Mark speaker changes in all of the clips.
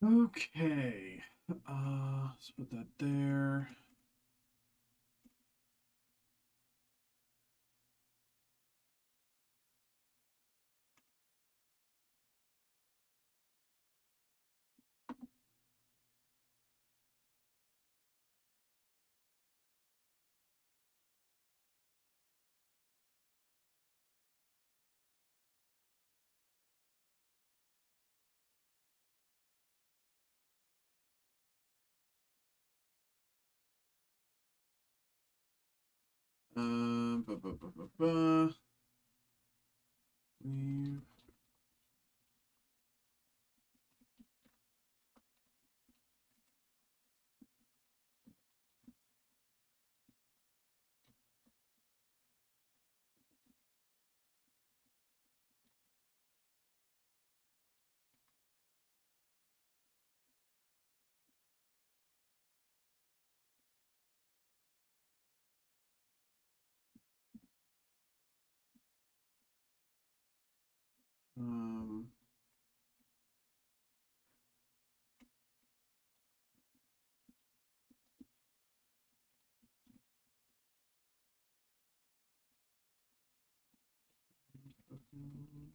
Speaker 1: Okay. Let's put that there. Ba, ba, ba, ba, ba. Leave. Um, Pokemon.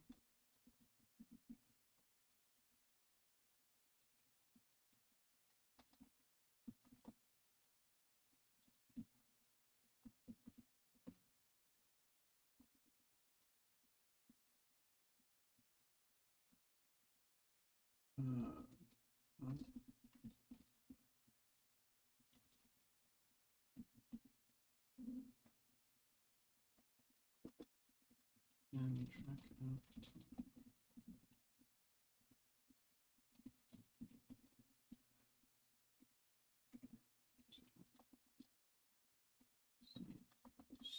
Speaker 1: Uh, and track out.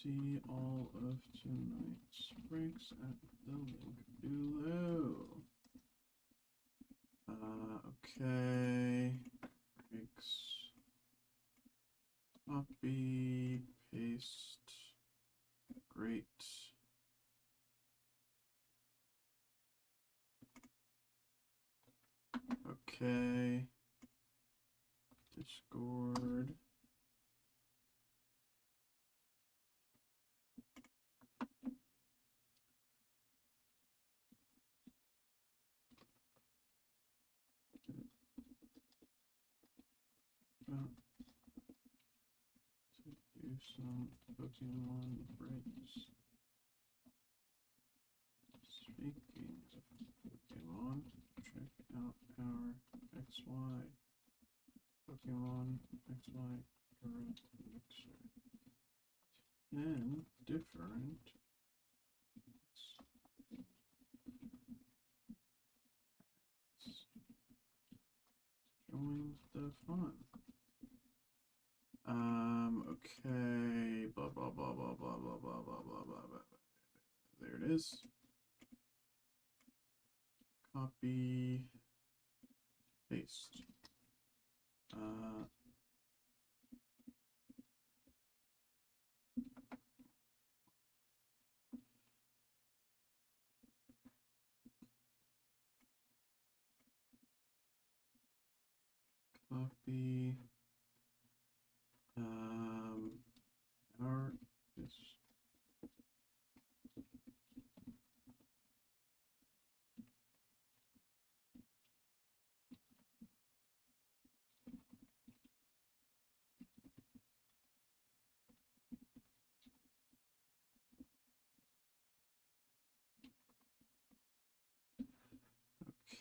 Speaker 1: See all of tonight's breaks at the link below. Okay. Breaks. Copy. Paste. Great. Okay. Discord. About to do some Pokemon breaks. Speaking of Pokemon, check out our XY Pokemon XY Girl Mixer. 10 different join the fun. Okay, blah blah blah blah blah blah blah blah blah blah blah. There it is. Copy, paste. Copy. Our this.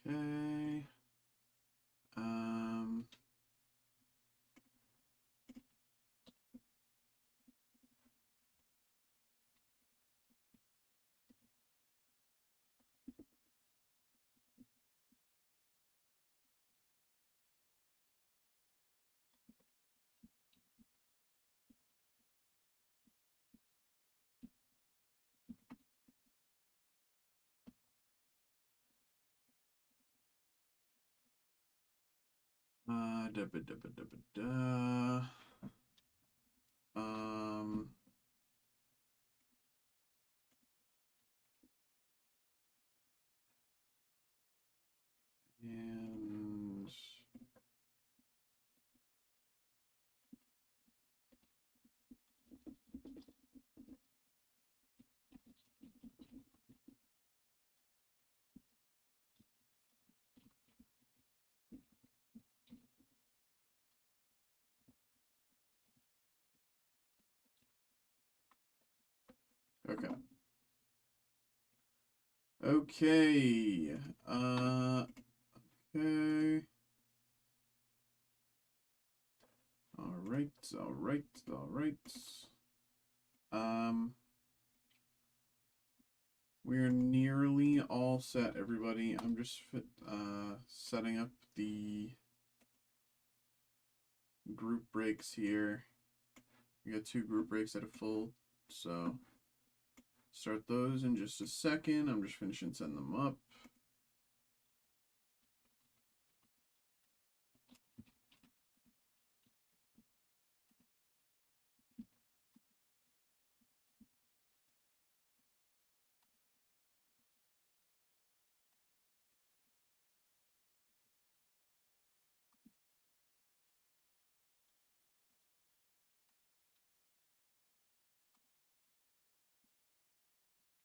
Speaker 1: Okay. Da, ba, da, ba, da, ba, da. And Okay. Okay. Okay. All right. All right. All right. We're nearly all set, everybody. I'm just setting up the group breaks here. We got 2 group breaks that are full, so start those in just a second. I'm just finishing setting them up.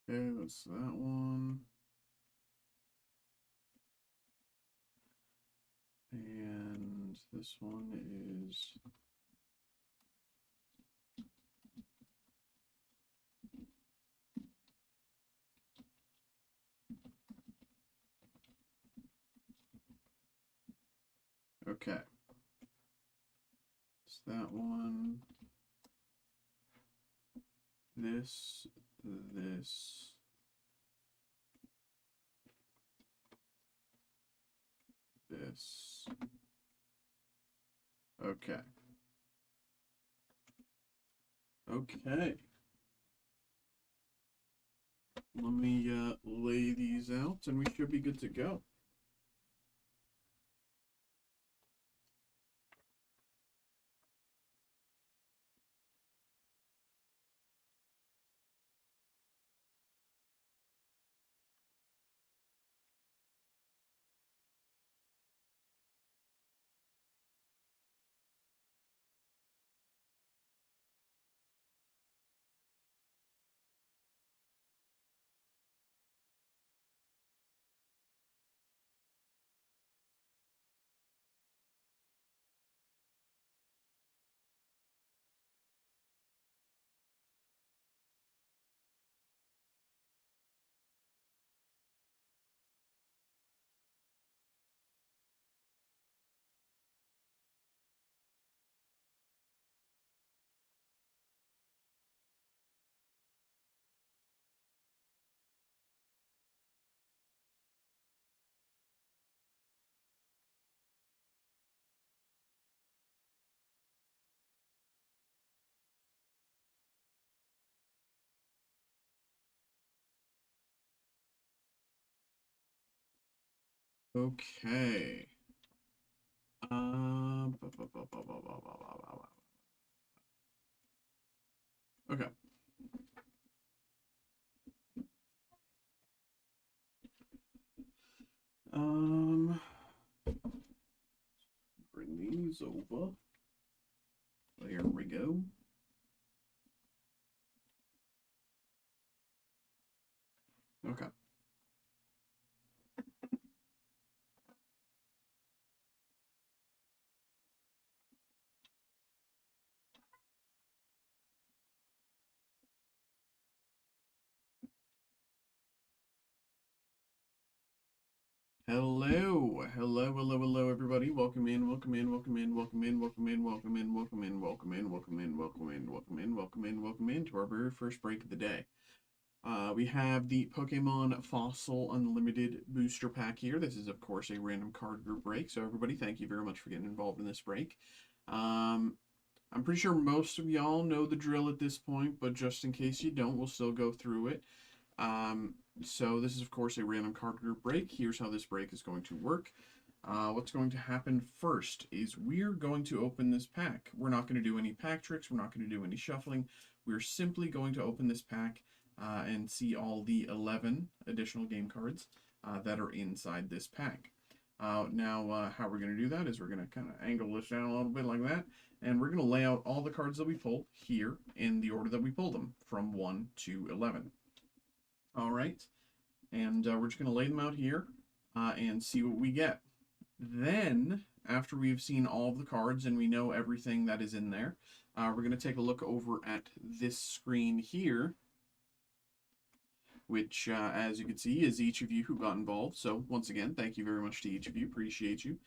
Speaker 1: Okay, that's that one. And this one is okay. It's that one. This. This. Okay. Okay. Let me lay these out and we should be good to go. Okay. Okay. Bring these over. There we go. Okay. Hello, hello, everybody. Welcome in, welcome in, welcome in, welcome in, welcome in, welcome in, welcome in, welcome in, welcome in, welcome in, welcome in, welcome in, welcome in to our very first break of the day. We have the Pokemon Fossil Unlimited Booster Pack here. This is, of course, a random card group break. So, everybody, thank you very much for getting involved in this break. I'm pretty sure most of y'all know the drill at this point, but just in case you don't, we'll still go through it. So this is, of course, a random card group break. Here's how this break is going to work. What's going to happen first is we're going to open this pack. We're not going to do any pack tricks. We're not going to do any shuffling. We're simply going to open this pack and see all the 11 additional game cards that are inside this pack. Now, how we're going to do that is we're going to kind of angle this down a little bit like that, and we're going to lay out all the cards that we pulled here in the order that we pulled them, from 1 to 11. All right, and we're just going to lay them out here and see what we get. Then, after we've seen all of the cards and we know everything that is in there, we're going to take a look over at this screen here. which, as you can see, is each of you who got involved. So once again, thank you very much to each of you. Appreciate you.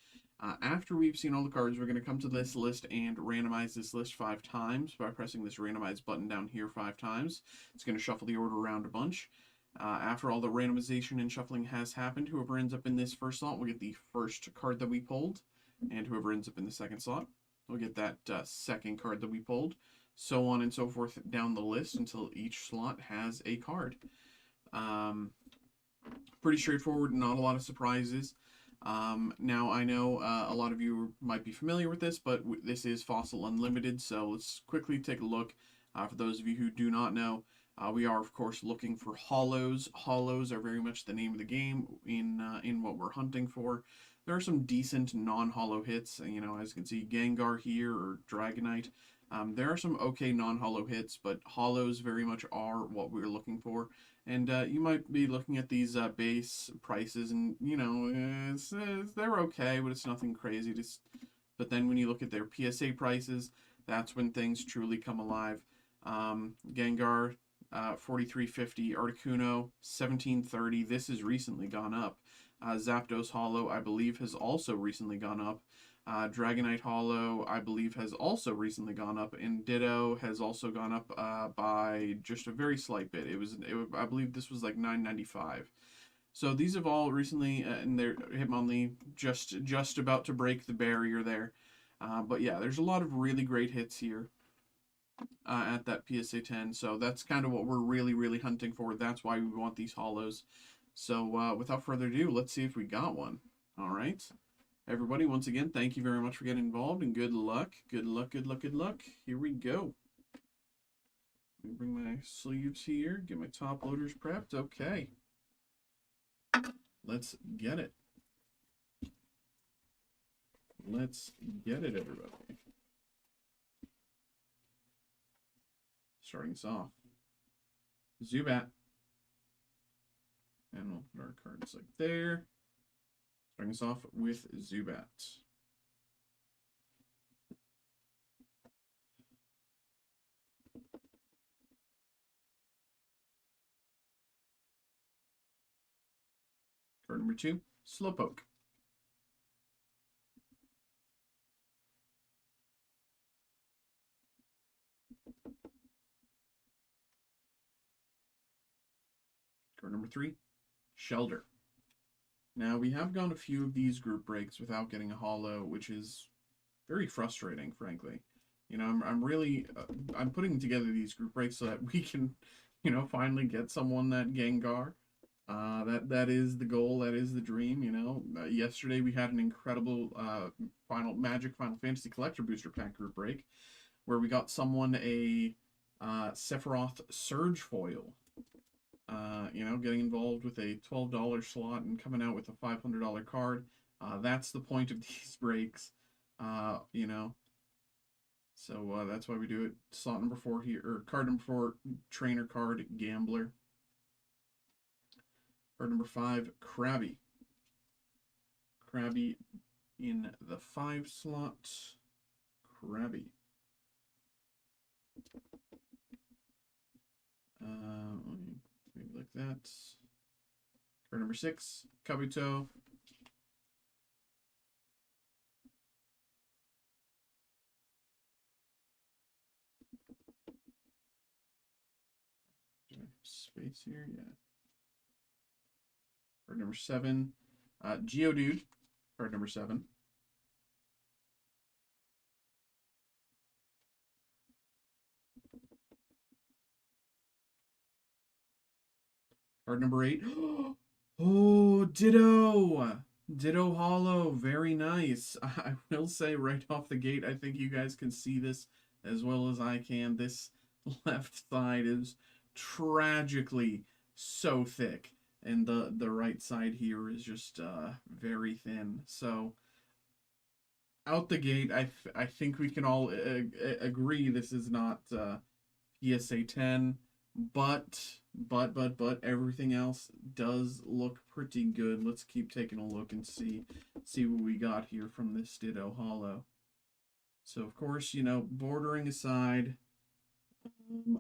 Speaker 1: After we've seen all the cards, we're going to come to this list and randomize this list 5 times by pressing this randomize button down here 5 times. It's going to shuffle the order around a bunch. After all the randomization and shuffling has happened, whoever ends up in this first slot will get the first card that we pulled, and whoever ends up in the second slot will get that second card that we pulled, so on and so forth down the list until each slot has a card. Pretty straightforward, not a lot of surprises. Now, I know a lot of you might be familiar with this, but this is Fossil Unlimited, so let's quickly take a look. For those of you who do not know, we are, of course, looking for holos. Holos are very much the name of the game in what we're hunting for. There are some decent non-holo hits, you know, as you can see, Gengar here or Dragonite. There are some okay non-holo hits, but holos very much are what we're looking for. And you might be looking at these base prices, and you know, they're okay, but it's nothing crazy. But then when you look at their PSA prices, that's when things truly come alive. Gengar, 43.50. Articuno, 17.30. This has recently gone up. Zapdos Holo, I believe, has also recently gone up. Dragonite Holo, I believe, has also recently gone up, and Ditto has also gone up by just a very slight bit. I believe this was like $9.95. So these have all recently, and they're Hitmonlee just about to break the barrier there. But yeah, there's a lot of really great hits here at that PSA 10. So that's kind of what we're really hunting for. That's why we want these holos. So without further ado, let's see if we got one. All right. Everybody, once again, thank you very much for getting involved, and good luck. Good luck, good luck, good luck. Here we go. Let me bring my sleeves here, get my top loaders prepped. Okay. Let's get it. Let's get it, everybody. Starting us off. Zubat. And we'll put our cards like there. Starting us off with Zubat. Card number 2, Slowpoke. Card number 3, Shelder. Now, we have gone a few of these group breaks without getting a holo, which is very frustrating, frankly. You know, I'm really, I'm putting together these group breaks so that we can, you know, finally get someone that Gengar. That is the goal, that is the dream, you know. Yesterday we had an incredible Magic Final Fantasy Collector Booster Pack group break, where we got someone a Sephiroth Surge Foil. You know, getting involved with a $12 slot and coming out with a $500 card. That's the point of these breaks, you know. So that's why we do it. Slot number 4 here, or card number 4, Trainer card, Gambler. Card number 5, Krabby. Krabby in the 5 slot. Krabby. Maybe like that. Card number 6, Kabuto. Do I have space here? Yeah. Card number 7, Geodude. Card number 7. Card number 8. Oh, Ditto! Ditto Holo. Very nice. I will say right off the gate, I think you guys can see this as well as I can. This left side is tragically so thick, and the right side here is just very thin. So out the gate, I think we can all agree this is not PSA 10, but everything else does look pretty good. Let's keep taking a look and see what we got here from this Ditto Holo. So of course, you know, bordering aside,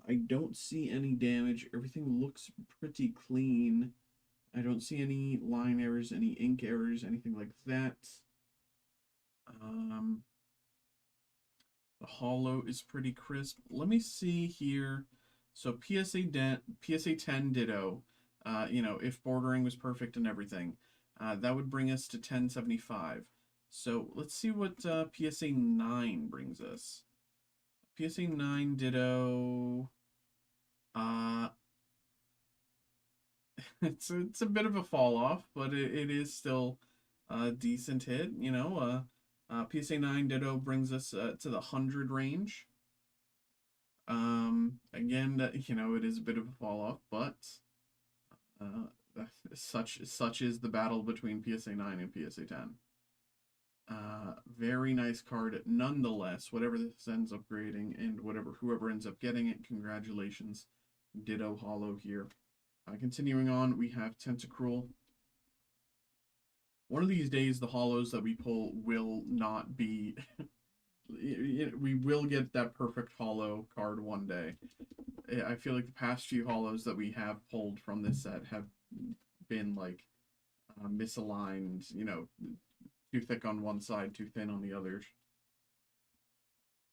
Speaker 1: I don't see any damage. Everything looks pretty clean. I don't see any line errors, any ink errors, anything like that. The hollow is pretty crisp. Let me see here. So PSA 10 Ditto. You know, if bordering was perfect and everything, that would bring us to 1075. So let's see what PSA 9 brings us. PSA 9 Ditto. It's a bit of a fall off, but it is still a decent hit. You know, PSA 9 Ditto brings us to the 100 range. Again, that, you know, it is a bit of a fall off, but such is the battle between PSA 9 and PSA 10. Very nice card nonetheless. Whatever this ends up grading, and whoever ends up getting it, congratulations. Ditto hollow here. Continuing on, we have Tentacruel. One of these days, the hollows that we pull will not be... we will get that perfect hollow card one day. I feel like the past few hollows that we have pulled from this set have been, like, misaligned, you know, too thick on one side, too thin on the others.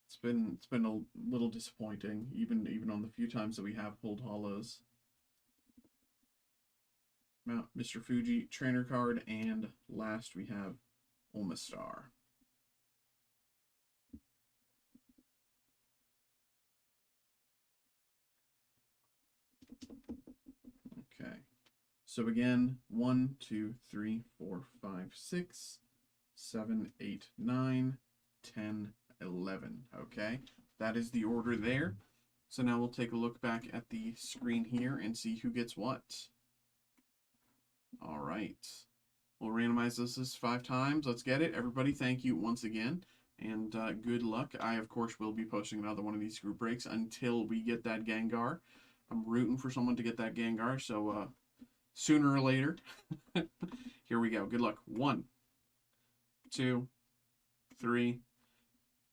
Speaker 1: It's been a little disappointing, even on the few times that we have pulled hollows. Mr. Fuji trainer card, and last we have Omastar. Okay, so again, 1, 2, 3, 4, 5, 6, 7, 8, 9, 10, 11. Okay, that is the order there. So now we'll take a look back at the screen here and see who gets what. All right. We'll randomize this 5 times. Let's get it. Everybody, thank you once again. And good luck. I, of course, will be posting another one of these group breaks until we get that Gengar. I'm rooting for someone to get that Gengar, so sooner or later. Here we go. Good luck. 1, 2, 3,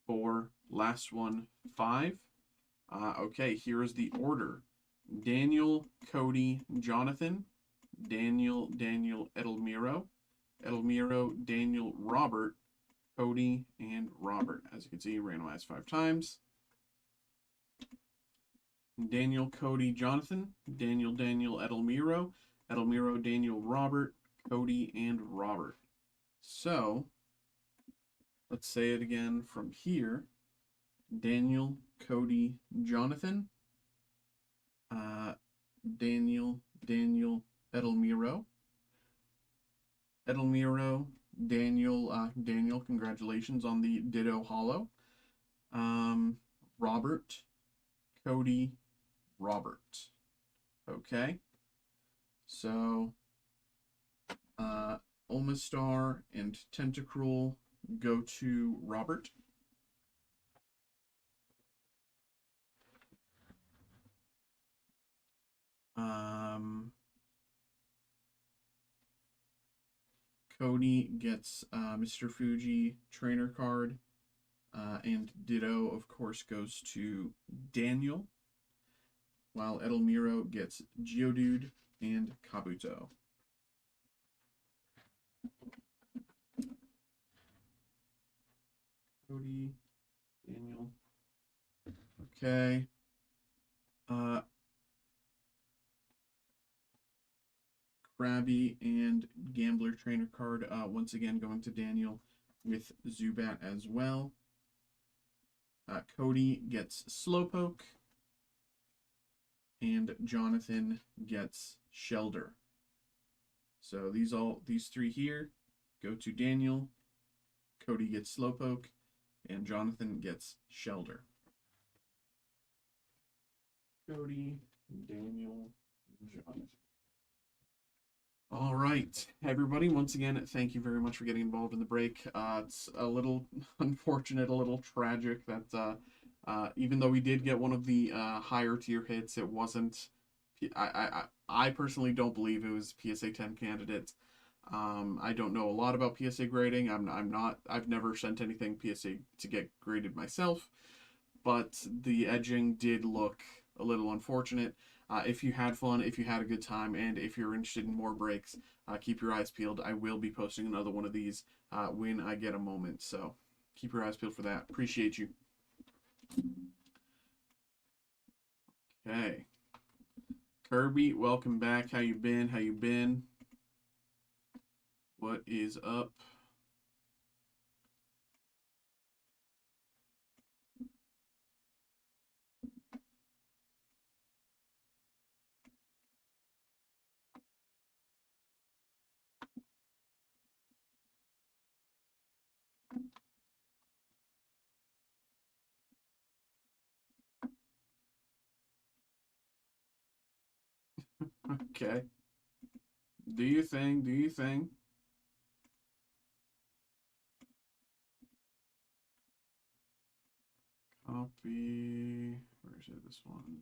Speaker 1: 4. Last one, 5. Okay, here is the order. Daniel, Cody, Jonathan. Daniel, Edelmiro, Daniel, Robert, Cody, and Robert. As you can see, randomized 5 times. Daniel, Cody, Jonathan, Daniel, Edelmiro, Daniel, Robert, Cody, and Robert. So, let's say it again from here. Daniel, Cody, Jonathan, Daniel, Edelmiro, Daniel, congratulations on the Ditto Hollow. Robert, Cody, Robert. Okay. So, Omastar and Tentacruel go to Robert. Cody gets Mr. Fuji trainer card, and Ditto, of course, goes to Daniel, while Edelmiro gets Geodude and Kabuto. Cody, Daniel. Okay. Krabby and Gambler trainer card, once again going to Daniel with Zubat as well. Cody gets Slowpoke, and Jonathan gets Shelder. So these 3 here go to Daniel. Cody gets Slowpoke, and Jonathan gets Shelder. Cody, Daniel, Jonathan. All right, everybody, once again, thank you very much for getting involved in the break. It's a little unfortunate, a little tragic that even though we did get one of the higher tier hits, it wasn't... I personally don't believe it was PSA 10 candidates. I don't know a lot about PSA grading. I've never sent anything PSA to get graded myself. but the edging did look a little unfortunate. If you had fun, if you had a good time, and if you're interested in more breaks, keep your eyes peeled. I will be posting another one of these when I get a moment, so keep your eyes peeled for that. Appreciate you. Okay. Kirby, welcome back. How you been? How you been? What is up? Okay. Do you think? Do you think? Copy. Where is it? This one.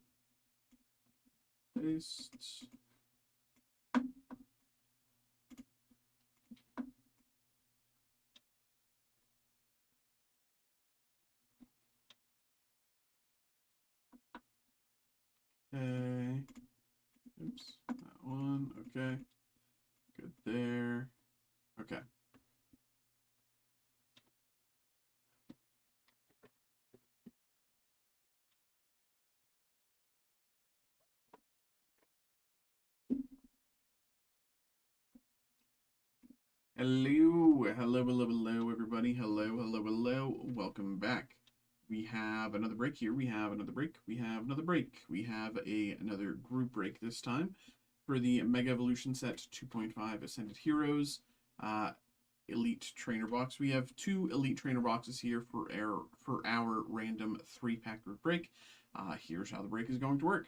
Speaker 1: Paste. Okay. Oops. That one. Okay. Good there. Okay. Hello, hello, hello, hello, everybody. Hello, hello, hello. Welcome back. We have another break here. We have another break. We have another break. We have another group break this time for the Mega Evolution Set 2.5 Ascended Heroes Elite Trainer Box. We have 2 Elite Trainer boxes here for our random 3-pack group break. Here's how the break is going to work.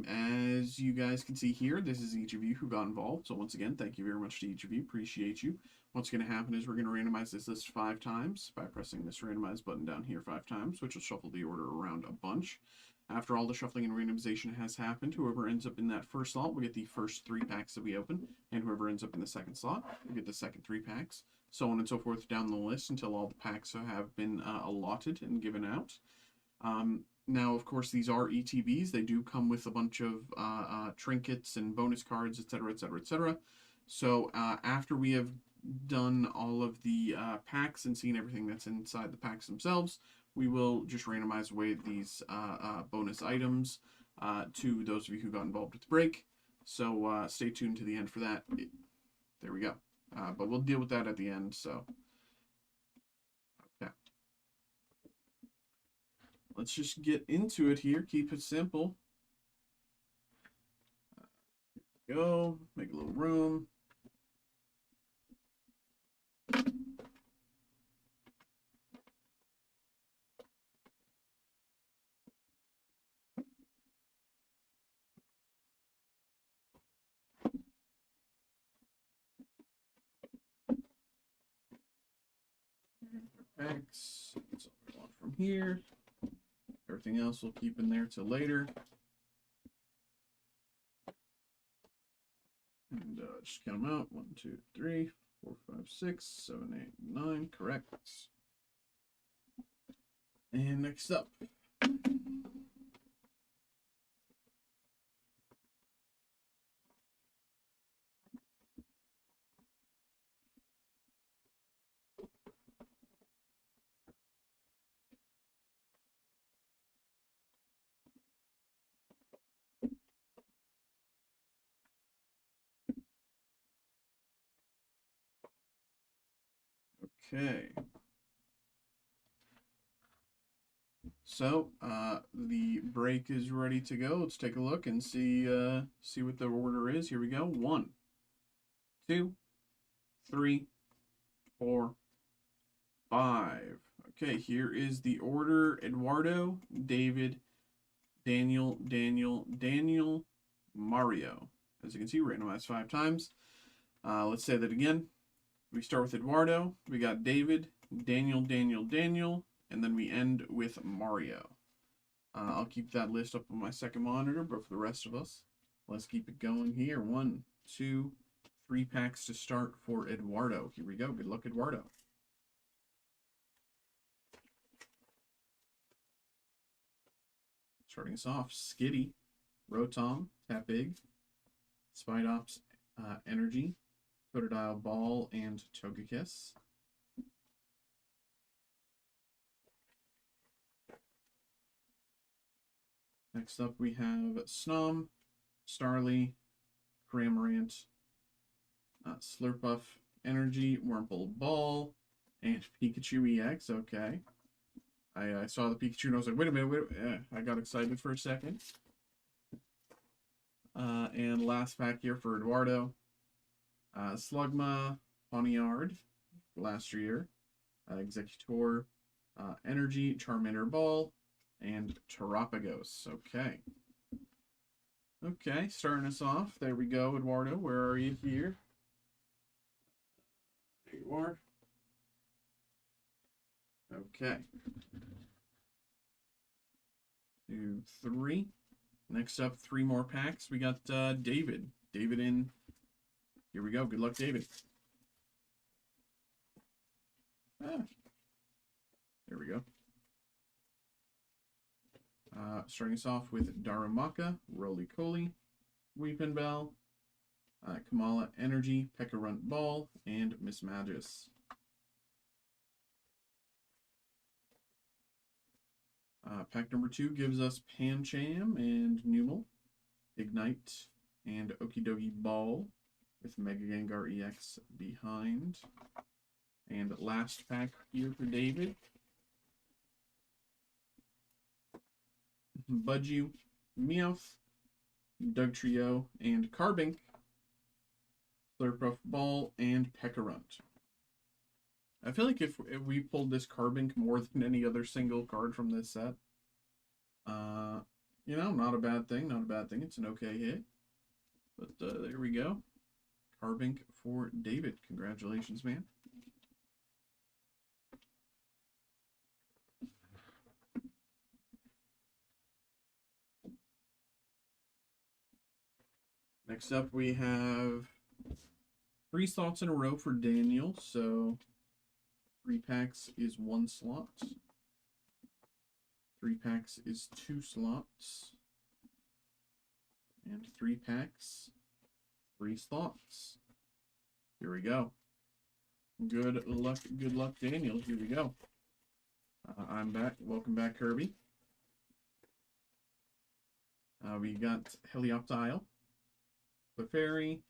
Speaker 1: As you guys can see here, this is each of you who got involved. So once again, thank you very much to each of you. Appreciate you. What's going to happen is we're going to randomize this list 5 times by pressing this randomize button down here 5 times, which will shuffle the order around a bunch. After all the shuffling and randomization has happened, whoever ends up in that first slot will get the first 3 packs that we open, and whoever ends up in the second slot will get the second 3 packs, so on and so forth down the list until all the packs have been allotted and given out. Now, of course, these are ETBs. They do come with a bunch of trinkets and bonus cards, etc., etc., etc. So after we have done all of the packs and seen everything that's inside the packs themselves, we will just randomize away these bonus items to those of you who got involved with the break. So stay tuned to the end for that. There we go. But we'll deal with that at the end, so... Let's just get into it here. Keep it simple. Go. Make a little room. X. That's all we want from here. Everything else we'll keep in there till later. And just count them out. 1, 2, 3, 4, 5, 6, 7, 8, 9. Correct. And next up. Okay. So the break is ready to go. Let's take a look and see what the order is. Here we go. 1, 2, 3, 4, 5. Okay, here is the order. Eduardo, David, Daniel, Mario. As you can see, randomized 5 times. Let's say that again. We start with Eduardo. We got David, Daniel, and then we end with Mario. I'll keep that list up on my second monitor, but for the rest of us, let's keep it going here. 1, 2, 3 packs to start for Eduardo. Here we go. Good luck, Eduardo. Starting us off, Skitty, Rotom, Tapig, Spidops, Energy, Totodile Ball, and Togekiss. Next up, we have Snom, Starly, Cramorant, Slurpuff, Energy, Wurmple Ball, and Pikachu EX. Okay. I saw the Pikachu and I was like, wait a minute. I got excited for a second. And last pack here for Eduardo. Slugma, Pawniard, last year. Executor, Energy, Charmander Ball, and Terapagos. Okay. Okay, starting us off. There we go, Eduardo. Where are you here? There you are. Okay. 2, 3. Next up, 3 more packs. We got David. David in. Here we go. Good luck, David. There we go. Starting us off with Darumaka, Roly-Coly, Weepinbell, Kamala Energy, Pekka Ball, and Miss Magis. Pack number 2 gives us Pancham and Numel, Ignite, and Okidogi Ball with Mega Gengar EX behind. And last pack here for David. Budgie, Meowth, Dugtrio, and Carbink, Slurpuff Ball, and Pekkarunt. I feel like if we pulled this Carbink more than any other single card from this set, you know, not a bad thing, not a bad thing. It's an okay hit. But there we go. Carbink for David. Congratulations, man. Next up, we have 3 slots in a row for Daniel. So 3 packs is 1 slot. 3 packs is 2 slots. And 3 packs, 3 slots. Here we go. Good luck, Daniel. Here we go. I'm back. Welcome back, Kirby. We got Helioptile, Clefairy,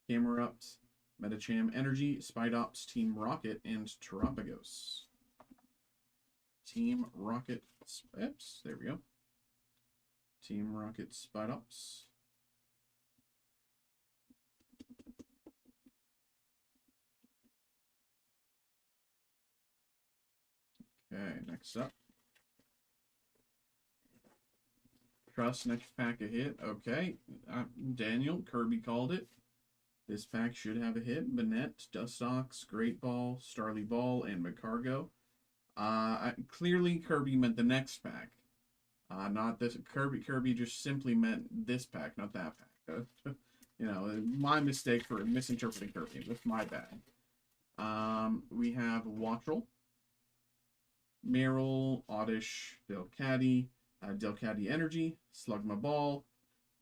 Speaker 1: Camerupt, Metacham Energy, Spidops, Team Rocket, and Terapagos. Team Rocket Spidops. There we go. Team Rocket Spidops. Okay, next up. Trust, next pack a hit. Okay, Daniel, Kirby called it. This pack should have a hit. Banette, Dustox, Great Ball, Starly Ball, and Magcargo. Clearly Kirby meant the next pack. Not this. Kirby just simply meant this pack, not that pack. You know, my mistake for misinterpreting Kirby. That's my bad. We have Wattrel, Meryl, Oddish, Delcatty, Delcatty Energy, Slugma Ball,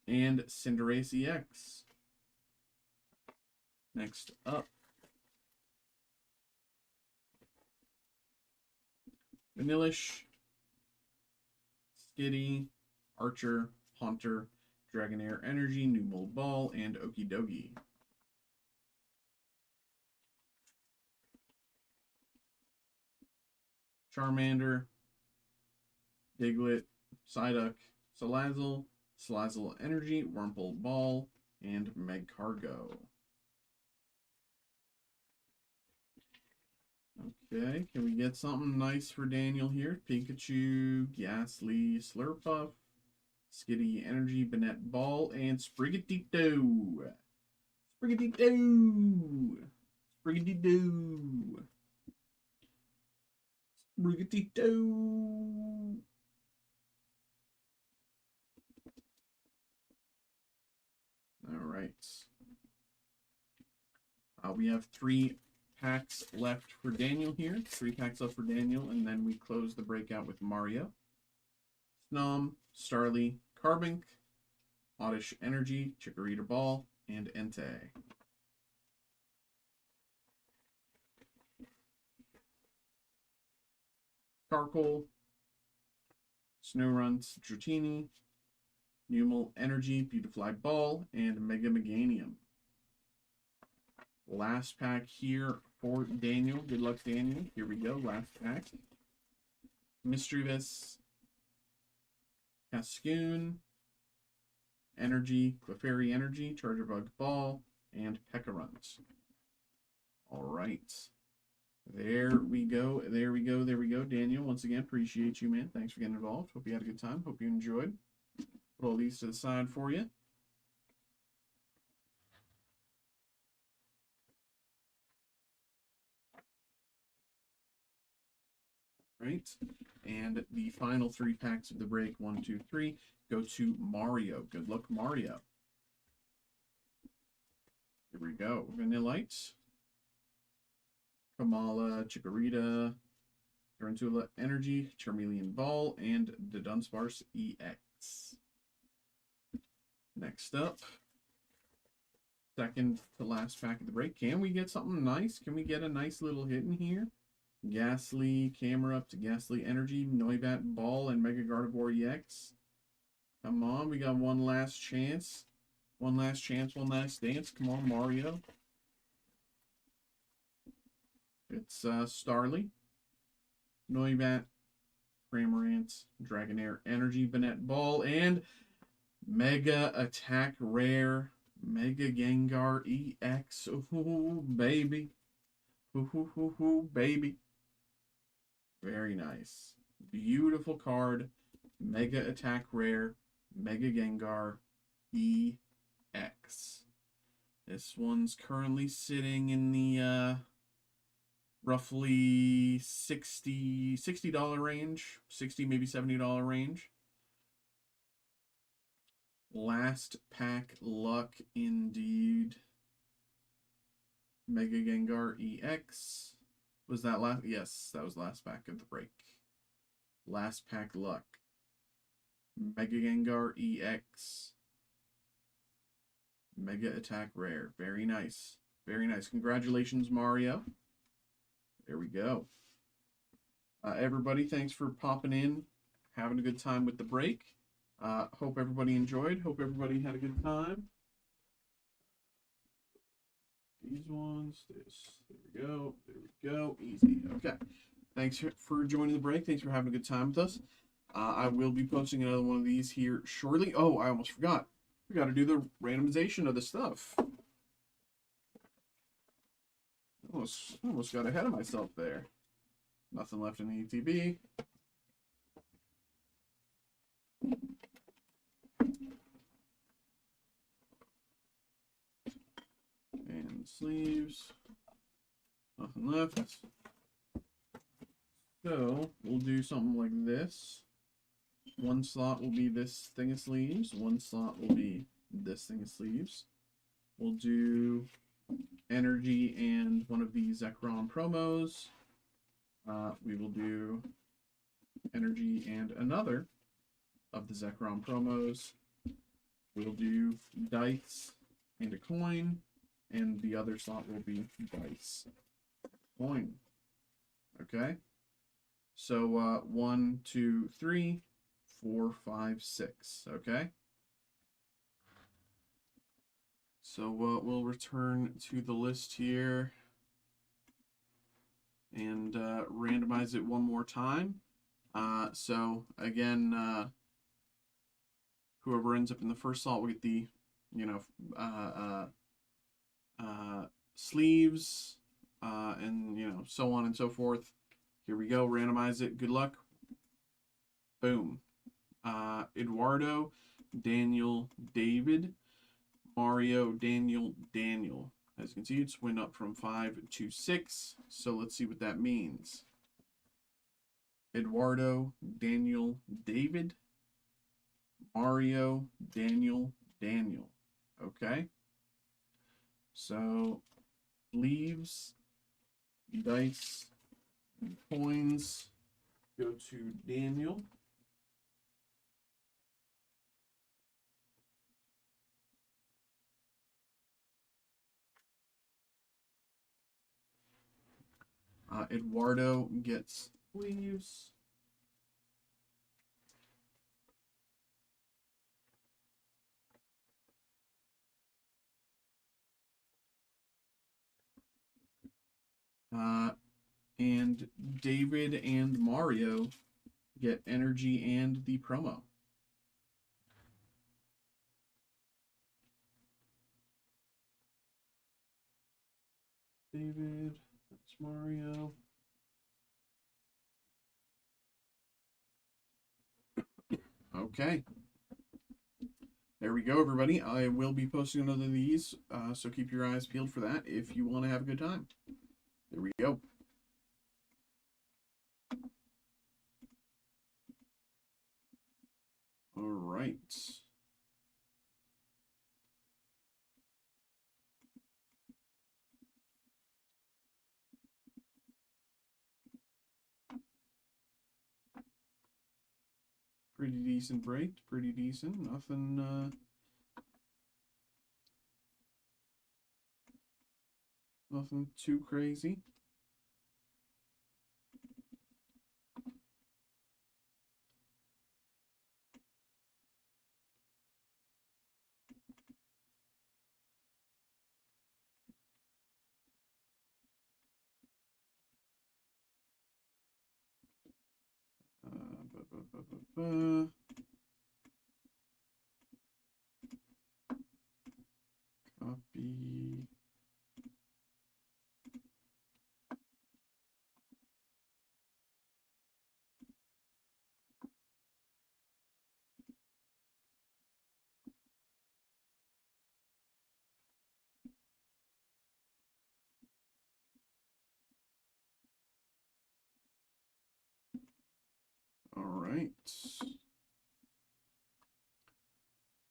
Speaker 1: and Cinderace EX. Next up, Vanillish, Skitty, Archer, Haunter, Dragonair Energy, Numel Ball, and Okidogi. Charmander, Diglett, Psyduck, Salazzle, Salazzle Energy, Wurmple Ball, and Magcargo. Okay, can we get something nice for Daniel here? Pikachu, Ghastly, Slurpuff, Skitty Energy, Banette Ball, and Sprigatito. Sprigatito. Sprigatito. Sprigatito. All right. We have 3 packs left for Daniel here. 3 packs left for Daniel, and then we close the breakout with Mario. Snom, Starly, Carbink, Oddish Energy, Chikorita Ball, and Entei. Carkol, Snorunt, Dratini, Numel Energy, Beautifly Ball, and Mega Meganium. Last pack here for Daniel. Good luck, Daniel. Here we go. Last pack. Mischievous, Cascoon, Energy, Clefairy Energy, Chargerbug Ball, and Pekarunt. All right. There we go. There we go. There we go. Daniel, once again, appreciate you, man. Thanks for getting involved. Hope you had a good time. Hope you enjoyed. Put all these to the side for you. Right. And the final 3 packs of the break, 1, 2, 3, go to Mario. Good luck, Mario. Here we go. Vanillite, Kamala, Chikorita, Tarantula Energy, Charmeleon Ball, and the Dunsparce EX. Next up, second to last pack of the break. Can we get something nice? Can we get a nice little hit in here? Ghastly, Camera up to Ghastly Energy, Noibat Ball, and Mega Gardevoir EX. Come on, we got one last chance. One last chance, one last dance. Come on, Mario. It's Starly, Noibat, Cramorant, Dragonair Energy, Banette Ball, and Mega Attack Rare, Mega Gengar EX. Ooh, baby. Ooh, baby. Very nice. Beautiful card. Mega Attack Rare, Mega Gengar EX. This one's currently sitting in the roughly $60 range. $60, maybe $70 range. Last pack luck indeed. Mega Gengar EX. Was that last? Yes, that was last pack of the break. Last pack luck. Mega Gengar EX. Mega Attack Rare. Very nice. Very nice. Congratulations, Mario. There we go. Everybody, thanks for popping in. Having a good time with the break. Hope everybody enjoyed. Hope everybody had a good time. These ones, there we go, easy. Okay, thanks for joining the break. Thanks for having a good time with us. I will be posting another one of these here shortly. Oh, I almost forgot. We got to do the randomization of the stuff. Almost got ahead of myself there. Nothing left in the ETB. And sleeves. Nothing left. So we'll do something like this. One slot will be this thing of sleeves. One slot will be this thing of sleeves. We'll do Energy and one of the Zekrom promos. We will do Energy and another of the Zekrom promos. We'll do dice and a coin, and the other slot will be dice, coin. Okay, so 1, 2, 3, 4, 5, 6. Okay, so we'll return to the list here and randomize it one more time. So again, whoever ends up in the first slot will get the, sleeves, and so on and so forth. Here we go. Randomize it. Good luck. Boom. Eduardo, Daniel, David, Mario, Daniel, Daniel. As you can see, it's went up from 5 to 6. So let's see what that means. Eduardo, Daniel, David, Mario, Daniel, Daniel. Okay. So leaves, dice, and coins go to Daniel. Eduardo gets sleeves. And David and Mario get energy and the promo. David, that's Mario. Okay. There we go, everybody. I will be posting another of these, so keep your eyes peeled for that if you want to have a good time. There we go. All right. Pretty decent break. Pretty decent. Nothing too crazy. Copy. All right.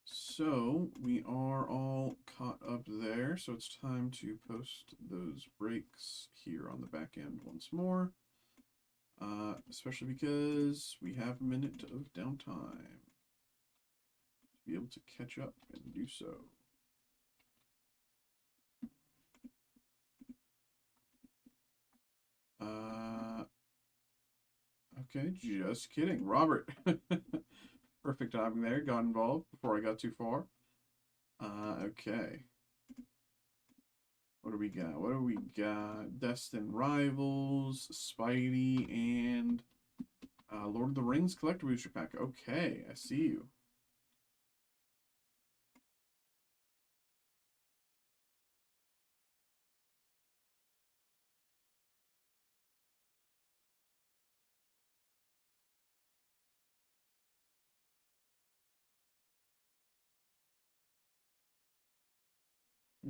Speaker 1: So we are all caught up there. So it's time to post those breaks here on the back end once more. Especially because we have a minute of downtime to be able to catch up and do so. Okay, just kidding. Robert. Perfect timing there. Got involved before I got too far. Okay. What do we got? What do we got? Destined Rivals, Spidey, and Lord of the Rings Collector Booster Pack. Okay, I see you.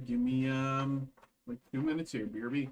Speaker 1: Give me like 2 minutes here, BRB.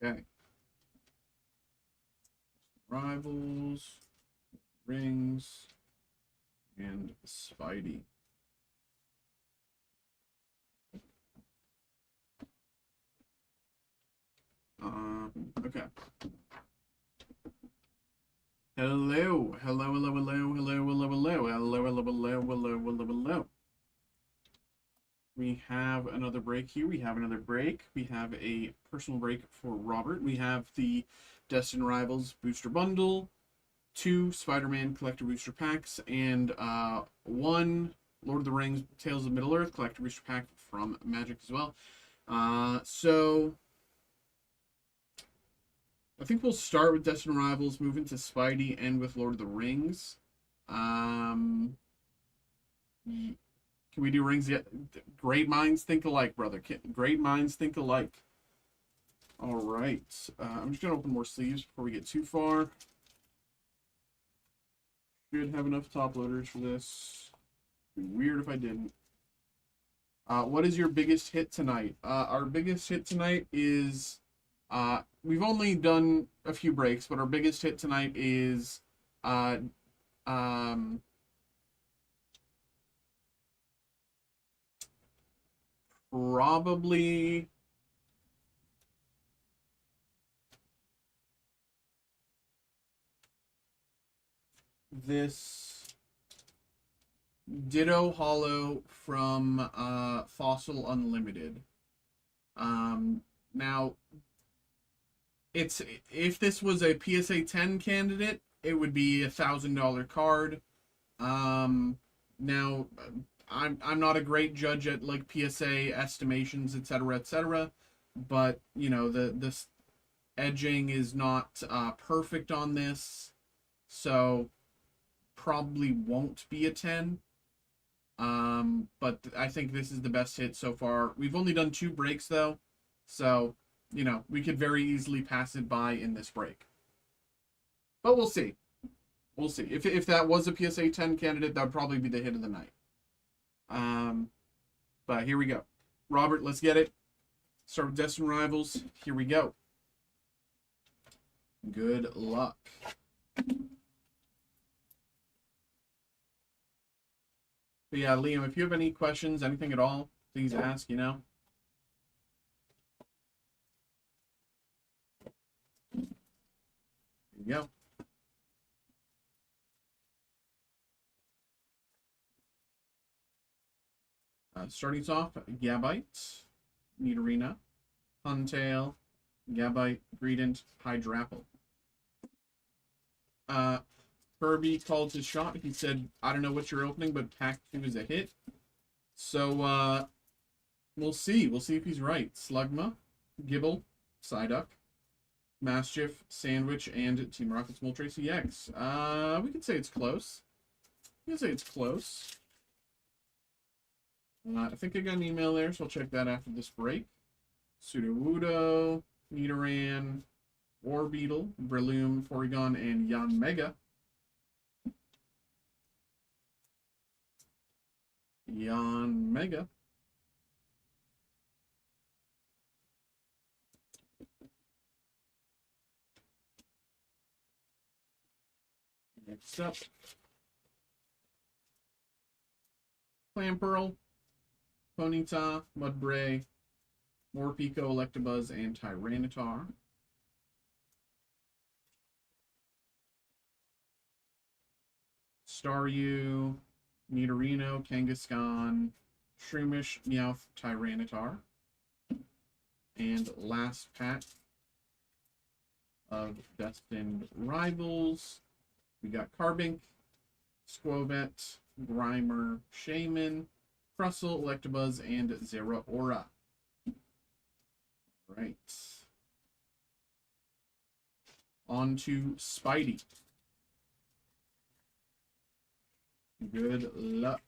Speaker 1: Okay. Rivals, Rings, and Spidey. Okay. Hello, hello, hello, hello, hello, hello, hello, hello, hello, hello, hello, hello, hello. We have another break here. We have another break. We have a personal break for Robert. We have the Destined Rivals booster bundle, 2 Spider-Man collector booster packs, and 1 Lord of the Rings Tales of Middle-earth collector booster pack from Magic as well. So I think we'll start with Destined Rivals, move into Spidey, and with Lord of the Rings. Can we do rings yet? Great minds think alike, brother. Great minds think alike. All right. I'm just going to open more sleeves before we get too far. Should have enough top loaders for this. It'd be weird if I didn't. What is your biggest hit tonight? Our biggest hit tonight is... we've only done a few breaks, but our biggest hit tonight is... probably this Ditto Hollow from Fossil Unlimited. Now, if this was a PSA 10 candidate, it would be a $1,000 card. Now, I'm not a great judge at like PSA estimations, etc., but you know the edging is not perfect on this, so probably won't be a 10. But I think this is the best hit so far. We've only done 2 breaks though, so you know we could very easily pass it by in this break. But we'll see. We'll see. If that was a PSA 10 candidate, that would probably be the hit of the night. But here we go. Robert, let's get it. Start with Destined Rivals. Here we go. Good luck. But yeah, Liam, if you have any questions, anything at all, please ask, you know. Here we go. Starting us off, Gabite, Nidorina, Huntail, Gabite, Greedent, Hydrapple. Kirby called his shot. He said, I don't know what you're opening, but pack 2 is a hit. So, we'll see. We'll see if he's right. Slugma, Gibble, Psyduck, Mastiff, Sandwich, and Team Rocket's Moltres EX. We could say it's close. We can say it's close. I think I got an email there, so I'll check that after this break. Sudowoodo, Nidoran, Warbeetle, Breloom, Porygon, and Yanmega. Yanmega. Next up, Clamperl, Ponyta, Mudbray, Morpeko, Electabuzz, and Tyranitar. Staryu, Nidorino, Kangaskhan, Shroomish, Meowth, Tyranitar. And last pack of Destined Rivals. We got Carbink, Squobet, Grimer, Shaman, Crustle, Electabuzz, and Zeraora. Right. On to Spidey. Good luck.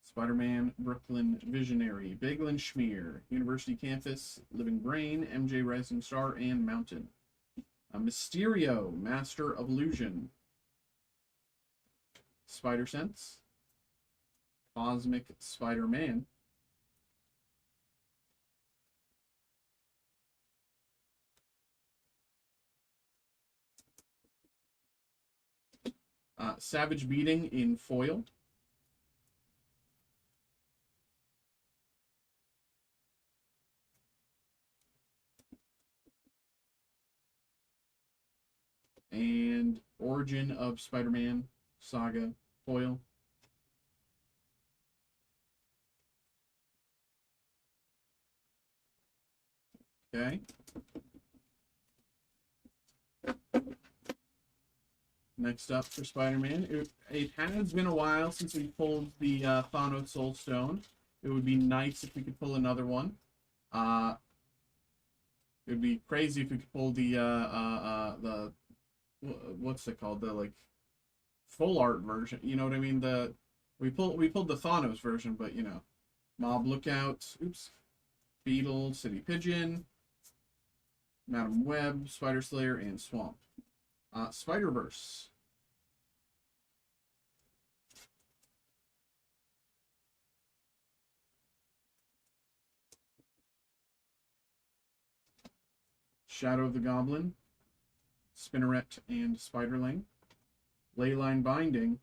Speaker 1: Spider-Man, Brooklyn Visionary, Bigland Schmear, University Campus, Living Brain, MJ Rising Star, and Mountain. Mysterio, Master of Illusion. Spider Sense, Cosmic Spider-Man, Savage Beating in foil. And Origin of Spider-Man Saga foil. Okay. Next up for Spider-Man, it has been a while since we pulled the Thanos Soul Stone. It would be nice if we could pull another one. It would be crazy if we could pull the what's it called, the like full art version. You know what I mean? We pulled the Thanos version, but you know, Mob Lookout, oops, Beetle, City Pigeon, Madam Web, Spider Slayer, and Swamp. Spider-Verse. Shadow of the Goblin, Spinneret, and Spiderling. Leyline Binding.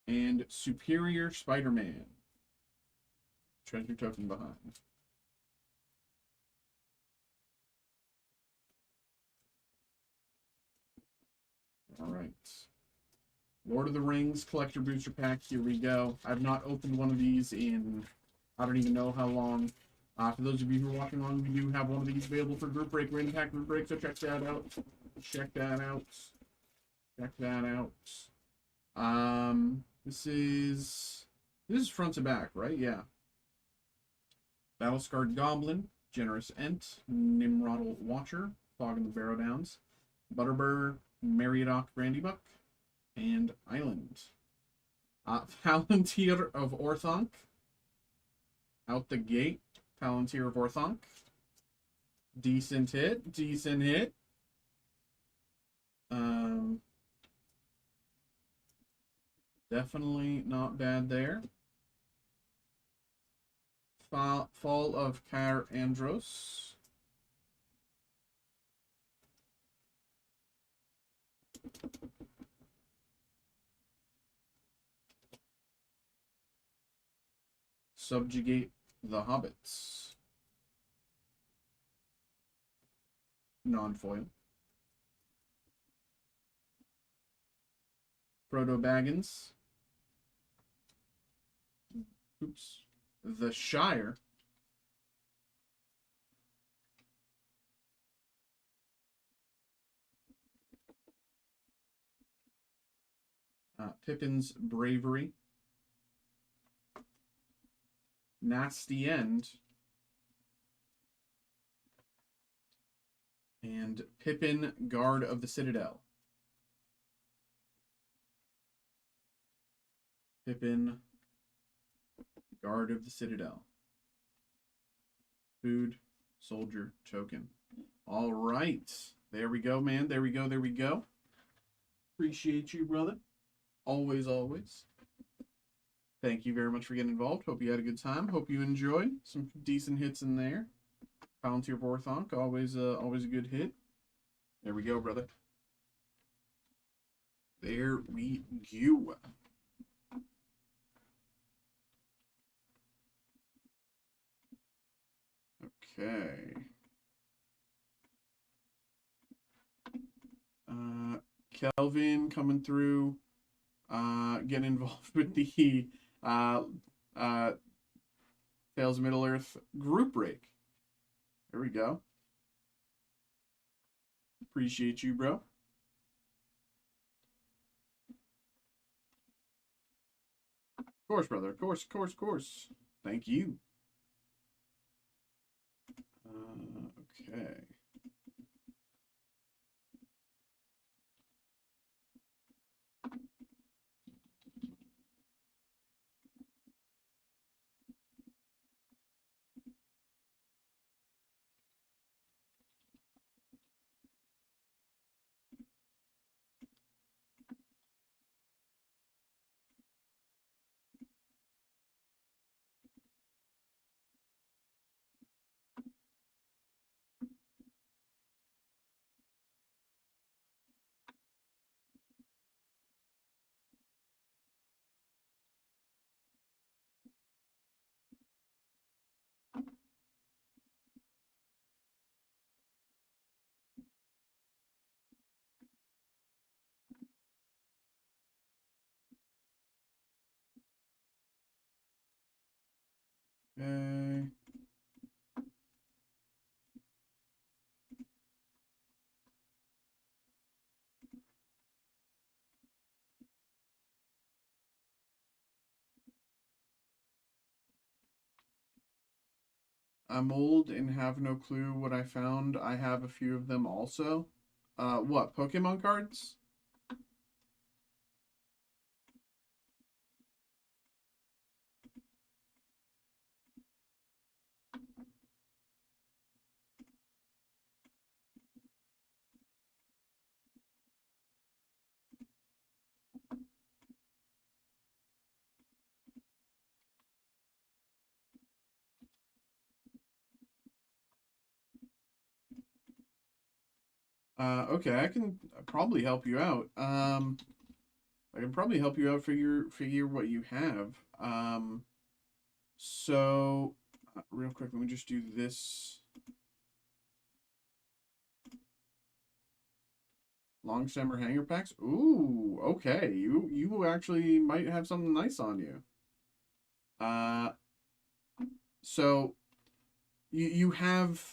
Speaker 1: And Superior Spider-Man. Treasure token behind. All right. Lord of the Rings Collector Booster Pack. Here we go. I've not opened one of these in I don't even know how long. For those of you who are watching along, we do have one of these available for group break, random pack group break, so check that out. Check that out. Check that out. This is front to back, right? Yeah. Battle-Scarred Goblin, Generous Ent, Nimrodal Watcher, Fog in the Barrow Downs, Butterbur, Meriadoc Brandybuck, and Island. Palantir of Orthonk. Out the gate, Palantir of Orthonk. Decent hit, decent hit. Definitely not bad there. Fall of Car Andros. Subjugate the Hobbits. Non-foil. Frodo Baggins. Oops. The Shire. Pippin's Bravery. Nasty End. And Pippin, Guard of the Citadel. Pippin, Guard of the Citadel. Food, Soldier, Token. All right. There we go, man. There we go. There we go. Appreciate you, brother. Always, always. Thank you very much for getting involved. Hope you had a good time. Hope you enjoyed. Some decent hits in there. Palantir of Orthonk, always a good hit. There we go, brother. There we go. Okay. Kelvin coming through. Getting involved with the Tales of Middle-earth group break. There we go. Appreciate you, bro. Of course, brother. Of course, of course, of course. Thank you. Okay. Okay. I'm old and have no clue what I found. I have a few of them also. What, Pokemon cards? Okay, I can probably help you out. I can probably help you out figure what you have. So real quick, let me just do this. Long stemmer hanger packs. Ooh, okay. You actually might have something nice on you. Uh, so you have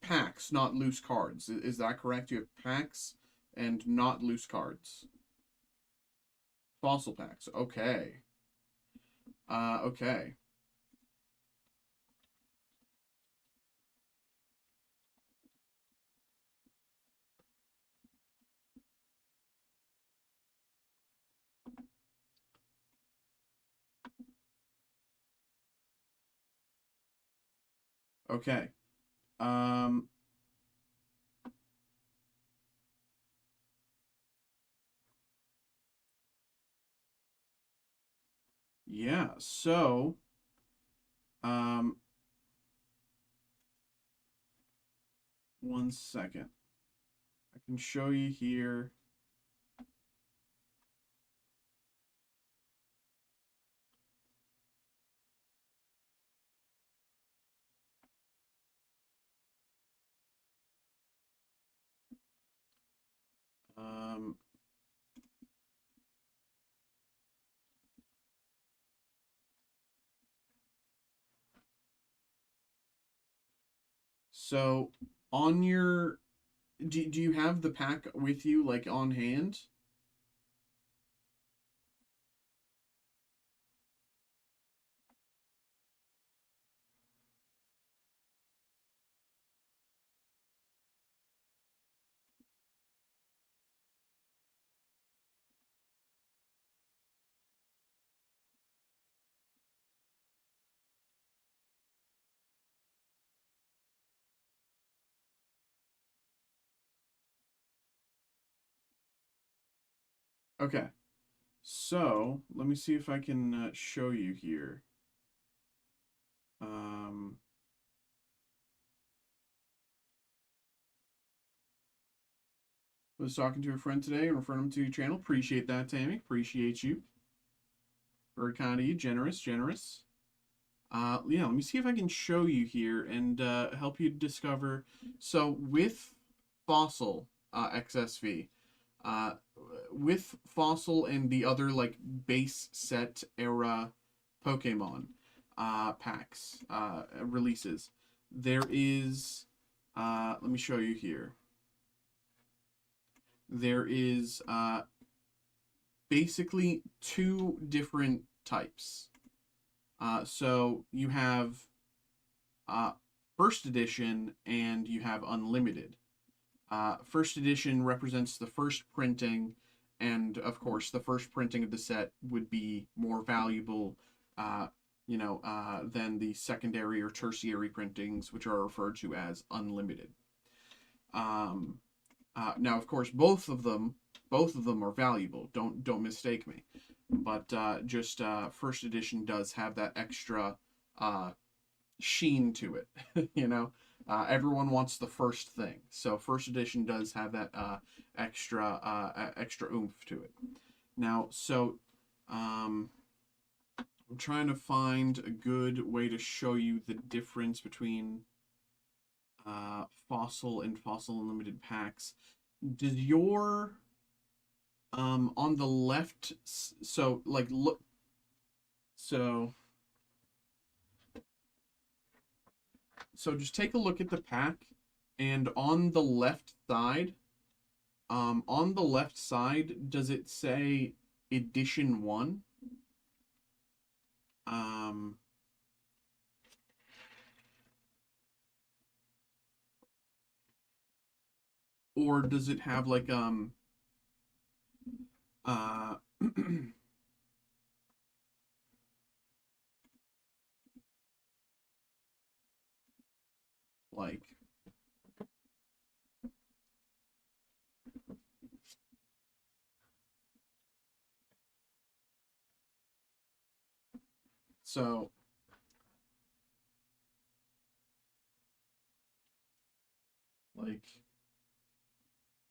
Speaker 1: packs, not loose cards. Is that correct? You have packs and not loose cards. Fossil packs. Okay. Okay. Okay. Um, yeah. So, um, one second. I can show you here. Um, so on your, do you have the pack with you, like on hand? Okay. So let me see if I can show you here. Um, was talking to a friend today and referred him to your channel. Appreciate that, Tammy. Appreciate you. Very kind of you. Generous, generous. Yeah, let me see if I can show you here and help you discover. So with Fossil XSV, uh, with Fossil and the other like base set era Pokemon packs releases, there is. Let me show you here. There is basically two different types. So you have uh, first edition and you have unlimited. First edition represents the first printing, and of course, the first printing of the set would be more valuable, than the secondary or tertiary printings, which are referred to as unlimited. Um, Now, of course, both of them are valuable. Don't mistake me, but just first edition does have that extra uh, sheen to it. Everyone wants the first thing, so first edition does have that extra oomph to it. Now, so um, I'm trying to find a good way to show you the difference between Fossil and Fossil Unlimited packs. Does your on the left, so like look, so So just take a look at the pack, and on the left side, does it say edition 1? Um, or does it have like uh like so like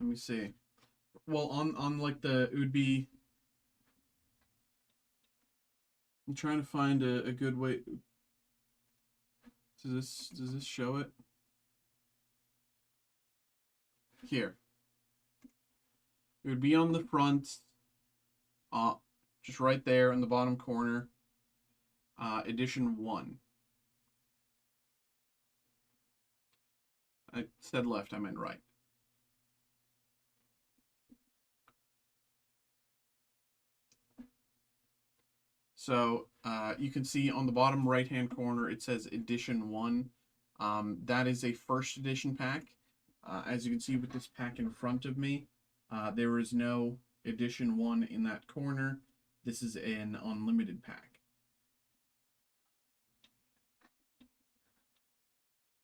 Speaker 1: let me see. Well, on like the it would be. I'm trying to find a good way. Does this show it? Here. It would be on the front, uh, just right there in the bottom corner. Edition 1. I said left, I meant right. So you can see on the bottom right-hand corner, it says Edition 1. That is a first edition pack. As you can see with this pack in front of me, there is no Edition 1 in that corner. This is an unlimited pack.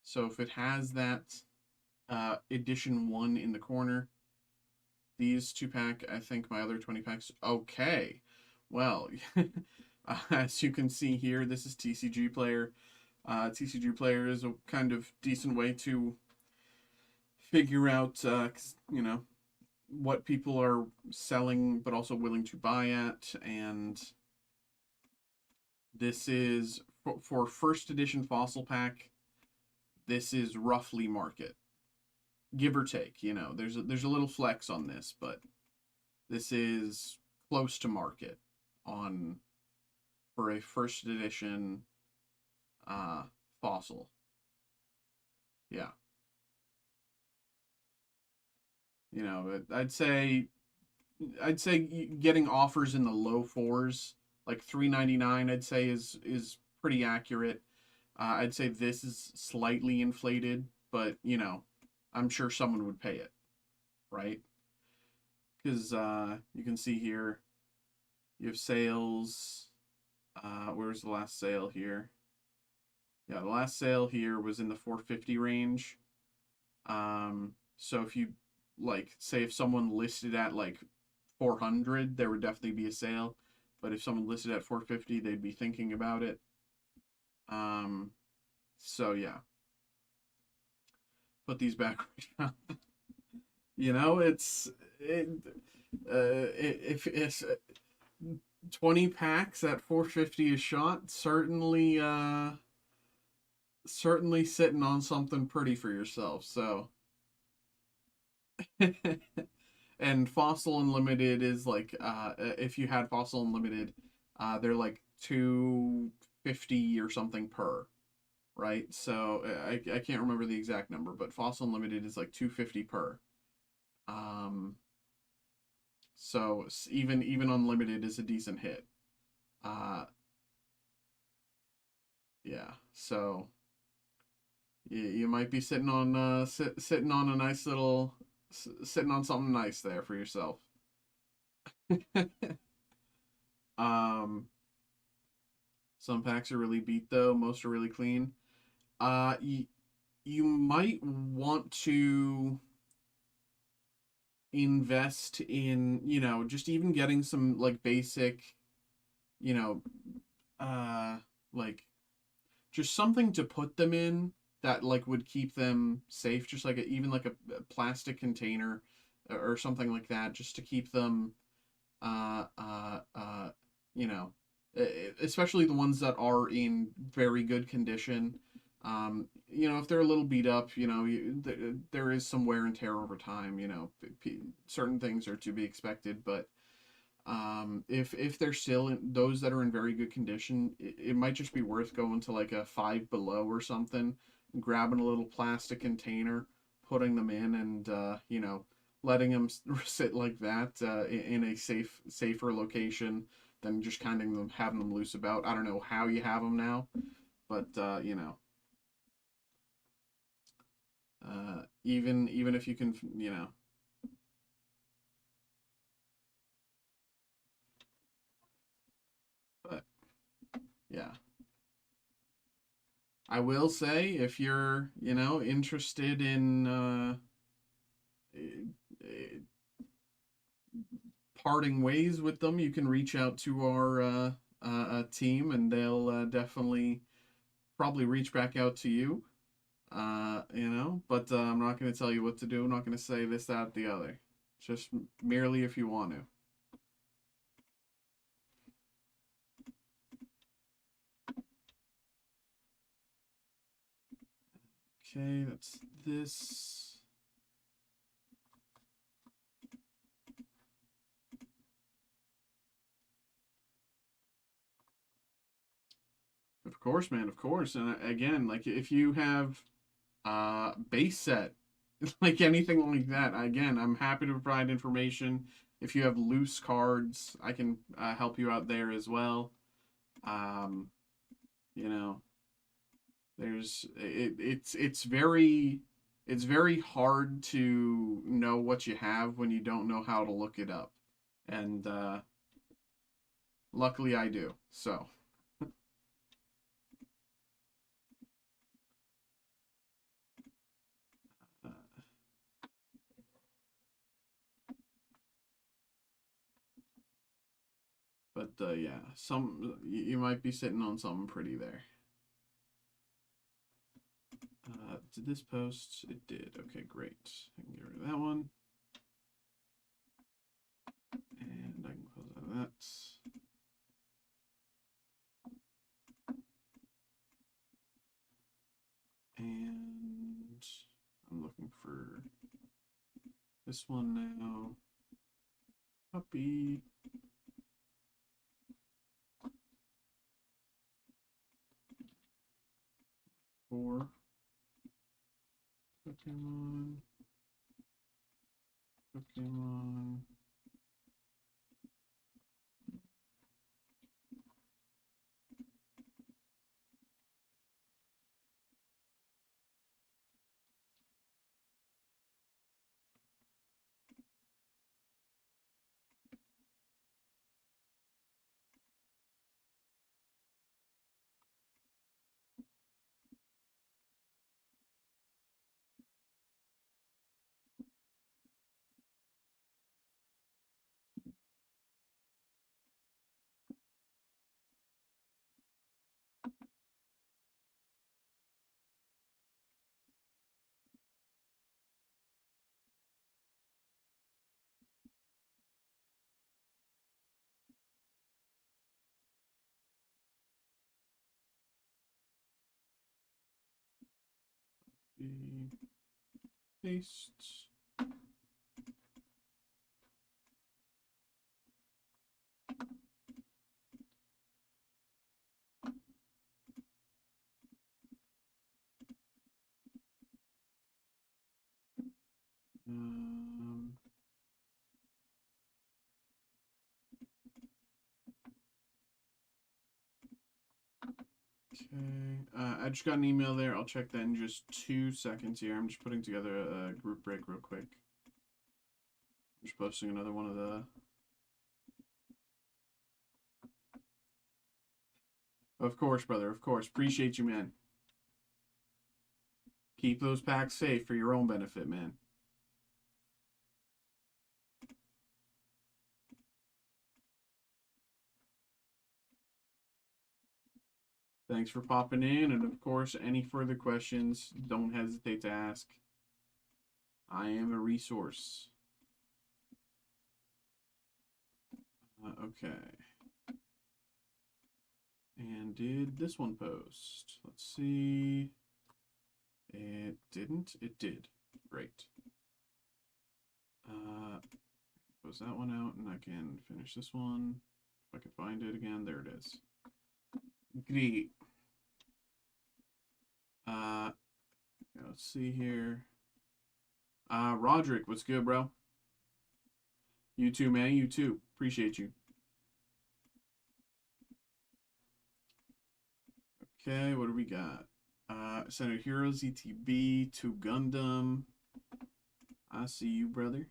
Speaker 1: So if it has that Edition 1 in the corner, these 2-pack, I think my other 20 packs. Okay. Well, as you can see here, this is TCG Player. TCG Player is a kind of decent way to figure out, you know, what people are selling but also willing to buy at. And this is, for first edition Fossil Pack, this is roughly market. Give or take, you know, there's a little flex on this, but this is close to market for a first edition Fossil. Yeah. You know, I'd say getting offers in the low 4s, like $3.99, I'd say is pretty accurate. I'd say this is slightly inflated, but you know, I'm sure someone would pay it, right? Because you can see here, you have sales. Where's the last sale here? Yeah, the last sale here was in the 450 range. So if you like, say if someone listed at like 400, there would definitely be a sale. But if someone listed at 450, they'd be thinking about it. So yeah, put these back right now. You know, if it's 20 packs at 450 a shot, certainly sitting on something pretty for yourself. So and Fossil Unlimited is like, if you had Fossil Unlimited, they're like 250 or something per, right? So I can't remember the exact number, but Fossil Unlimited is like 250 per. So even Unlimited is a decent hit. Yeah. So you might be sitting on sitting on a nice little sitting on something nice there for yourself. Some packs are really beat though. Most are really clean. You might want to invest in, you know, just even getting some like basic, you know, like just something to put them in that like would keep them safe, just like even like a plastic container or something like that, just to keep them you know, especially the ones that are in very good condition. You know, if they're a little beat up, you know, there is some wear and tear over time. You know, certain things are to be expected, but if they're still those that are in very good condition, it might just be worth going to like a Five Below or something grabbing a little plastic container, putting them in, and you know, letting them sit like that in a safer location than just kind of having them loose about. I don't know how you have them now, but you know, even if you can, you know. But yeah, I will say if you're, you know, interested in eh, parting ways with them, you can reach out to our team, and they'll definitely probably reach back out to you. You know, but I'm not going to tell you what to do. I'm not going to say this, that, the other. Just merely if you want to. Okay, that's this. Of course, man, of course. And again, like if you have base set, like anything like that, again, I'm happy to provide information. If you have loose cards, I can help you out there as well. Um, you know, it's very hard to know what you have when you don't know how to look it up, and luckily I do. So. Uh, but yeah, you might be sitting on something pretty there. Did this post? It did. Okay, great. I can get rid of that one. And I can close out of that. And I'm looking for this one now. Puppy. Four. Pokemon. Pokemon. Paste. Um, okay. I just got an email there. I'll check that in just 2 seconds here. I'm just putting together a group break real quick. I'm just posting another one of the. Of course, brother. Of course. Appreciate you, man. Keep those packs safe for your own benefit, man. Thanks for popping in, and of course, any further questions, don't hesitate to ask. I am a resource. Okay. And did this one post? Let's see. It didn't. It did. Great. Close that one out, and I can finish this one. If I can find it again, there it is. Great. let's see here. Roderick, what's good, bro? You too, man. You too. Appreciate you. Okay, what do we got? Center Heroes, ETB, 2 Gundam. I see you, brother.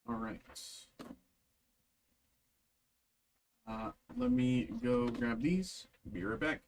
Speaker 1: All right. Let me go grab these. Be right back.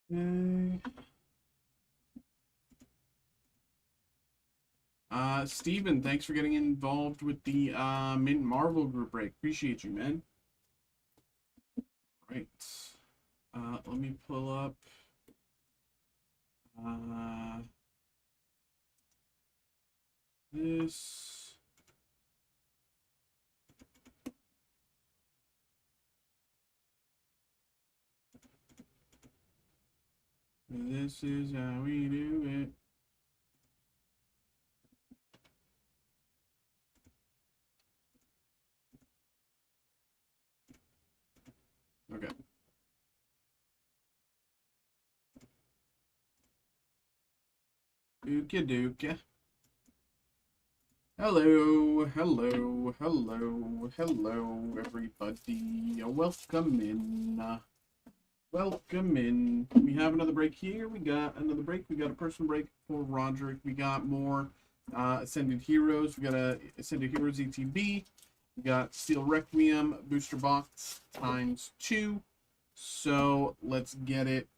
Speaker 1: Okay. Steven, thanks for getting involved with the Mint Marvel group break. Appreciate you, man. Right. Let me pull up this. This is how we do it. Okay. Dooka dooka. Hello, hello, hello, hello, everybody. Welcome in. Welcome in. We have another break here. We got another break. We got a personal break for Roderick. We got more Ascended Heroes. We got a Ascended Heroes ETB. We got Steel Requiem booster box ×2. So let's get it.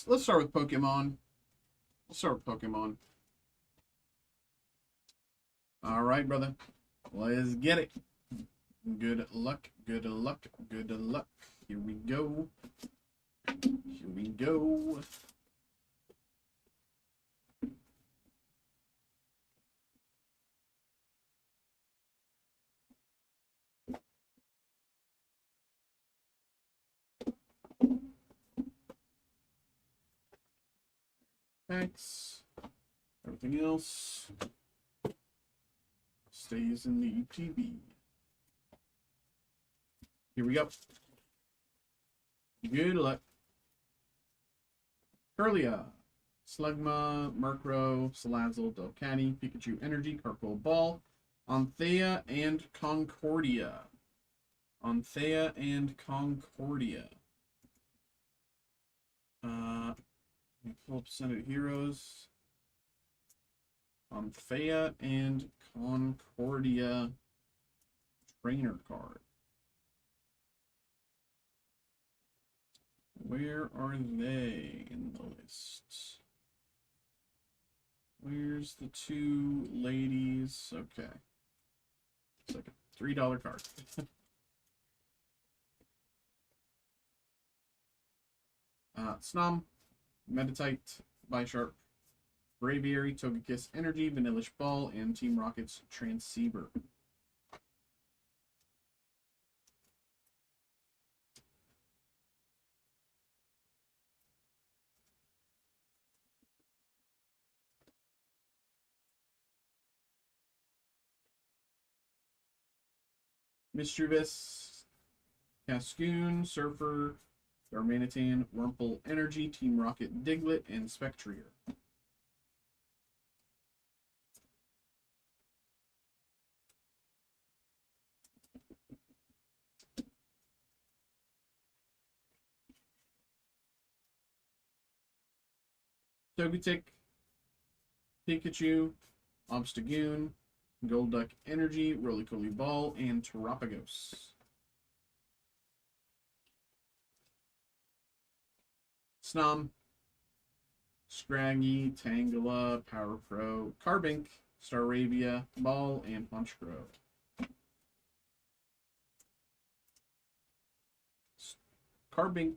Speaker 1: Let's start with Pokemon. We'll start with Pokemon. All right, brother. Let's get it. Good luck. Good luck. Good luck. Here we go. Here we go. packs. Everything else stays in the UTB. Here we go. Good luck. Curlia, Slugma, Murkrow, Salazzle, Delcatty, Pikachu Energy, Carpo Ball, Anthea, and Concordia. Anthea and Concordia. Pull up Senate Heroes. Anthea and Concordia trainer card. Where are they in the list? Where's the two ladies? Okay. It's like a $3 card. Snom, Meditite, Bisharp, Braviary, Togekiss Energy, Vanillish Ball, and Team Rocket's Transceiver. Mischievous, Cascoon, Surfer, Darmanitan, Wurmple Energy, Team Rocket Diglett, and Spectrier. Togetic, Pikachu, Obstagoon, Golduck Energy, Roly-Poly Ball, and Terapagos. Snom, Scraggy, Tangela, Power Pro, Carbink, Staravia, Ball, and Punchgrove. Carbink.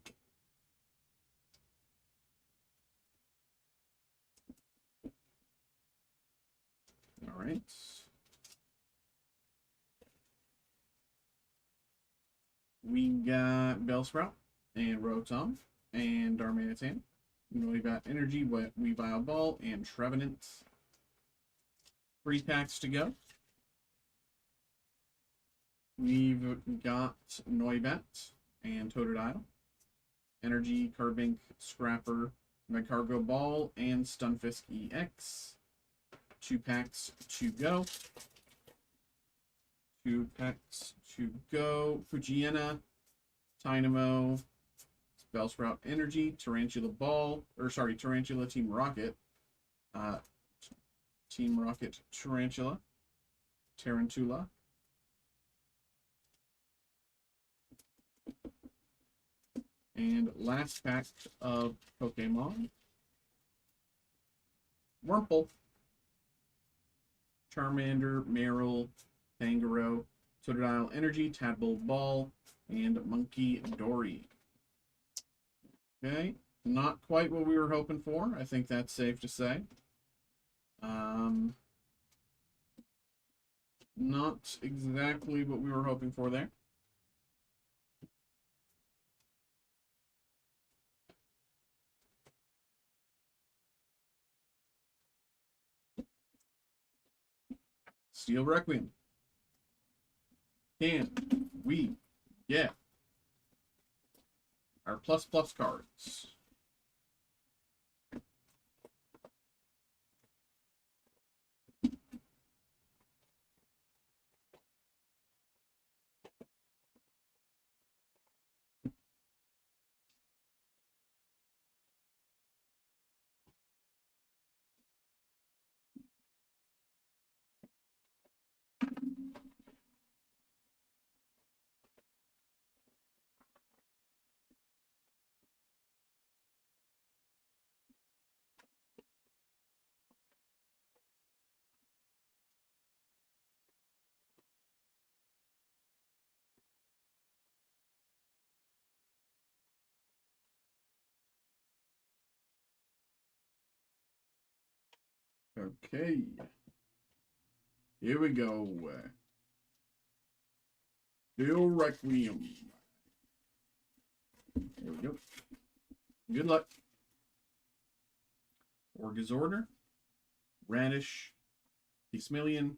Speaker 1: All right. We got Bellsprout and Rotom and Darmanitan. We've got Energy, Weavile Ball, and Trevenant. 3 packs to go. We've got Noibat and Totodile. Energy, Carbink, Scrapper, Magcargo Ball, and Stunfisk EX. 2 packs to go. 2 packs to go. Fujiana, Dynamo, Bellsprout Energy, Tarantula Ball, Tarantula Team Rocket. Team Rocket Tarantula. Tarantula. And last pack of Pokemon. Wurmple, Charmander, Marill, Tangrowth, Totodile Energy, Tadpole Ball, and Monkey Dory. Okay, not quite what we were hoping for. I think that's safe to say. Not exactly what we were hoping for there. Steel Requiem. Can we get our plus cards? Okay. Here we go. Steel Requiem. There we go. Good luck. Orgazorder, Radish, Peacemillion,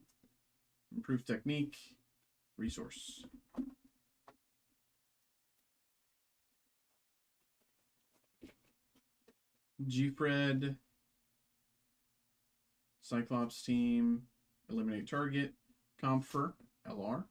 Speaker 1: Improved Technique, Resource. G-Fred, Cyclops Team, Eliminate Target, Comfer, LR.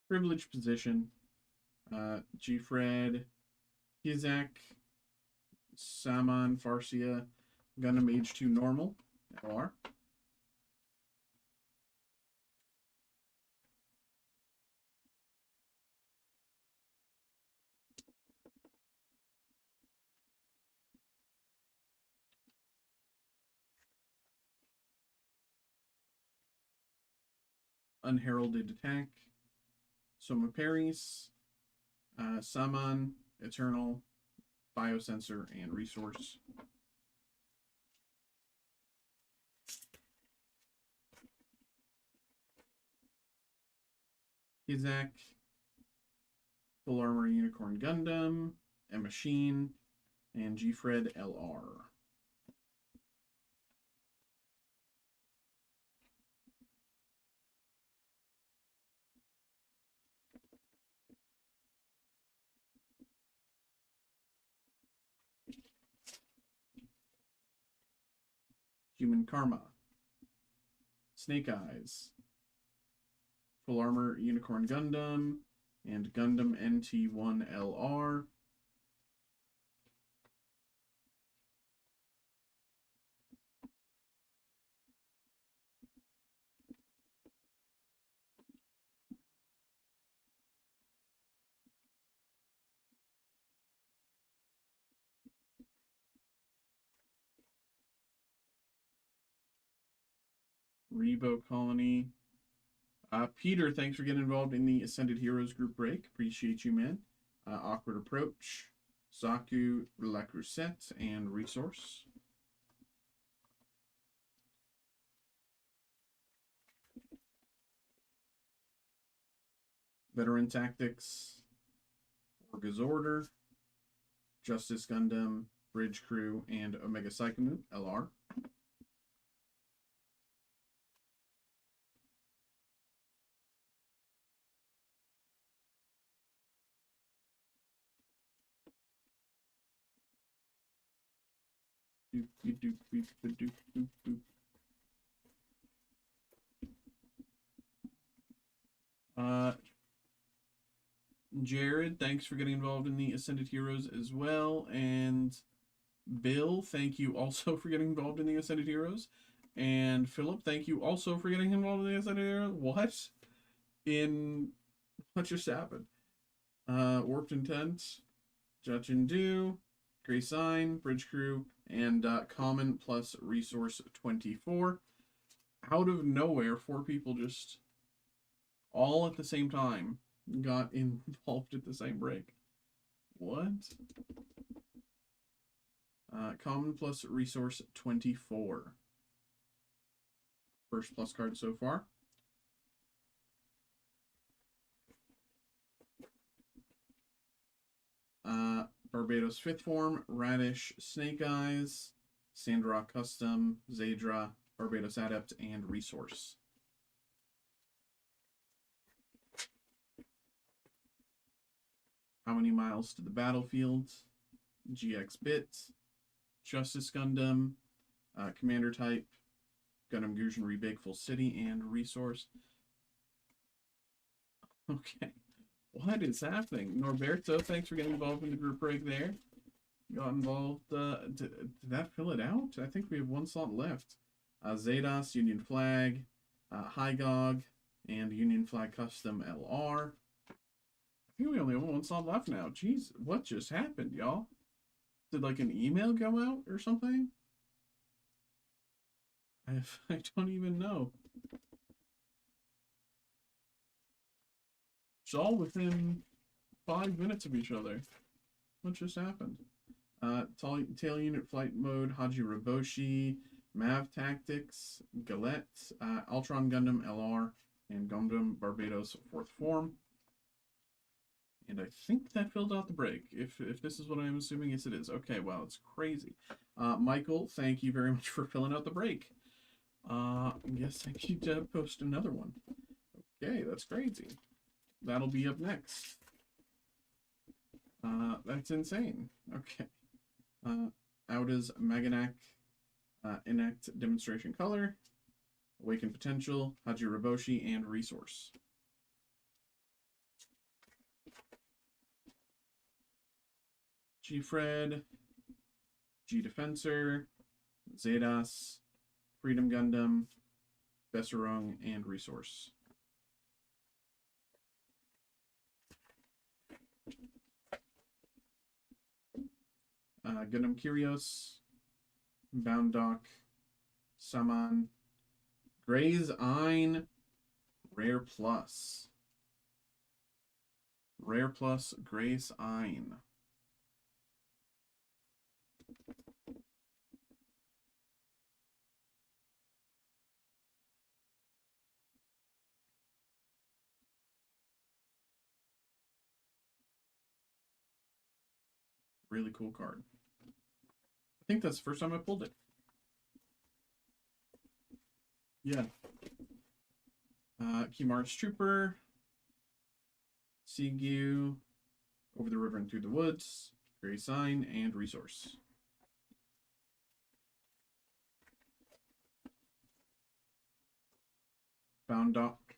Speaker 1: Privileged Position, G-Fred, Hizak, Saman, Farsia, Gundam H2 Normal, LR. Unheralded Attack, Soma Paris, Saman, Eternal, Biosensor, and Resource. Hizak, Full Armor Unicorn Gundam, a Machine, and G-Fred LR. Human Karma, Snake Eyes, Full Armor Unicorn Gundam, and Gundam NT1 LR. Rebo Colony. Peter, thanks for getting involved in the Ascended Heroes group break. Appreciate you, man. Awkward Approach, Zaku, La Crusette, and Resource. Veteran Tactics, Orgazorder, Justice Gundam, Bridge Crew, and Omega Psychomoot, LR. Jared, thanks for getting involved in the Ascended Heroes as well. And Bill, thank you also for getting involved in the Ascended Heroes. And Philip, thank you also for getting involved in the Ascended Heroes. What just happened? Warped Intent, Judge Do, Grey Sign, Bridge Crew, and Common plus Resource 24. Out of nowhere, 4 people just all at the same time got involved at the same break. What? Common plus Resource 24. First plus card so far. Barbados 5th Form, Radish, Snake Eyes, Sandrock Custom, Zadra, Barbados Adept, and Resource. How Many Miles to the Battlefield, GX Bit, Justice Gundam, Commander Type, Gundam Gujin Rebake Full City, and Resource. Okay. What is happening? Norberto, thanks for getting involved in the group break there. Got involved. Did that fill it out? I think we have 1 slot left. Zedas, Union Flag, Hygog, and Union Flag Custom LR. I think we only have 1 slot left now. Jeez, what just happened, y'all? Did like an email go out or something? I don't even know. It's all within 5 minutes of each other. What just happened? Tail Unit Flight Mode, Haji Roboshi, Mav Tactics, Galette, Ultron Gundam LR, and Gundam Barbados 4th Form. And I think that filled out the break. If this is what I'm assuming, yes it is. Okay, wow, it's crazy. Michael, thank you very much for filling out the break. Yes, I need to post another one. Okay, that's crazy. That'll be up next. That's insane. Okay. Out is Maganak, Enact Demonstration Color, Awaken Potential, Haji Roboshi, and Resource. G-Fred, G-Defensor, Zedas, Freedom Gundam, Besserung, and Resource. Gundam Kyrios, Bound Dock, Saman, Gray's Ein, Rare Plus. Rare Plus, Gray's Ein. Really cool card. I think that's the first time I pulled it. Yeah. Keymarch Trooper, Seagu, Over the River and Through the Woods, Gray Sign, and Resource. Bound Dock,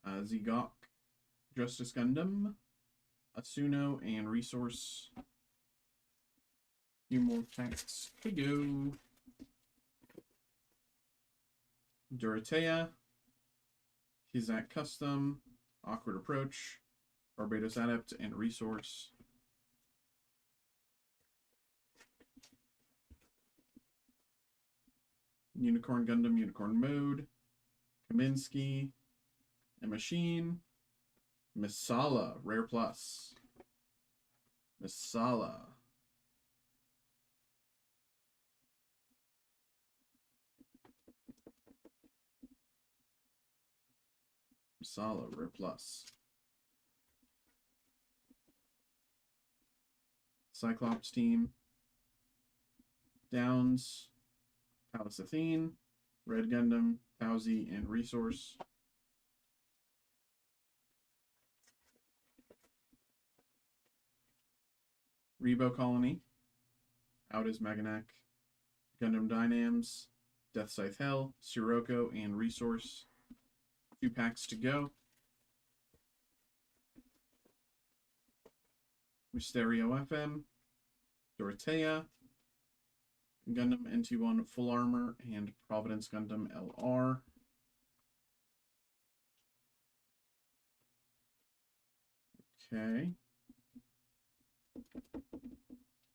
Speaker 1: Zegok, Justice Gundam, Asuno, and Resource. A few more packs to go. Dorothea, Hizak Custom, Awkward Approach, Barbados Adept, and Resource. Unicorn Gundam, Unicorn Mode, Kaminsky, A Machine, Misala, Rare Plus. Misala. Misala, Rare Plus. Cyclops Team. Downs, Palace Athene, Red Gundam, Tauzi, and Resource. Rebo Colony. Out is Maganak, Gundam Dynams, Death Scythe Hell, Sirocco, and Resource. 2 packs to go. Mysterio FM, Dorothea, Gundam NT1 Full Armor, and Providence Gundam LR. Okay.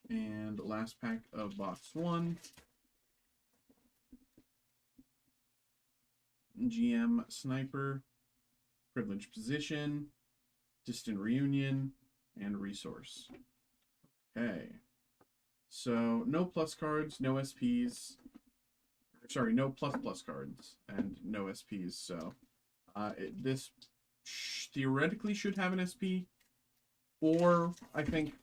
Speaker 1: And last pack of box 1. GM Sniper, Privileged Position, Distant Reunion, and Resource. Okay. So, no plus cards, no SPs. Sorry, no plus cards, and no SPs. So, this theoretically should have an SP. Or, I think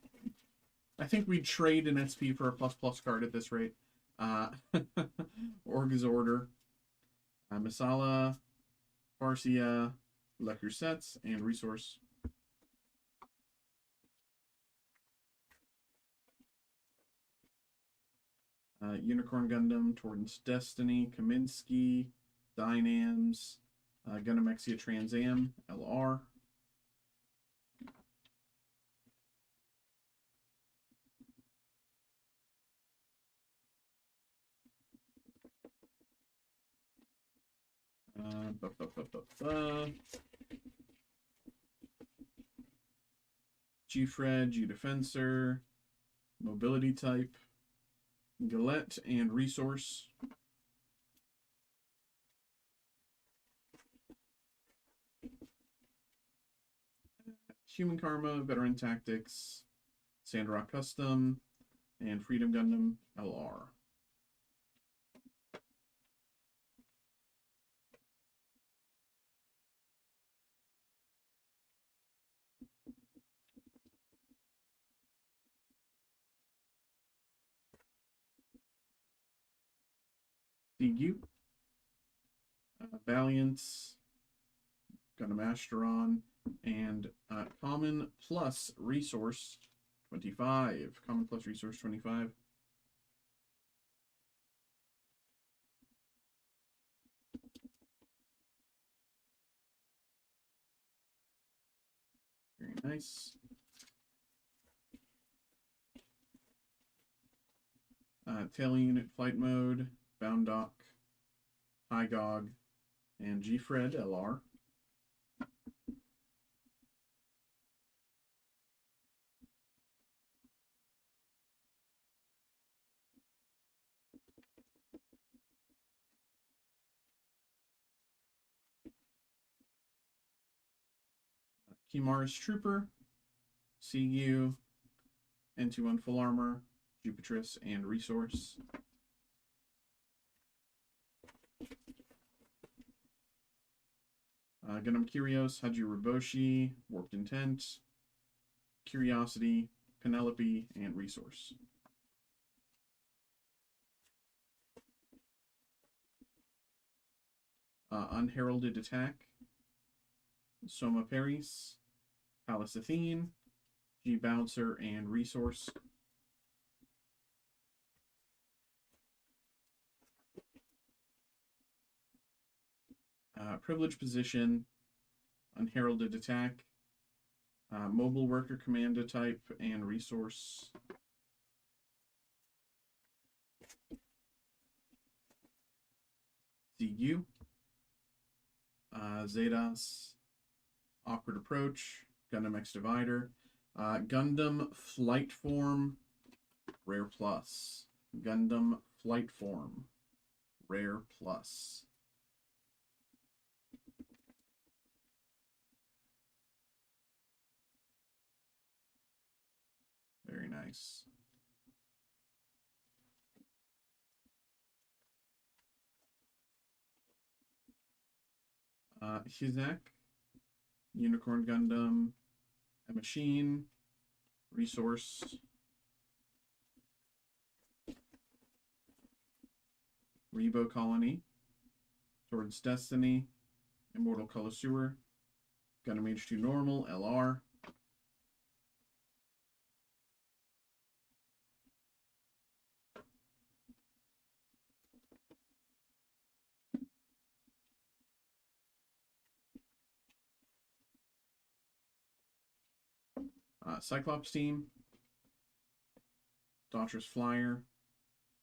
Speaker 1: we'd trade an SP for a plus card at this rate. Orgazorder, Masala, Farsia, Lecker Sets, and Resource. Unicorn Gundam, Torrance Destiny, Kaminsky, Dynams, Gundam Exia Trans Am, LR. G-Fred, G-Defensor, Mobility Type, Galette, and Resource. Human Karma, Veteran Tactics, Sandrock Custom, and Freedom Gundam LR. Figure, Valiant, Gundam Asteron, and Common Plus Resource 25. Common Plus Resource 25. Very nice. Tail Unit Flight Mode, Bound Dock, Hygog, and G-Fred LR. Kimara's Trooper, CU, N21 Full Armor, Jupitrus, and Resource. Gundam Kyrios, Hajiroboshi, Warped Intent, Curiosity, Penelope, and Resource. Unheralded Attack, Soma Paris, Palace Athene, G Bouncer, and Resource. Privileged Position, Unheralded Attack, Mobile Worker Commando Type, and Resource. CU, Zetas, Awkward Approach, Gundam X Divider, Gundam Flight Form, Rare Plus. Gundam Flight Form, Rare Plus. Very nice. Hizak, Unicorn Gundam, a Machine, Resource. Rebo Colony, Towards Destiny, Immortal Color Sewer, Gundam H2 Normal, LR. Cyclops Team, Daughters Flyer,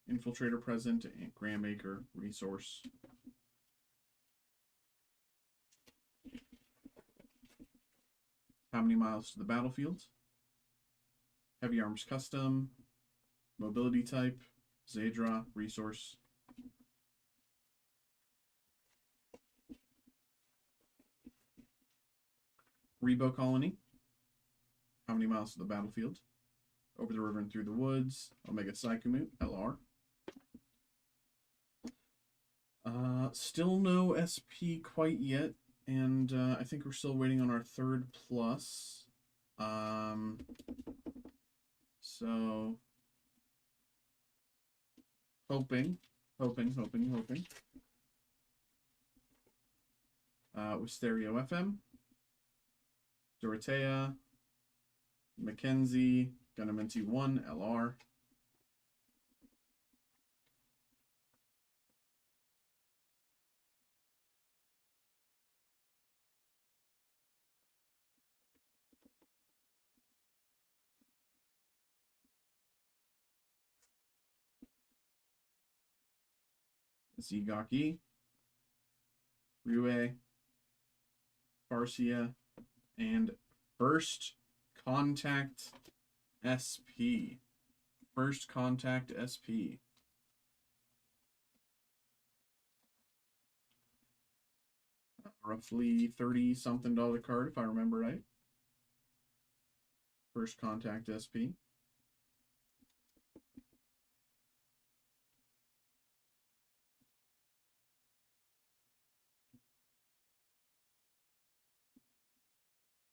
Speaker 1: Infiltrator Present, and Grandmaker Resource. How Many Miles to the Battlefield, Heavy Arms Custom, Mobility Type, Zadra Resource. Rebo Colony, How Many Miles to the Battlefield, Over the River and Through the Woods, Omega Psychomute, LR. Still no SP quite yet, and I think we're still waiting on our third plus. So hoping. With Stereo FM, Dorothea, Mackenzie, Gundam NT1, LR. Zigaki, Rue, Farsia, and First Contact SP. First Contact SP. Roughly $30-something card, if I remember right. First Contact SP.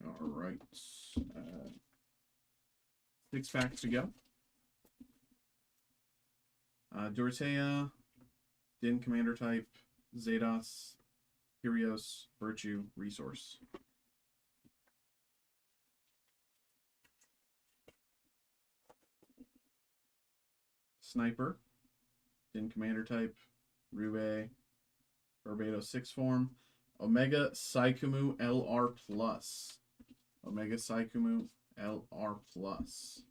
Speaker 1: All right. 6 packs to go. Dorothea, Din Commander type, Zados, Kyrios, Virtue, Resource. Sniper, Din Commander type, Rube, Barbados 6 form, Omega Saikumu LR Plus. Omega Saikumu LR Plus.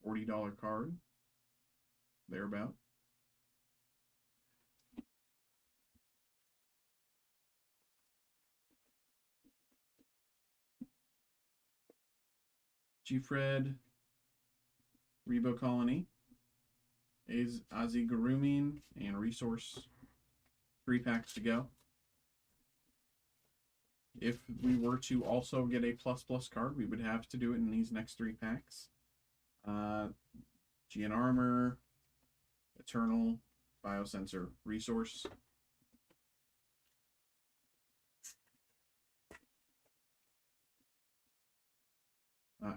Speaker 1: $40 card. Thereabout. G-Fred, Rebo Colony, Azigurumin, and Resource. 3 packs to go. If we were to also get a plus card, we would have to do it in these next 3 packs. GN Armor, Eternal, Biosensor, Resource.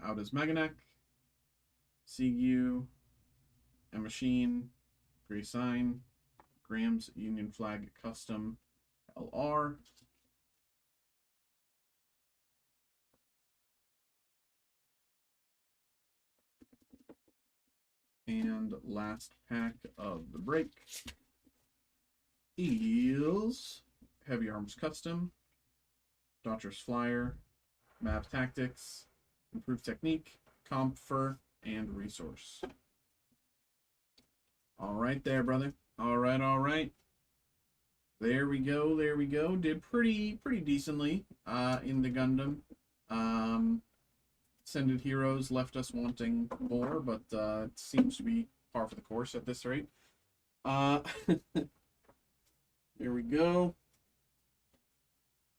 Speaker 1: Out is Meganeck, Seagu, a Machine, Gray Sign, Graham's Union Flag Custom LR. And last pack of the break is Heavy Arms Custom, Dodgers Flyer, Map Tactics, Improved Technique, Comfort, and Resource. All right there, brother. All right. There we go. Did pretty decently in the Gundam. Ascended Heroes left us wanting more, but it seems to be par for the course at this rate. Here we go.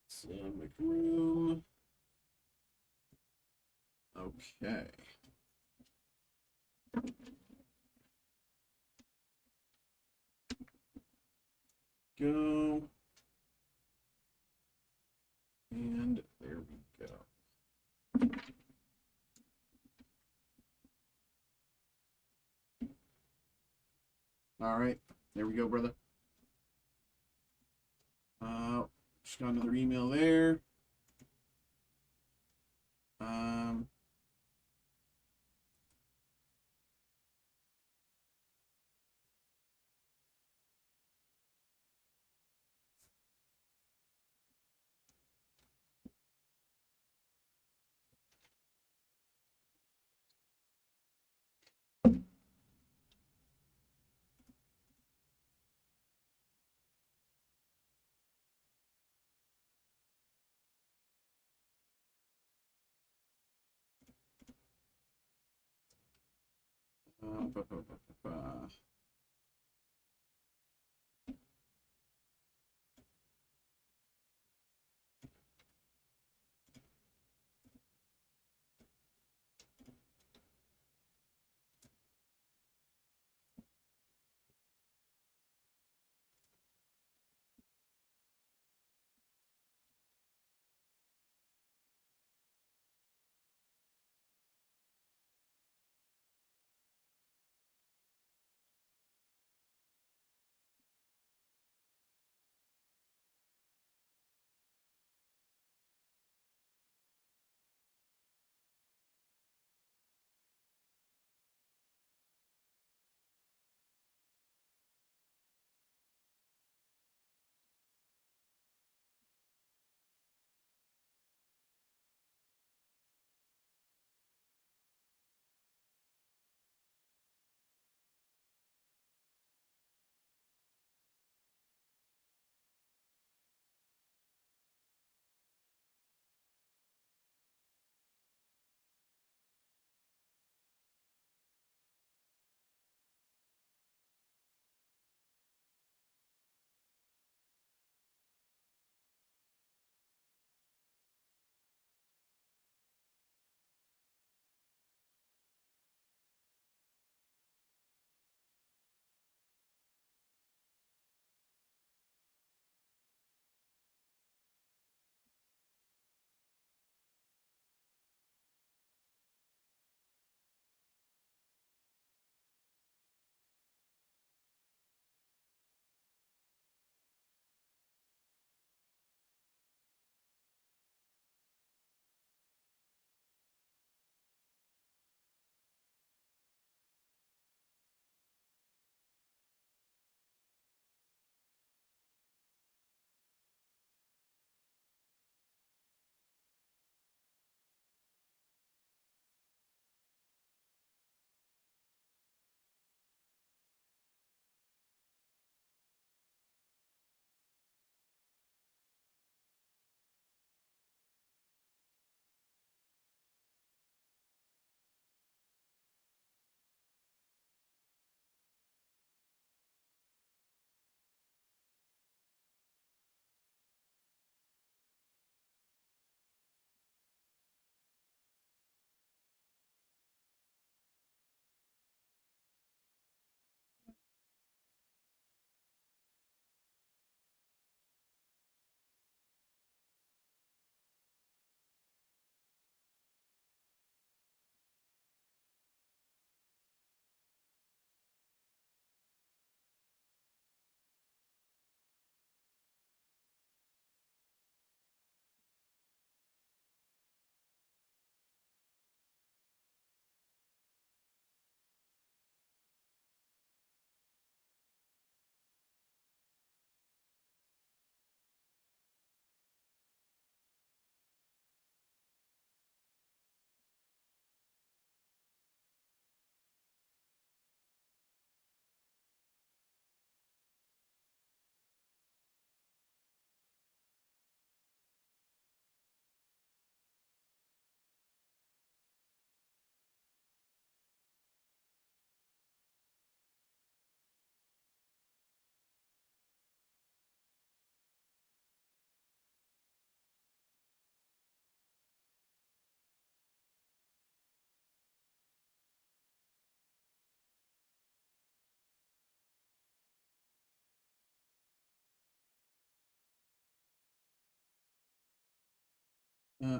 Speaker 1: So make room. Okay. Go. And there we go. All right, there we go, brother. Just got another email there. Ba, ba, ba, ba, ba.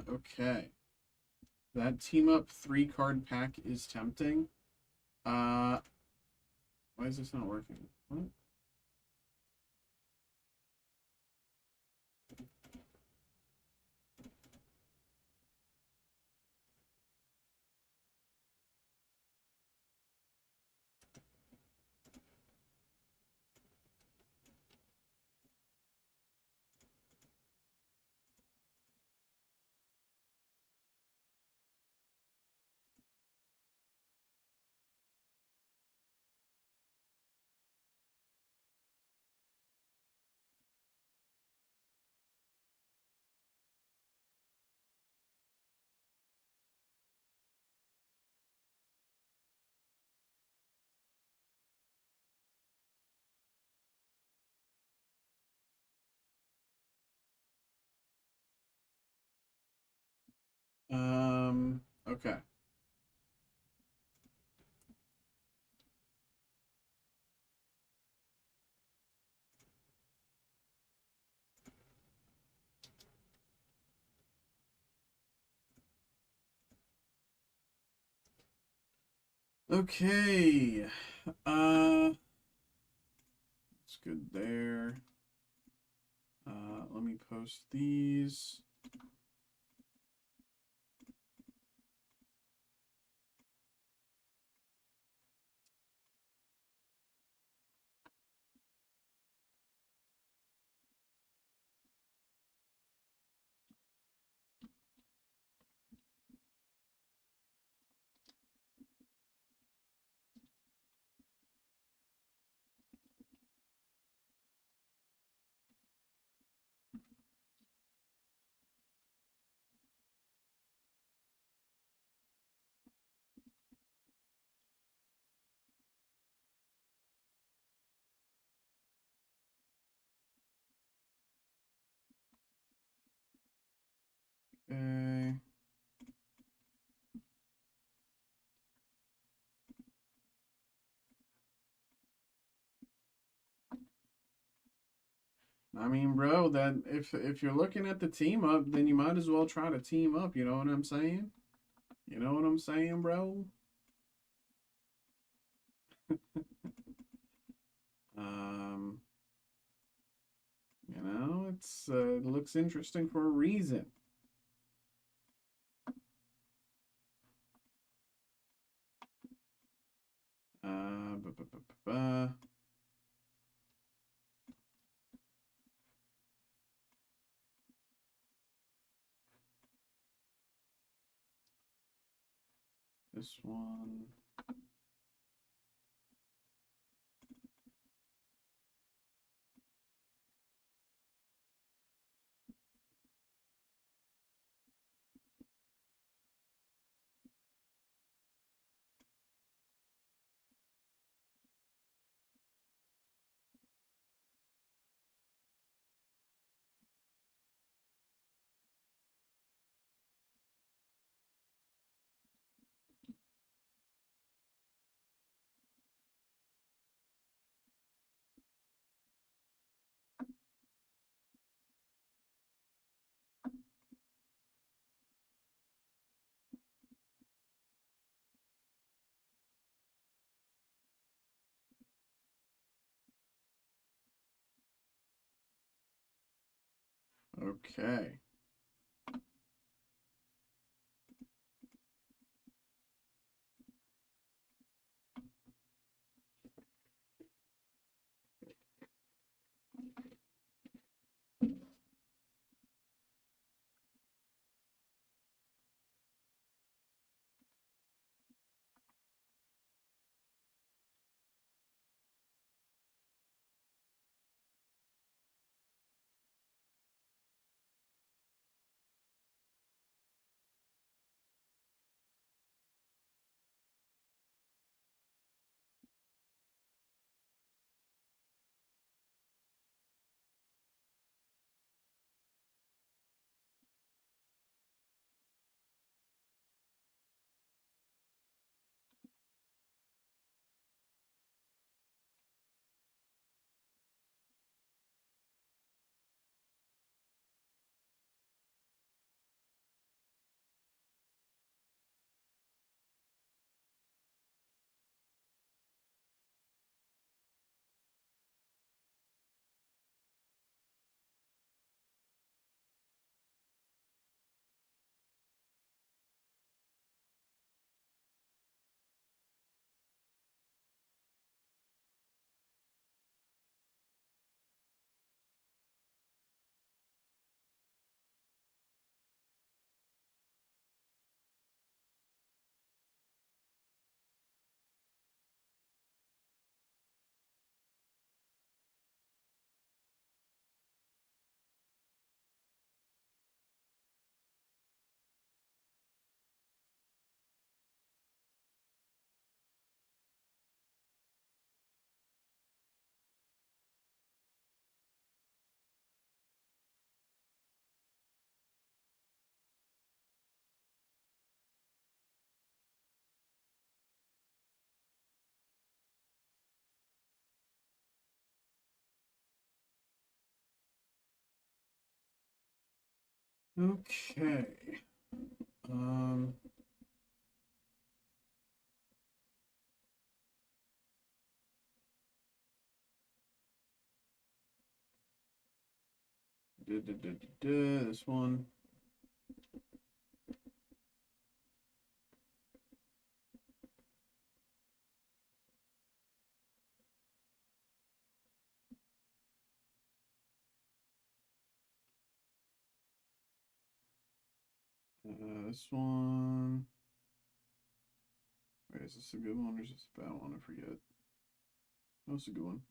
Speaker 1: Okay. That team up 3-card pack is tempting. Why is this not working? What? Okay. Okay. It's good there. Let me post these. Okay. I mean, bro, that if you're looking at the team up, then you might as well try to team up. You know what I'm saying? You know what I'm saying, bro? Um, it looks interesting for a reason. Ba, ba, ba, ba, ba. This one. Okay. Okay. Um. This one. This one. Wait, is this a good one or is this a bad one? I forget. No, it's a good one.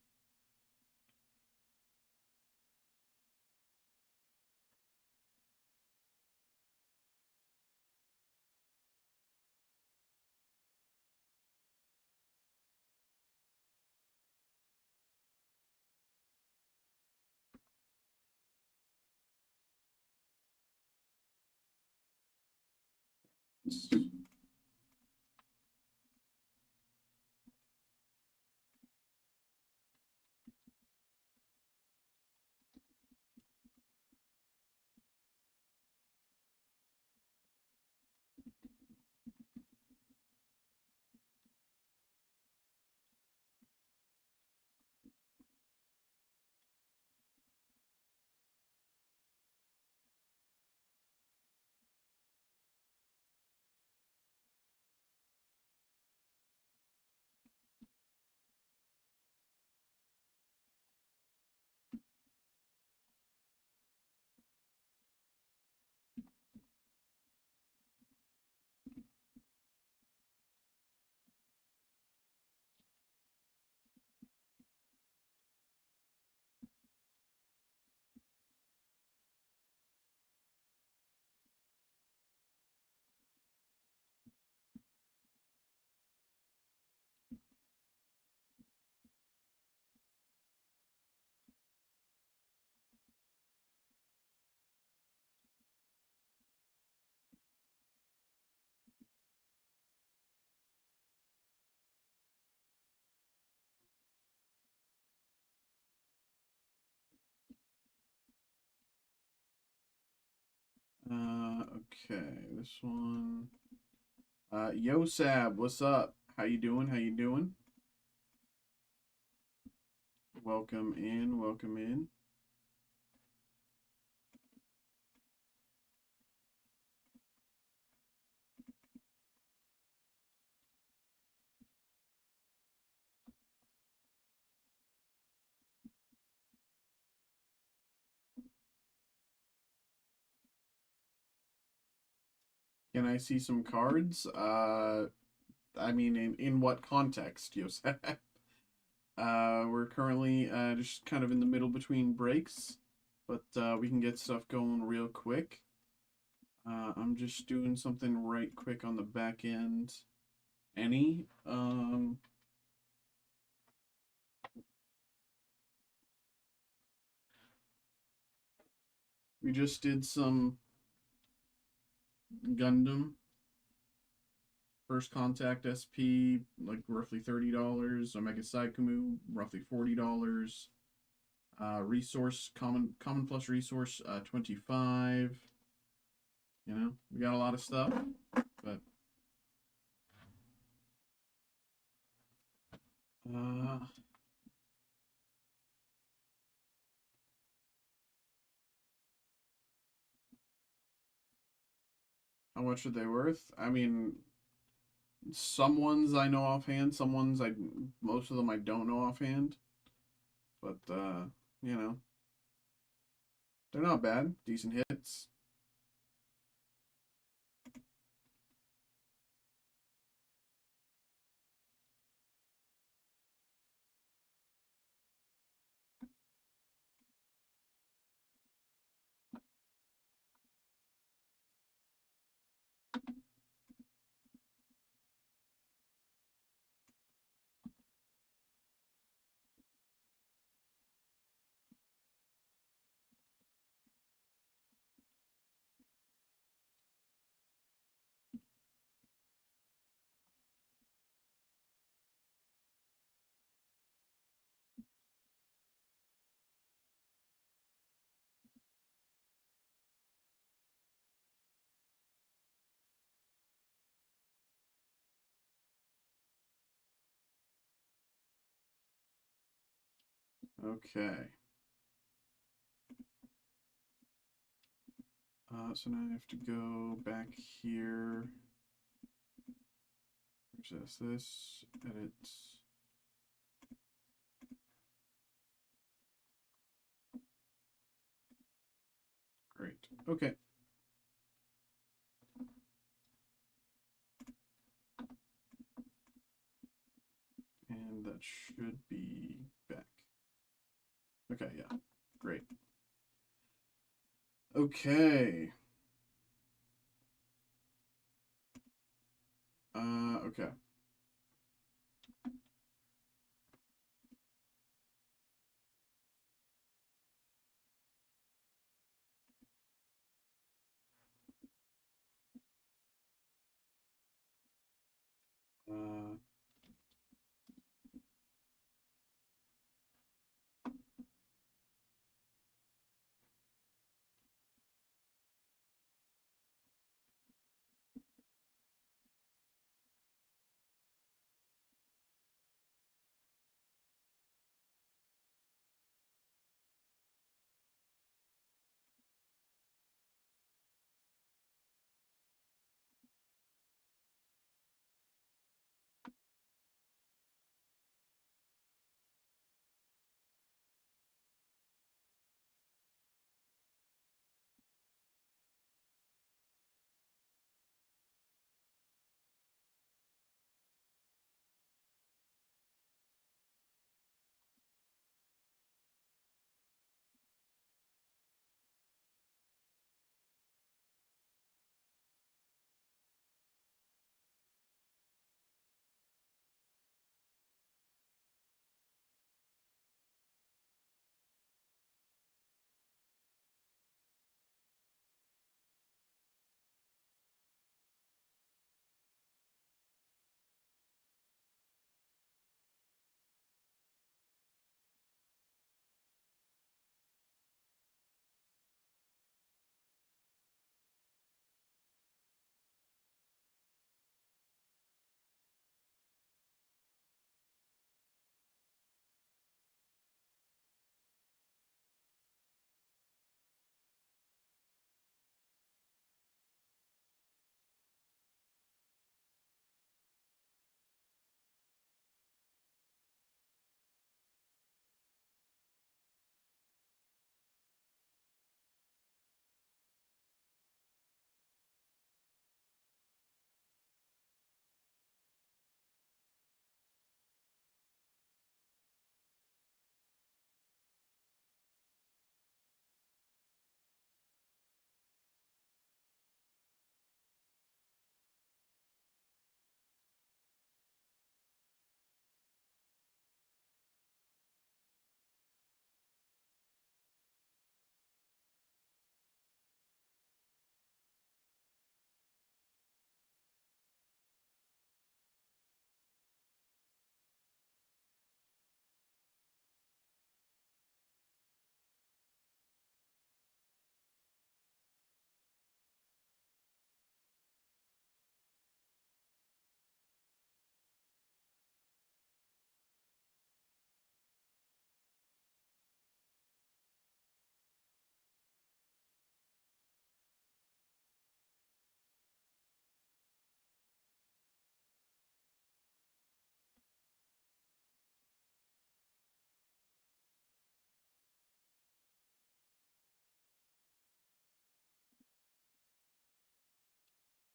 Speaker 1: Okay, this one. Yo Sab, what's up? How you doing? How you doing? Welcome in, welcome in. Can I see some cards? I mean, in what context, Yo Sab? We're currently just kind of in the middle between breaks, but we can get stuff going real quick. I'm just doing something right quick on the back end. Any? We just did some Gundam First Contact SP, like roughly $30. Omega Saikumu, roughly $40. Resource common plus resource 25. You know, we got a lot of stuff, but uh, how much are they worth? I mean, some ones I know offhand, some ones most of them I don't know offhand, but you know, they're not bad, decent hits. Okay. So now I have to go back here. Where's this? Edit. Great. Okay. And that should be back. Okay, yeah. Great. Okay. Okay.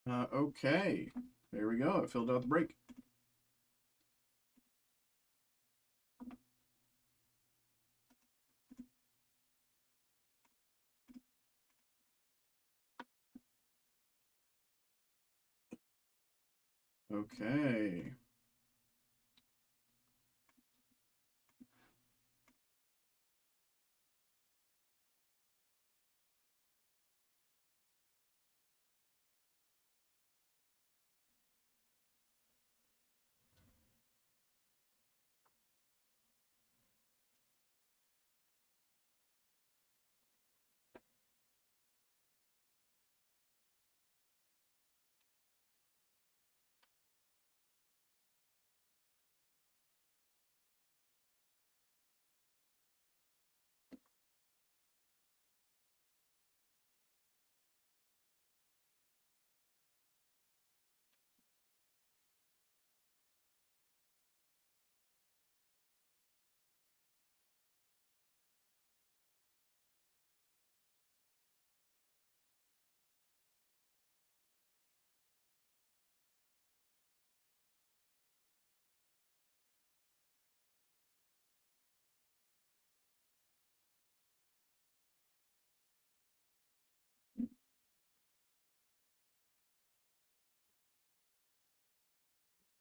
Speaker 1: Uh, okay. There we go. It filled out the break. Okay.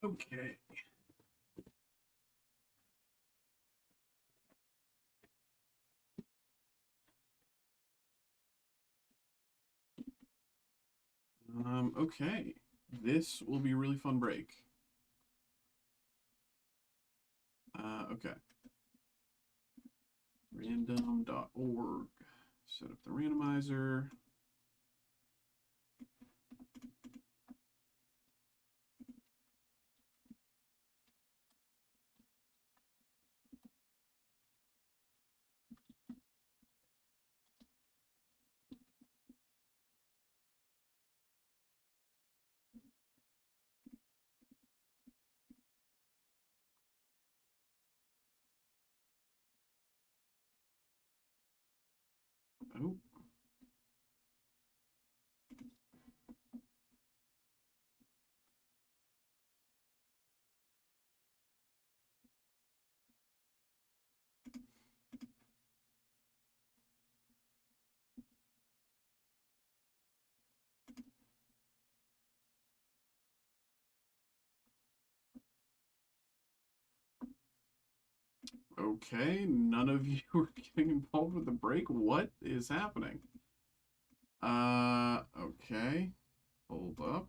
Speaker 1: Okay. Okay. This will be a really fun break. Okay. Random.org. Set up the randomizer. Oh. Okay, none of you are getting involved with the break. What is happening? Okay. Hold up.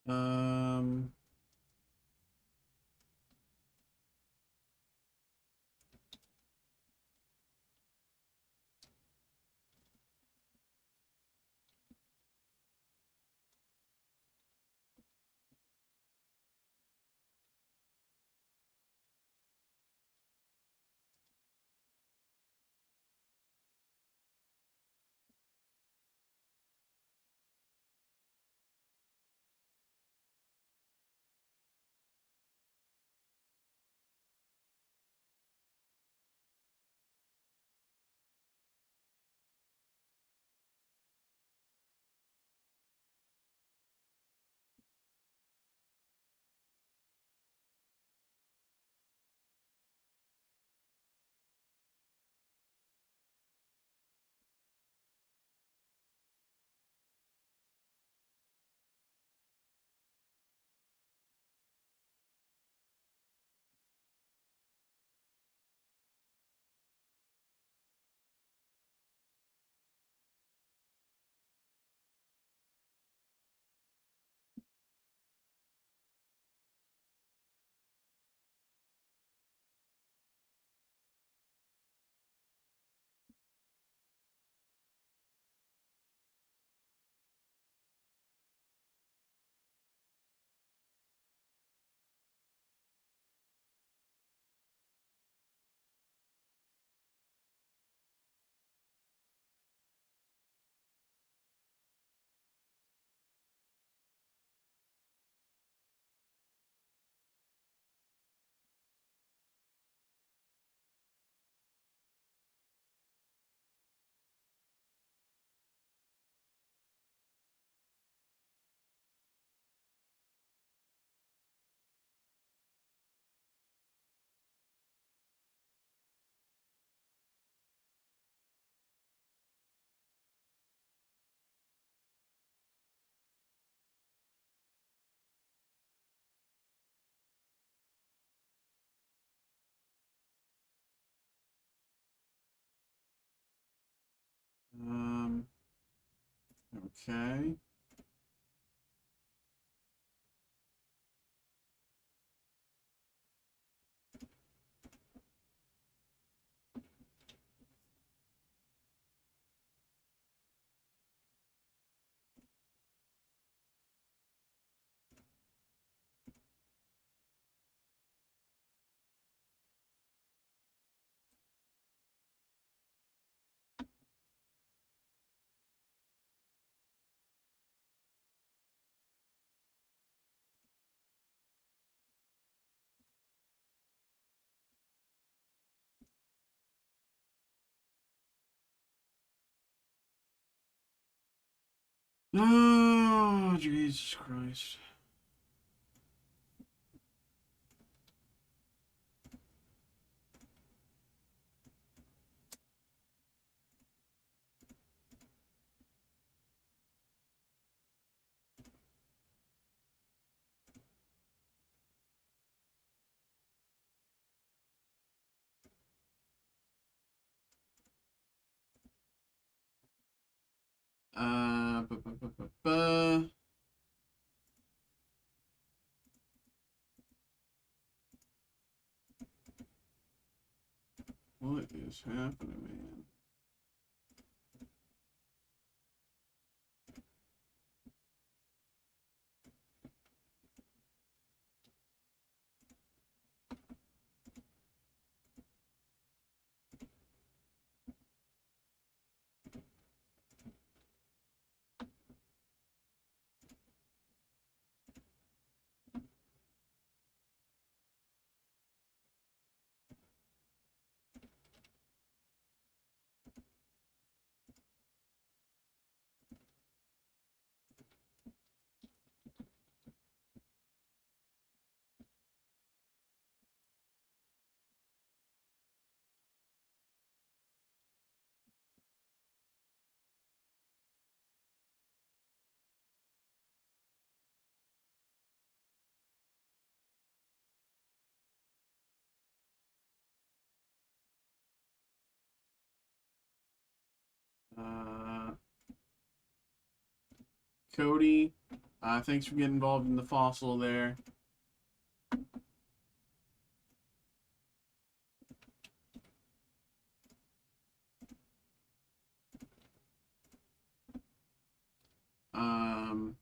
Speaker 1: Um, Okay. Oh, Jesus Christ. Uh, bu- bu- bu- bu- bu. What is happening, man? Uh, Cody, thanks for getting involved in the fossil there. Um,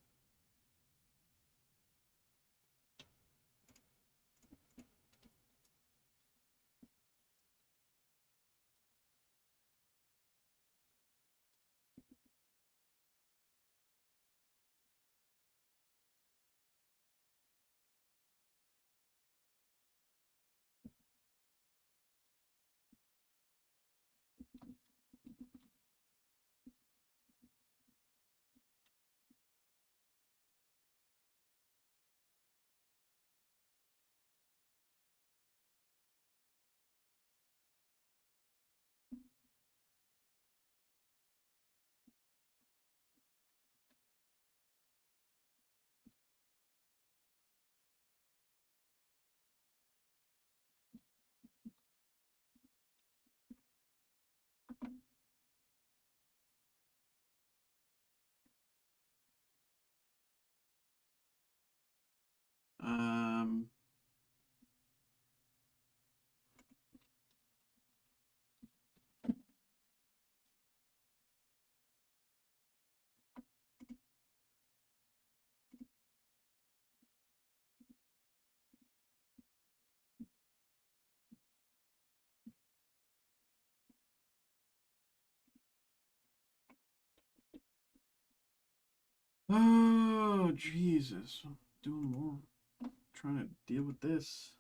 Speaker 1: um, oh, Jesus. I'm doing more. I'm trying to deal with this.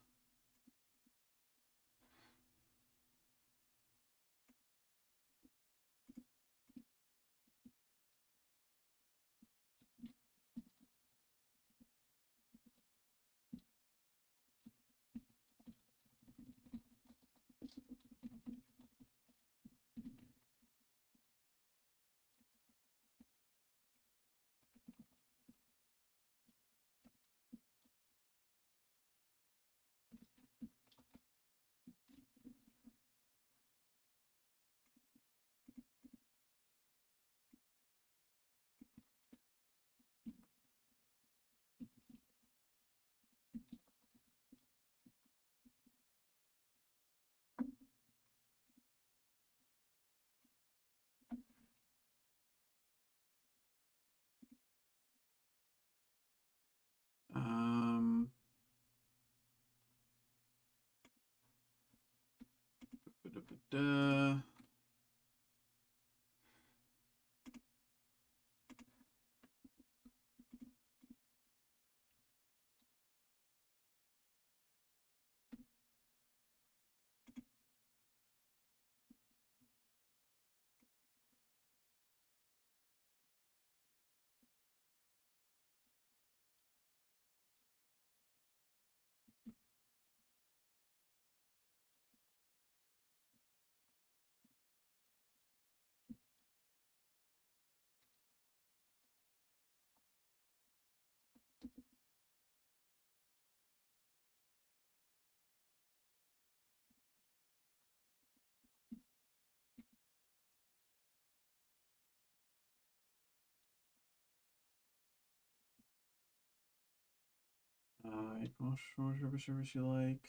Speaker 1: Whatever service you like.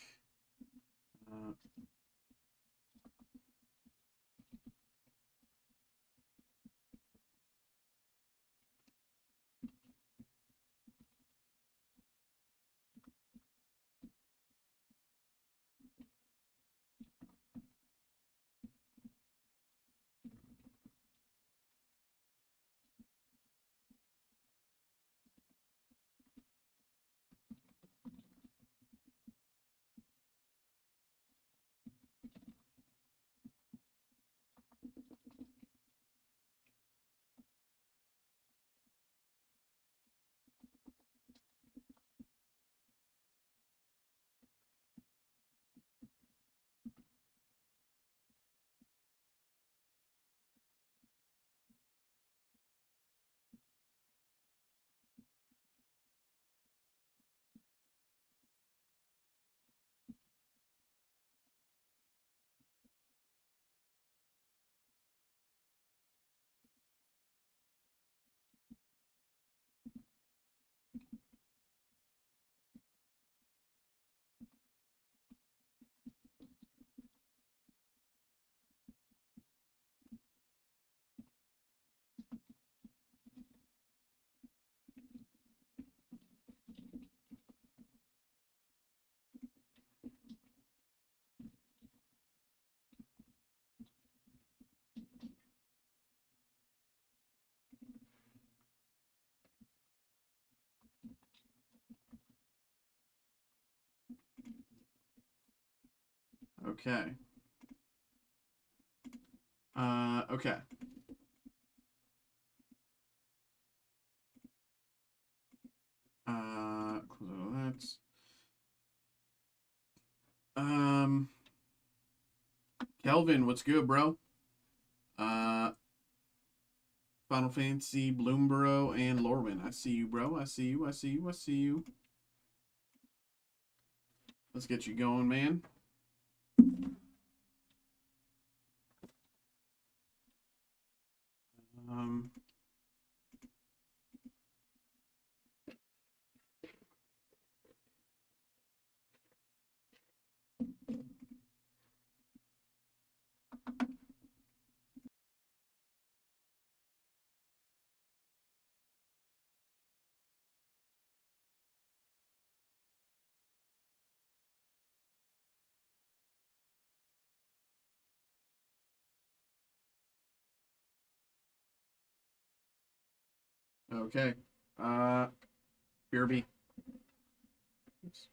Speaker 1: Okay. Okay. Close out of that. Kelvin, what's good, bro? Final Fantasy, Bloomborough, and Lorwyn. I see you, bro. I see you. I see you. I see you. Let's get you going, man. Um, okay. BRB. Oops.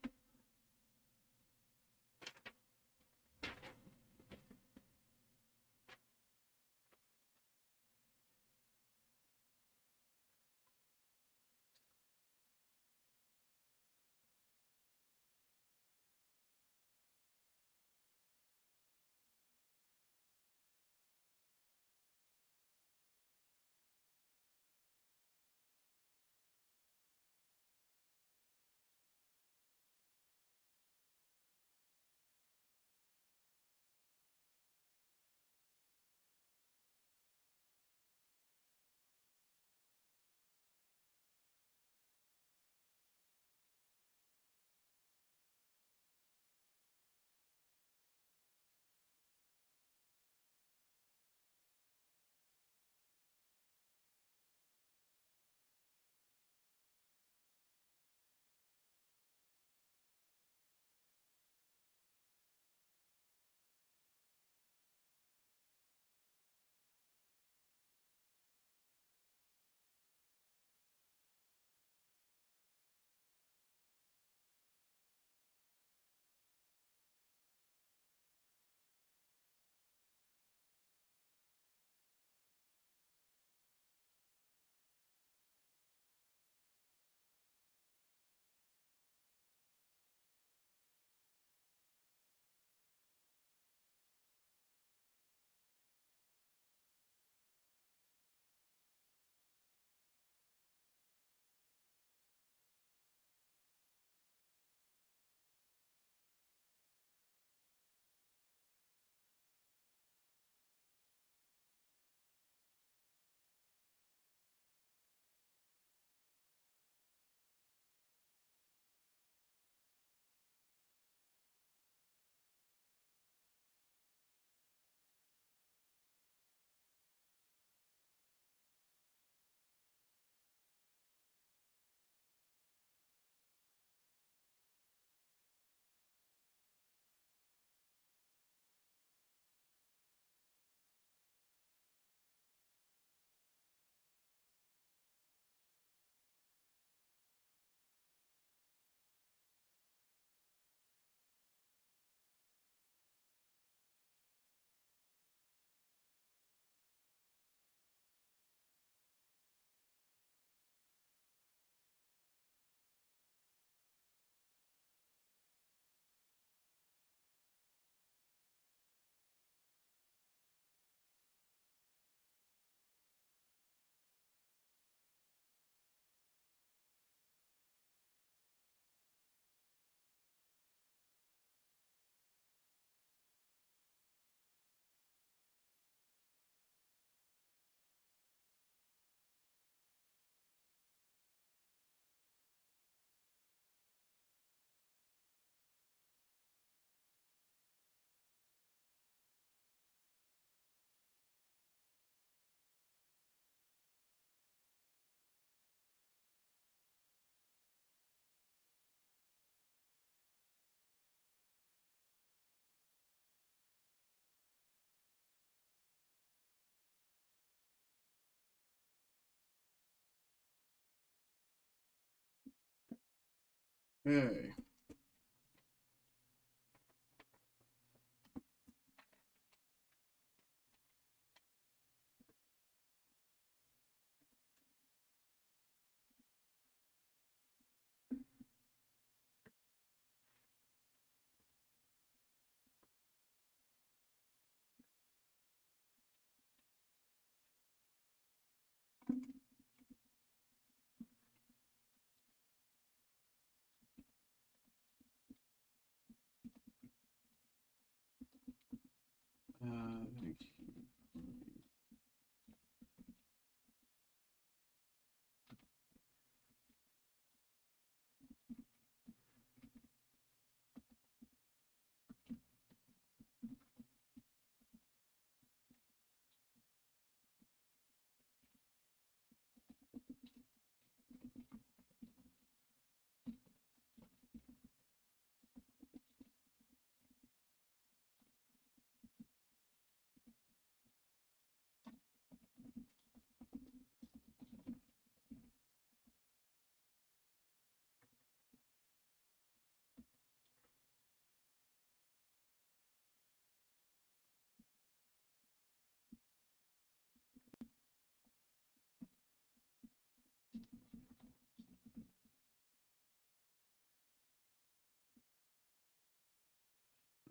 Speaker 1: Okay. Thank you.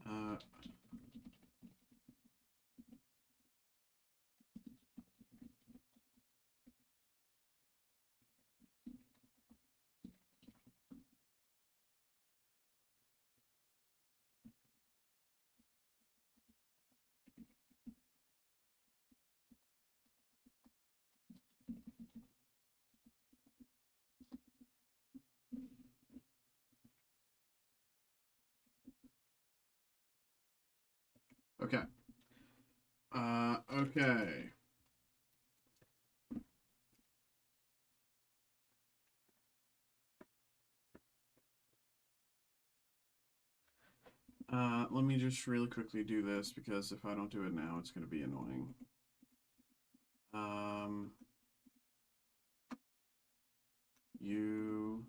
Speaker 1: Uh, okay. Okay. Let me just really quickly do this because if I don't do it now, it's going to be annoying.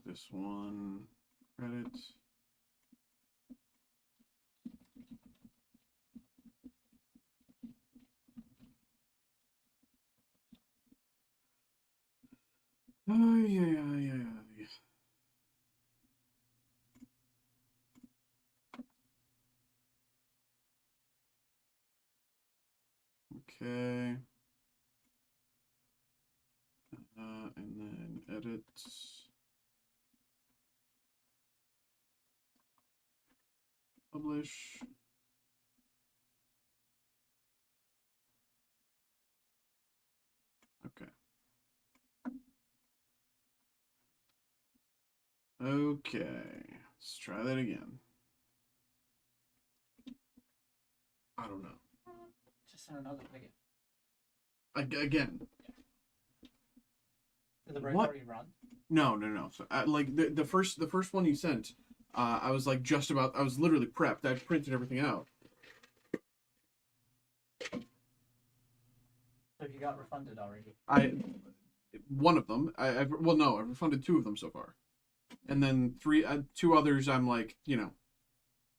Speaker 1: This one, credit. Oh, yeah. Okay. And then edit. Publish. Okay. Okay. Let's try that again. I don't know.
Speaker 2: Just send another ticket.
Speaker 1: Again.
Speaker 2: Did the break already run?
Speaker 1: No. So, like the first one you sent, I was like I was literally prepped. I printed everything out.
Speaker 2: So you got refunded already?
Speaker 1: One of them. I've refunded 2 of them so far, and then 2 others. I'm like,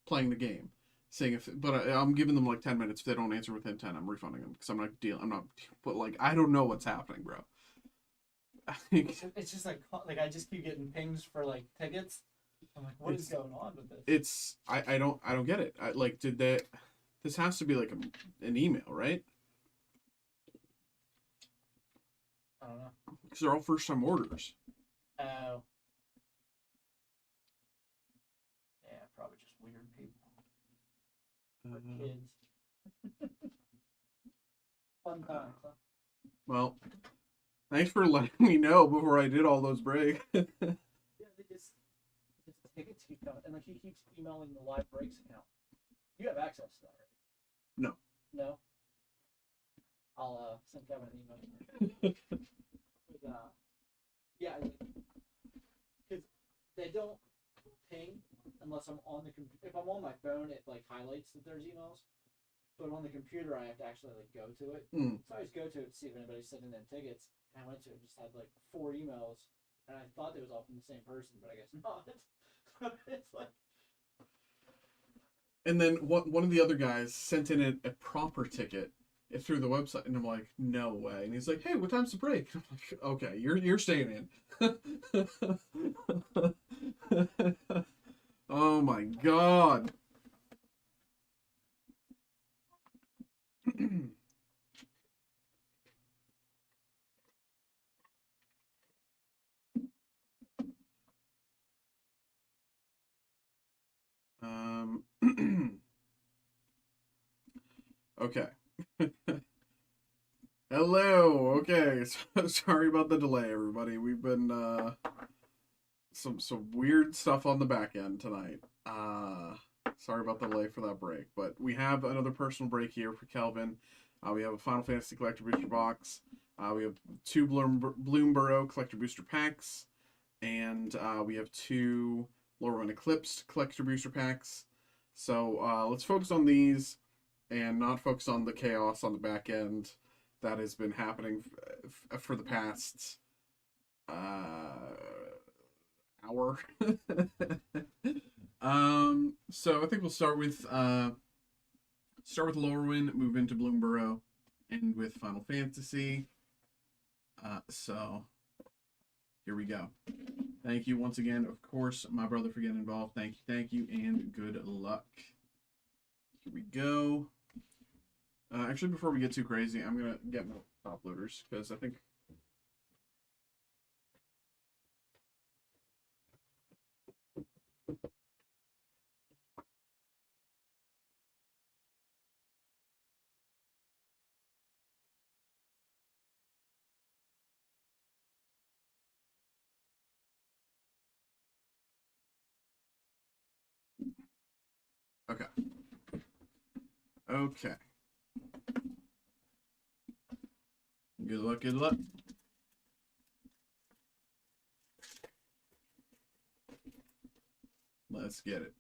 Speaker 1: playing the game, seeing if. But I'm giving them like 10 minutes. If they don't answer within 10, I'm refunding them because I'm not. But like, I don't know what's happening, bro.
Speaker 2: It's just like I just keep getting pings for like tickets. I'm like, what is going on with this?
Speaker 1: I don't get it. This has to be like an email, right?
Speaker 2: I don't know.
Speaker 1: Because they're all first time orders.
Speaker 2: Oh. Yeah, probably just weird people. Or kids. Fun times, huh?
Speaker 1: Well, thanks for letting me know before I did all those breaks.
Speaker 2: Yeah, they just tickets keep coming, and like he keeps emailing the live breaks account. You have access to that, right?
Speaker 1: No.
Speaker 2: No. I'll send Kevin an email. But, yeah, because they don't ping unless I'm on the computer. If I'm on my phone, it like highlights that there's emails. But on the computer, I have to actually like go to it. So I always go to it to see if anybody's sending in tickets. And I went to it and just had like 4 emails, and I thought they was all from the same person, but I guess not. It's like,
Speaker 1: And then one of the other guys sent in a proper ticket through the website, and I'm like, no way. And he's like, hey, what time's the break? I'm like, okay, you're staying in. Oh my god. um. Okay. Hello. Okay. So, sorry about the delay, everybody. We've been some weird stuff on the back end tonight. Sorry about the delay for that break, but we have another personal break here for Kelvin. We have a Final Fantasy Collector Booster Box. We have two Bloomborough Collector Booster Packs, and we have two Lorwyn Eclipsed Collector Booster Packs. So let's focus on these and not focus on the chaos on the back end that has been happening for the past hour. So I think we'll start with Lorwyn, move into Bloomborough, end with Final Fantasy. So here we go. Thank you once again, of course, my brother, for getting involved. Thank you, and good luck. Here we go. Actually, before we get too crazy, I'm gonna get my top loaders because I think. Okay. Okay. Good luck, good luck. Let's get it.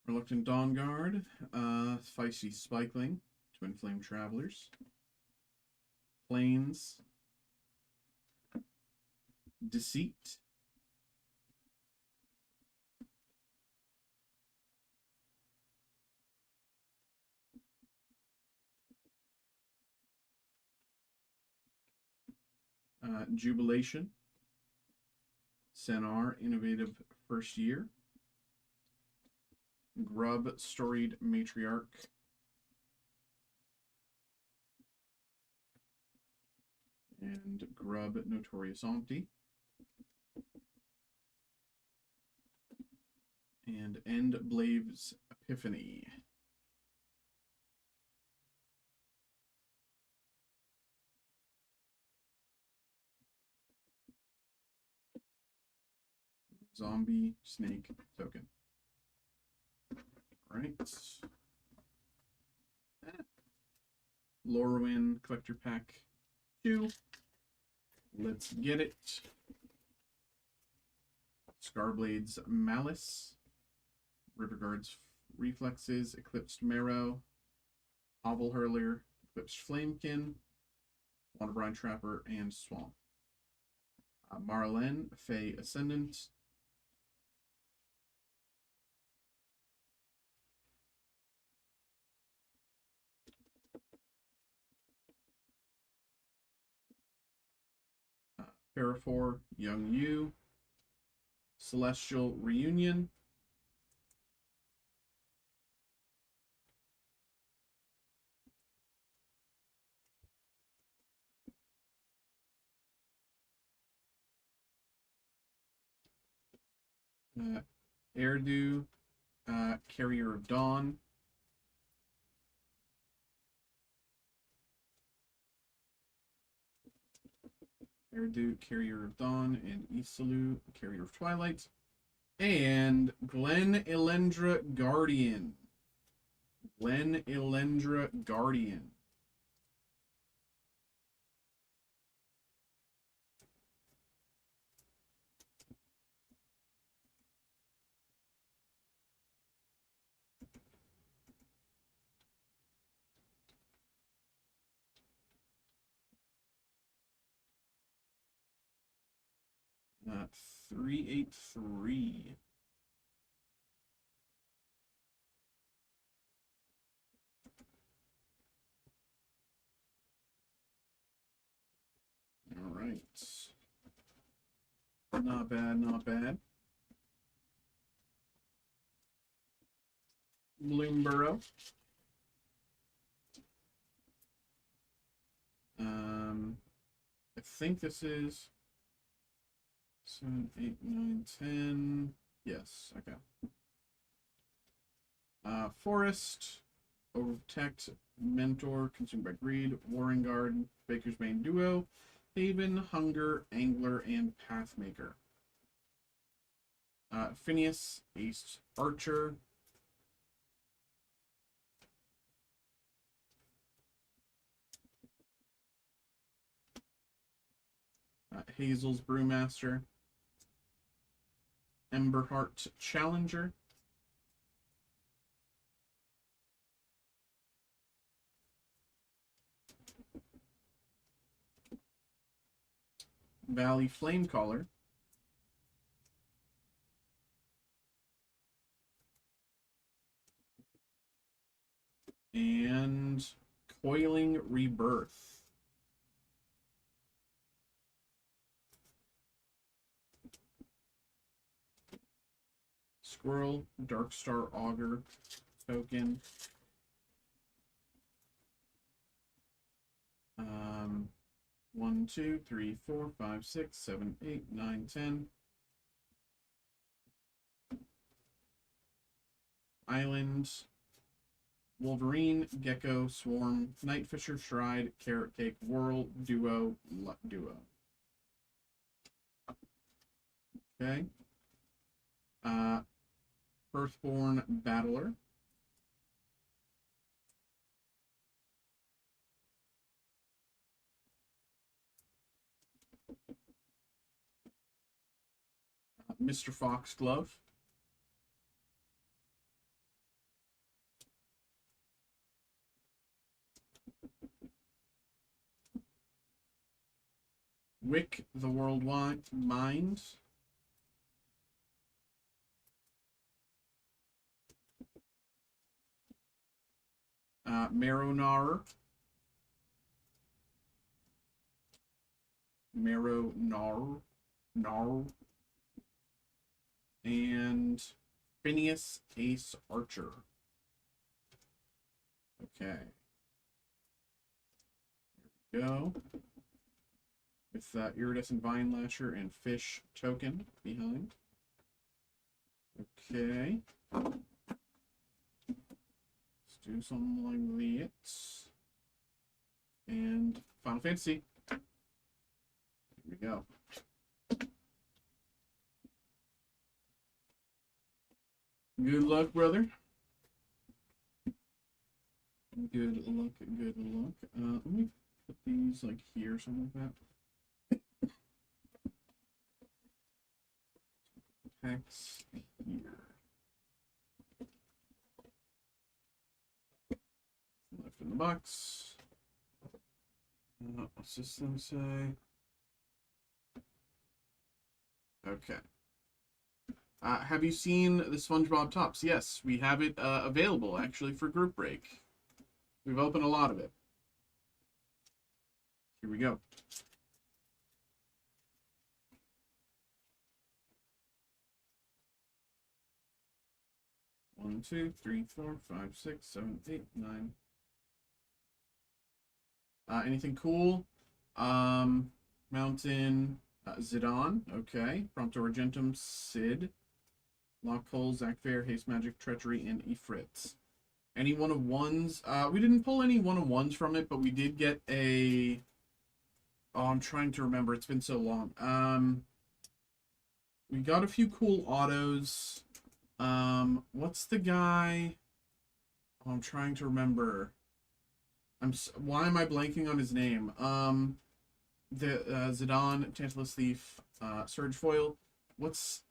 Speaker 1: Reluctant Dawn Guard, Feisty Spikeling, Twin Flame Travelers, Plains, Deceit, Jubilation, Senar Innovative First Year, Grub Storied Matriarch, and Grub Notorious Auntie, and End Blave's Epiphany. Zombie Snake Token. Alright. Lorwyn Collector Pack 2. Let's get it. Scarblade's Malice, Riverguard's Reflexes, Eclipsed Marrow, Hovel Hurler, Eclipsed Flamekin, Wonderbrine Trapper, and Swamp. Marlene, Fey Ascendant, Parafor, Young Yu, Celestial Reunion, Erdu, Carrier of Dawn, Erdu, Carrier of Dawn, and Isalu, Carrier of Twilight, and Glen Elendra Guardian. Glen Elendra Guardian. 383. All right. Not bad, not bad. Bloomborough. I think this is 7, 8, 9, 10. Yes, okay. Forest, Overprotect, Mentor, Consumed by Greed, Warring Guard, Baker's Bane Duo, Haven, Hunger, Angler, and Pathmaker. Phineas, Ace Archer. Hazel's Brewmaster. Emberheart Challenger. Valley Flamecaller. And Coiling Rebirth. Squirrel, Darkstar Augur token. 1, 2, 3, 4, 5, 6, 7, 8, 9, 10. Island, Wolverine, Gecko, Swarm, Nightfisher, Shride, Carrot Cake, Whirl, Duo, Duo. Okay. Earthborn Battler. Mr. Foxglove. Wick the Worldwide Mind. Marrow-Gnawer. Marrow-Gnawer. And Phineas Ace Archer. Okay. There we go. With Iridescent Vine Lasher and Fish token behind. Okay. Let's do something like that. And Final Fantasy. Here we go. Good luck, brother. Good luck, good luck. Let me put these like here, something like that. Packs here. Left in the box. What's this thing say? Okay. Have you seen the SpongeBob Tops? Yes, we have it available, actually, for group break. We've opened a lot of it. Here we go. One, 2, 3, 4, 5, 6, 7, 8, 9. Anything cool? Mountain Zidane, okay. Prompto Argentum, Sid. Lockhole, Zac Fair, Haste Magic, Treachery, and Ifrit. Any one of ones? We didn't pull any one of ones from it, but we did get a... Oh, I'm trying to remember. It's been so long. We got a few cool autos. What's the guy? Oh, I'm trying to remember. Why am I blanking on his name? The Zidane, Tantalus Thief, Surge Foil. What's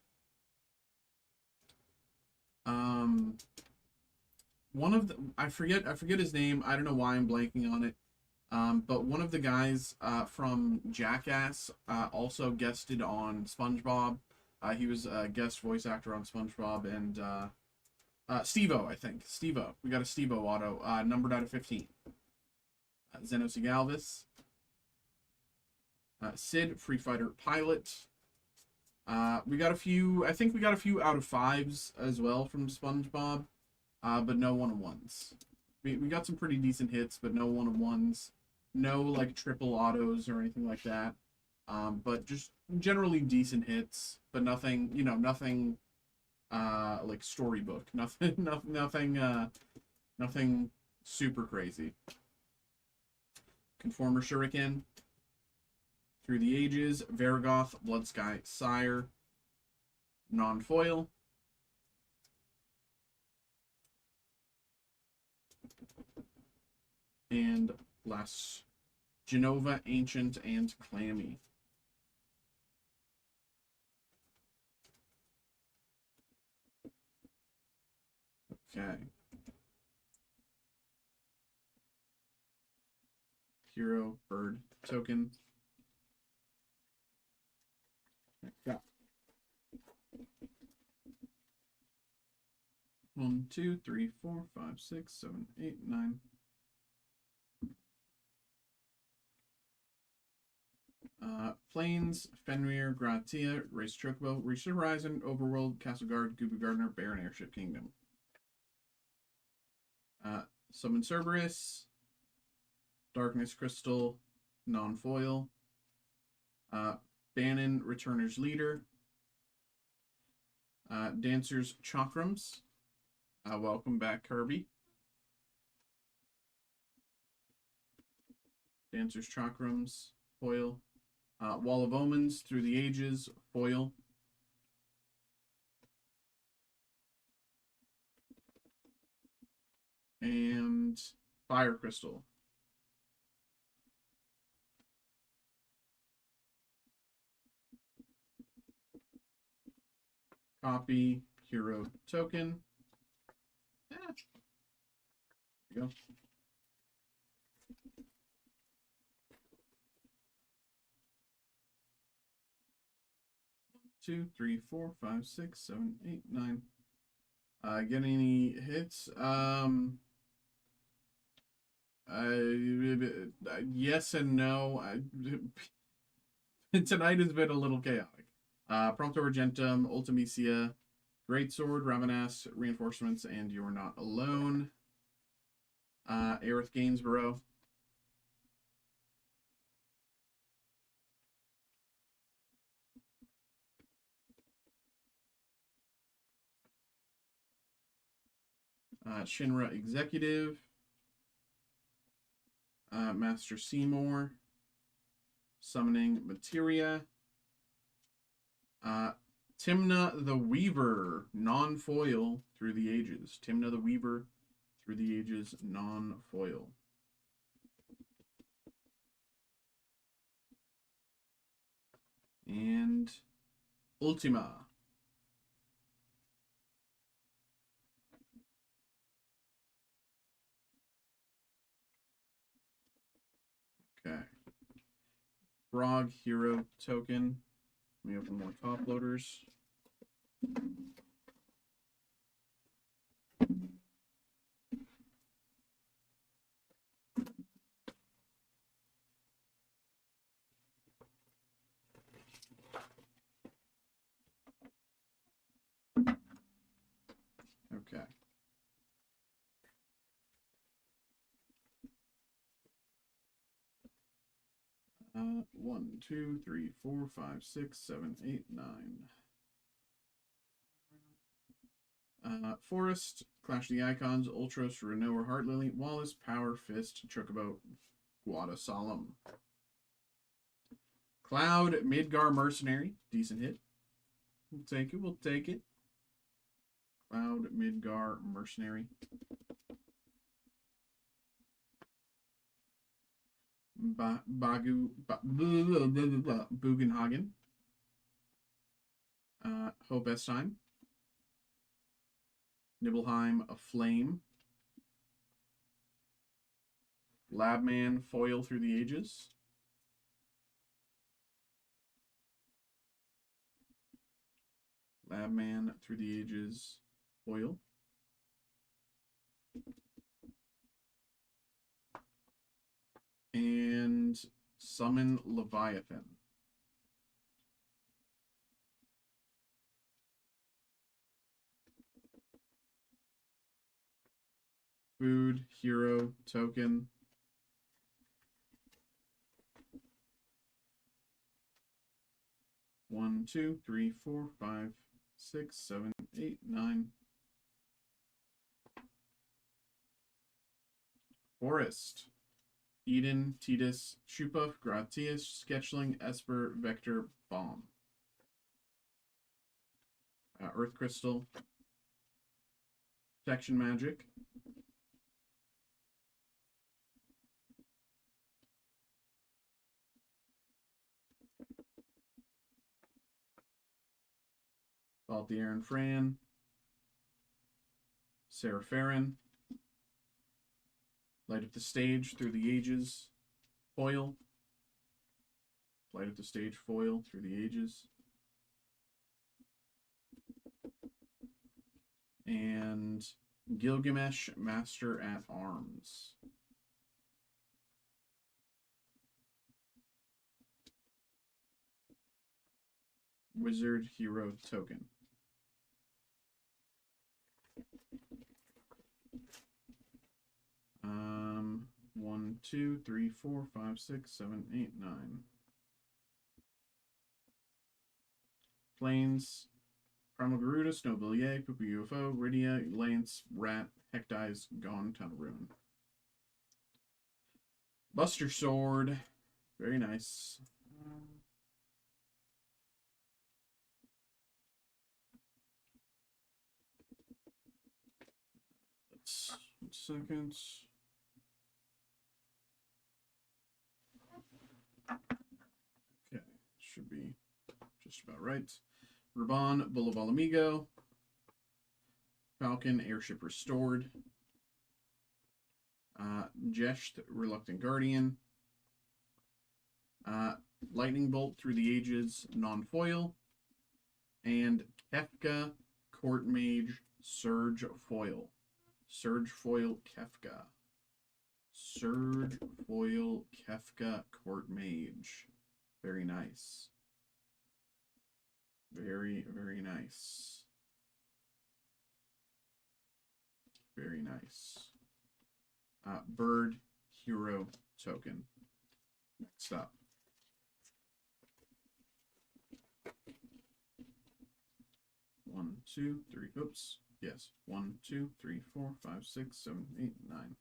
Speaker 1: one of the I forget his name. I don't know why I'm blanking on it. But one of the guys from Jackass also guested on SpongeBob. He was a guest voice actor on SpongeBob and Steve-O, I think. Steve-O. We got a Steve-O auto, numbered out of 15. Xenos Galvis. Sid, Free Fighter Pilot. We got a few, I think we got a few out of 5s as well from SpongeBob, but no 1-of-1s. We got some pretty decent hits, but no 1-of-1s. No, like, triple autos or anything like that. But just generally decent hits, but nothing, you know, nothing, like, storybook. Nothing super crazy. Conformer Shuriken. Through the Ages, Vargoth, Bloodsky Sire, non-foil. And last, Genova, Ancient, and Clammy. Okay. Hero, Bird, Token. Yeah. 1, 2, 3, 4, 5, 6, 7, 8, 9. Plains, Fenrir, Gratia, Race Chocobo, Reach the Horizon, Overworld, Castle Guard, Gooba Gardener, Baron Airship Kingdom. Summon Cerberus, Darkness Crystal, non-foil. Bannon, Returner's Leader. Dancer's Chakrams. Welcome back, Kirby. Dancer's Chakrams, foil. Wall of Omens, Through the Ages, foil. And Fire Crystal. Copy, Hero Token. There you go. 2, 3, 4, 5, 6, 7, 8, 9. Get any hits? Yes and no. Tonight has been a little chaotic. Prompto Argentum, Ultimecia, Greatsword, Ravenous, Reinforcements, and You're Not Alone. Aerith Gainsborough. Shinra Executive. Master Seymour. Summoning Materia. Timna the Weaver, non-foil, Through the Ages. Timna the Weaver, Through the Ages, non-foil. And Ultima. Okay. Frog Hero Token. Let me open more top loaders. Okay. One, 2, 3, 4, 5, 6, 7, 8, 9. Forest, Clash of the Icons, Ultros, Renower, Heartlily, Wallace, Power, Fist, Chocobo, Guada Solemn. Cloud, Midgar Mercenary, decent hit. We'll take it, we'll take it. Cloud, Midgar Mercenary. Bugenhagen. Hope Estheim. Nibelheim, A Flame. Labman, foil Through the Ages. Labman Through the Ages foil. And Summon Leviathan. Food Hero Token. One, two, three, four, five, 6, 7, 8, 9. Forest. Eden, Tidus, Shupuff, Gratias, Sketchling, Esper, Vector, Bomb. Earth Crystal. Protection Magic. Balthier and Fran. Sarah Farron. Light Up the Stage Through the Ages. Foil. Light Up the Stage foil Through the Ages. And Gilgamesh, Master at Arms. Wizard Hero Token. One, two, three, four, five, 6, 7, 8, 9. Plains. Primal Garuda, Snowvillier, Poopa UFO, Rydia, Lance, Rat, Hecdize, Gone, Town of Ruin. Buster Sword. Very nice. Let's 1 second. Okay, should be just about right. Raban, Bull of Alamigo. Falcon, Airship Restored. Jesht, Reluctant Guardian. Lightning Bolt Through the Ages, non-foil. And Kefka, Court Mage, Surge Foil. Surge Foil Kefka. Surge Foil Kefka Court Mage. Very nice. Very, very nice. Very nice. Bird Hero Token. Next up. One, two, three. Oops. Yes. 1, 2, 3, 4, 5, 6, 7, 8, 9.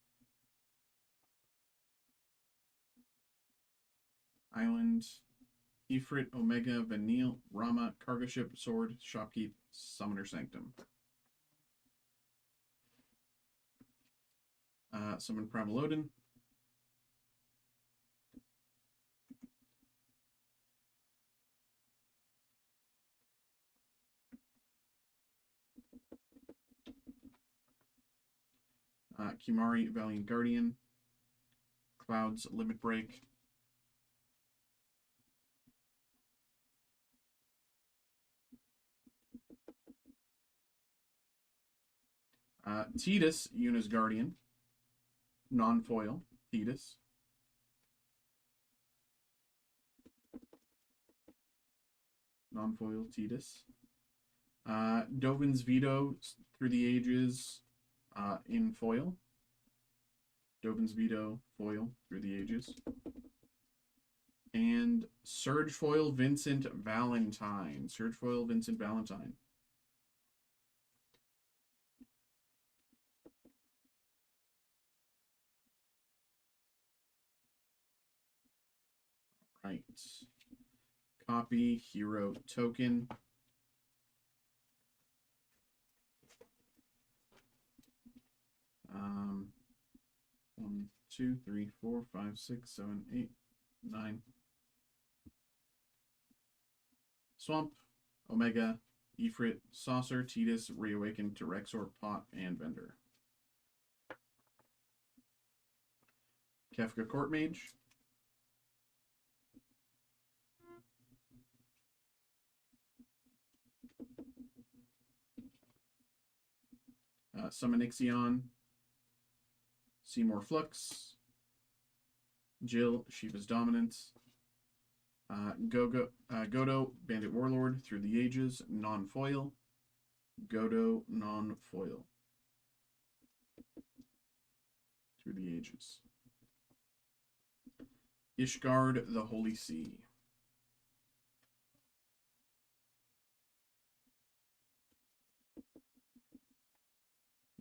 Speaker 1: Island. Ifrit, Omega, Vanille, Rama, Cargo Ship, Sword, Shopkeep, Summoner Sanctum. Summon Primal Odin. Kimari, Valiant Guardian. Clouds, Limit Break. Tidus, Yuna's Guardian. Non-foil, Tidus. Non-foil, Tidus. Dovin's Veto Through the Ages in foil. Dovin's Veto foil Through the Ages. And Surge Foil Vincent Valentine. Surge Foil Vincent Valentine. Right. Copy Hero Token. One, 2, 3, 4, 5, 6, 7, 8, 9. Swamp, Omega, Ifrit, Saucer, Tidus, Reawaken, Terexor, Pot, and Vendor. Kefka Court Mage. Summon Ixion, Seymour Flux, Jill, Shiva's Dominance, Godo, Bandit Warlord, Through the Ages, non-foil, Godo, non-foil, Through the Ages, Ishgard, the Holy Sea,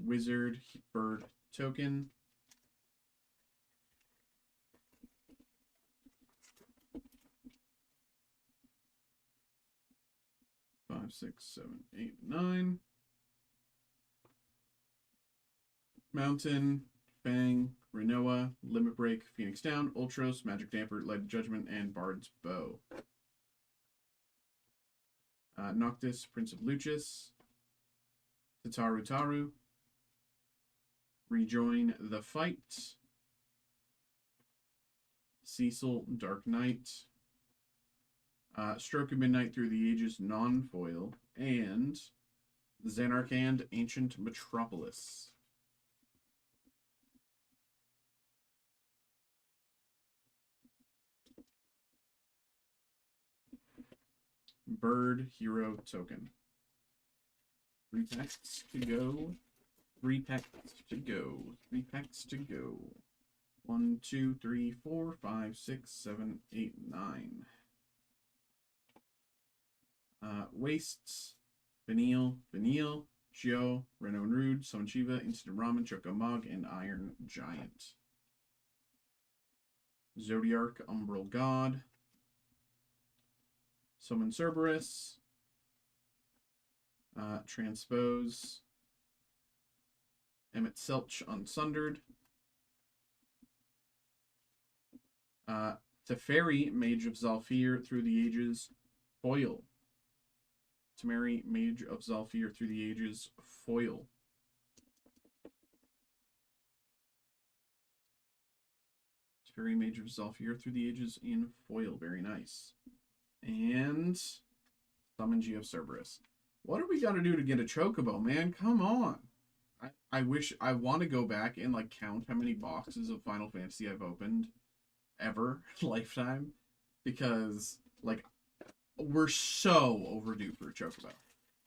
Speaker 1: Wizard, Bird, Token, five, six, seven, eight, nine. Mountain, Fang, Renoa, Limit Break, Phoenix Down, Ultros, Magic Damper, Light of Judgment, and Bard's Bow. Noctis, Prince of Lucis, Tataru Taru, Rejoin the Fight, Cecil, Dark Knight, Stroke of Midnight, Through the Ages, non-foil, and Xanarkand, Ancient Metropolis. Bird Hero Token. 3 packs to go. 3 packs to go. 3 packs to go. 1, 2, 3, 4, 5, 6, 7, 8, 9. Wastes, Vanille, Shio, Reno and Rude, Summon Shiva, Instant Ramen, Choco Mog, and Iron Giant. Zodiark, Umbral God, Summon Cerberus, Transpose, Emmett Selch, Unsundered, Teferi, Mage of Zalfir, Through the Ages, foil. Temeri, Mage of Zalfir, Through the Ages, foil. Teferi, Mage of Zalfir, Through the Ages in foil. Very nice. And Summon Geo Cerberus. What do we got to do to get a Chocobo, man? Come on. I wish, I want to go back and like count how many boxes of Final Fantasy I've opened ever, lifetime, because like we're so overdue for a Chocobo.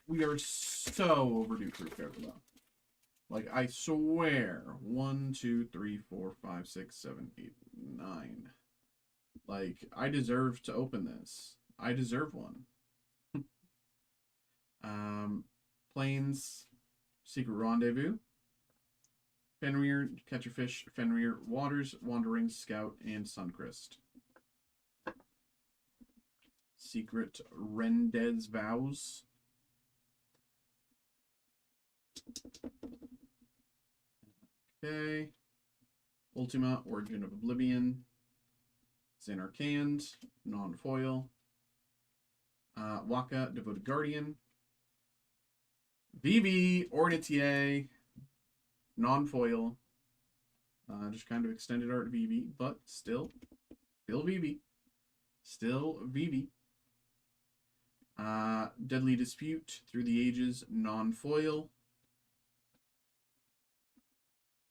Speaker 1: We are so overdue for a Chocobo. Like, I swear, 1, 2, 3, 4, 5, 6, 7, 8, 9. Like, I deserve to open this. I deserve one. Plains, Secret Rendezvous, Fenrir, Catch a Fish, Fenrir, Waters, Wandering Scout, and Suncrist. Secret Rendez Vows. Okay. Ultima, Origin of Oblivion. Xanarkand, non-foil. Waka, Devoted Guardian. Vivi, Ornitier, non-foil. Just kind of extended art Vivi, but still Vivi. Still Vivi. Deadly Dispute, Through the Ages, non-foil.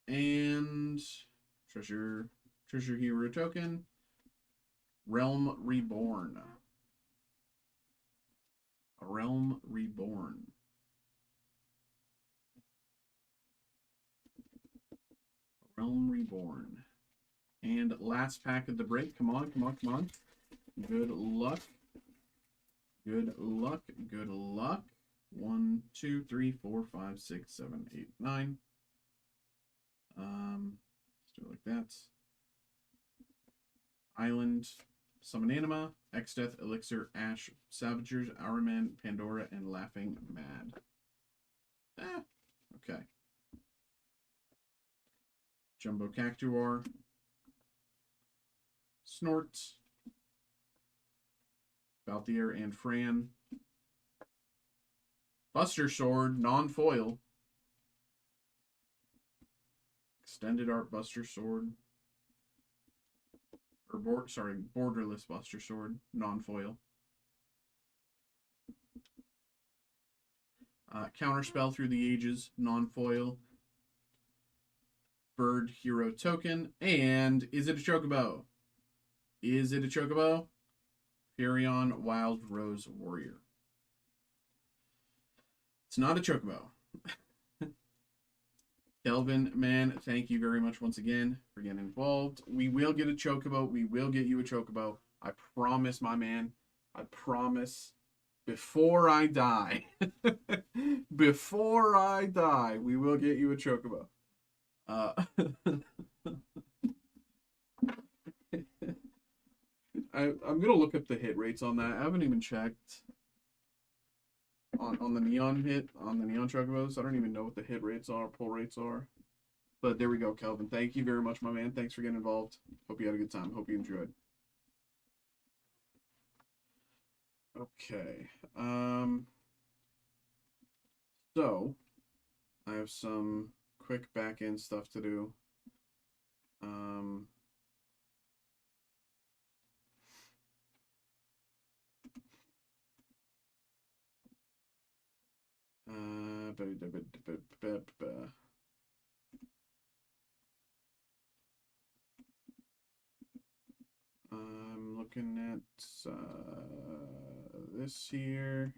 Speaker 1: And Treasure Hero Token. Realm Reborn. A Realm Reborn. Realm Reborn. And last pack of the break. Come on, come on, come on. Good luck. Good luck. Good luck. 1, 2, 3, 4, 5, 6, 7, 8, 9. Let's do it like that. Island, Summon Anima, X-Death, Elixir, Ash, Savagers, Hourman, Pandora, and Laughing Mad. Okay. Jumbo Cactuar, Snort, Balthier and Fran, Buster Sword, non-foil, Extended Art Buster Sword, or Borderless Buster Sword, non-foil. Counterspell Through the Ages, non-foil. Bird Hero token. And is it a Chocobo? Is it a Chocobo? Furion Wild Rose Warrior. It's not a Chocobo. Kelvin, man, thank you very much once again for getting involved. We will get a Chocobo. We will get you a Chocobo. I promise, my man. I promise. Before I die. Before I die, we will get you a Chocobo. I'm gonna look up the hit rates on that. I haven't even checked on the neon chocobos. I don't even know what the hit rates are, pull rates are. But there we go, Kelvin. Thank you very much, my man. Thanks for getting involved. Hope you had a good time. Hope you enjoyed. Okay. So I have some quick back end stuff to do. I'm looking at this here.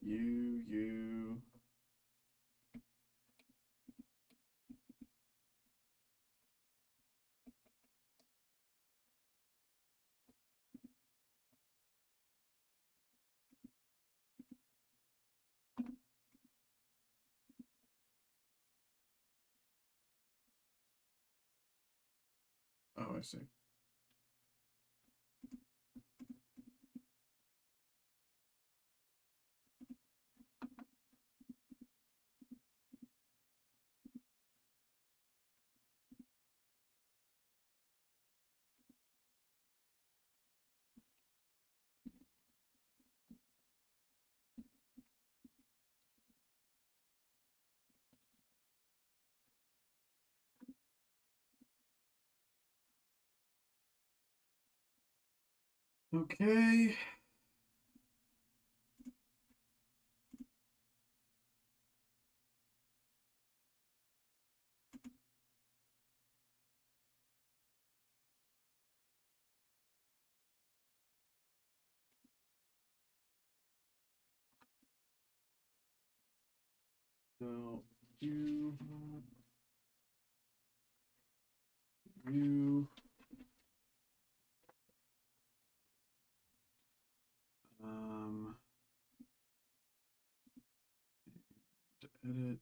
Speaker 1: You. Oh, I see. Okay. So you um edit.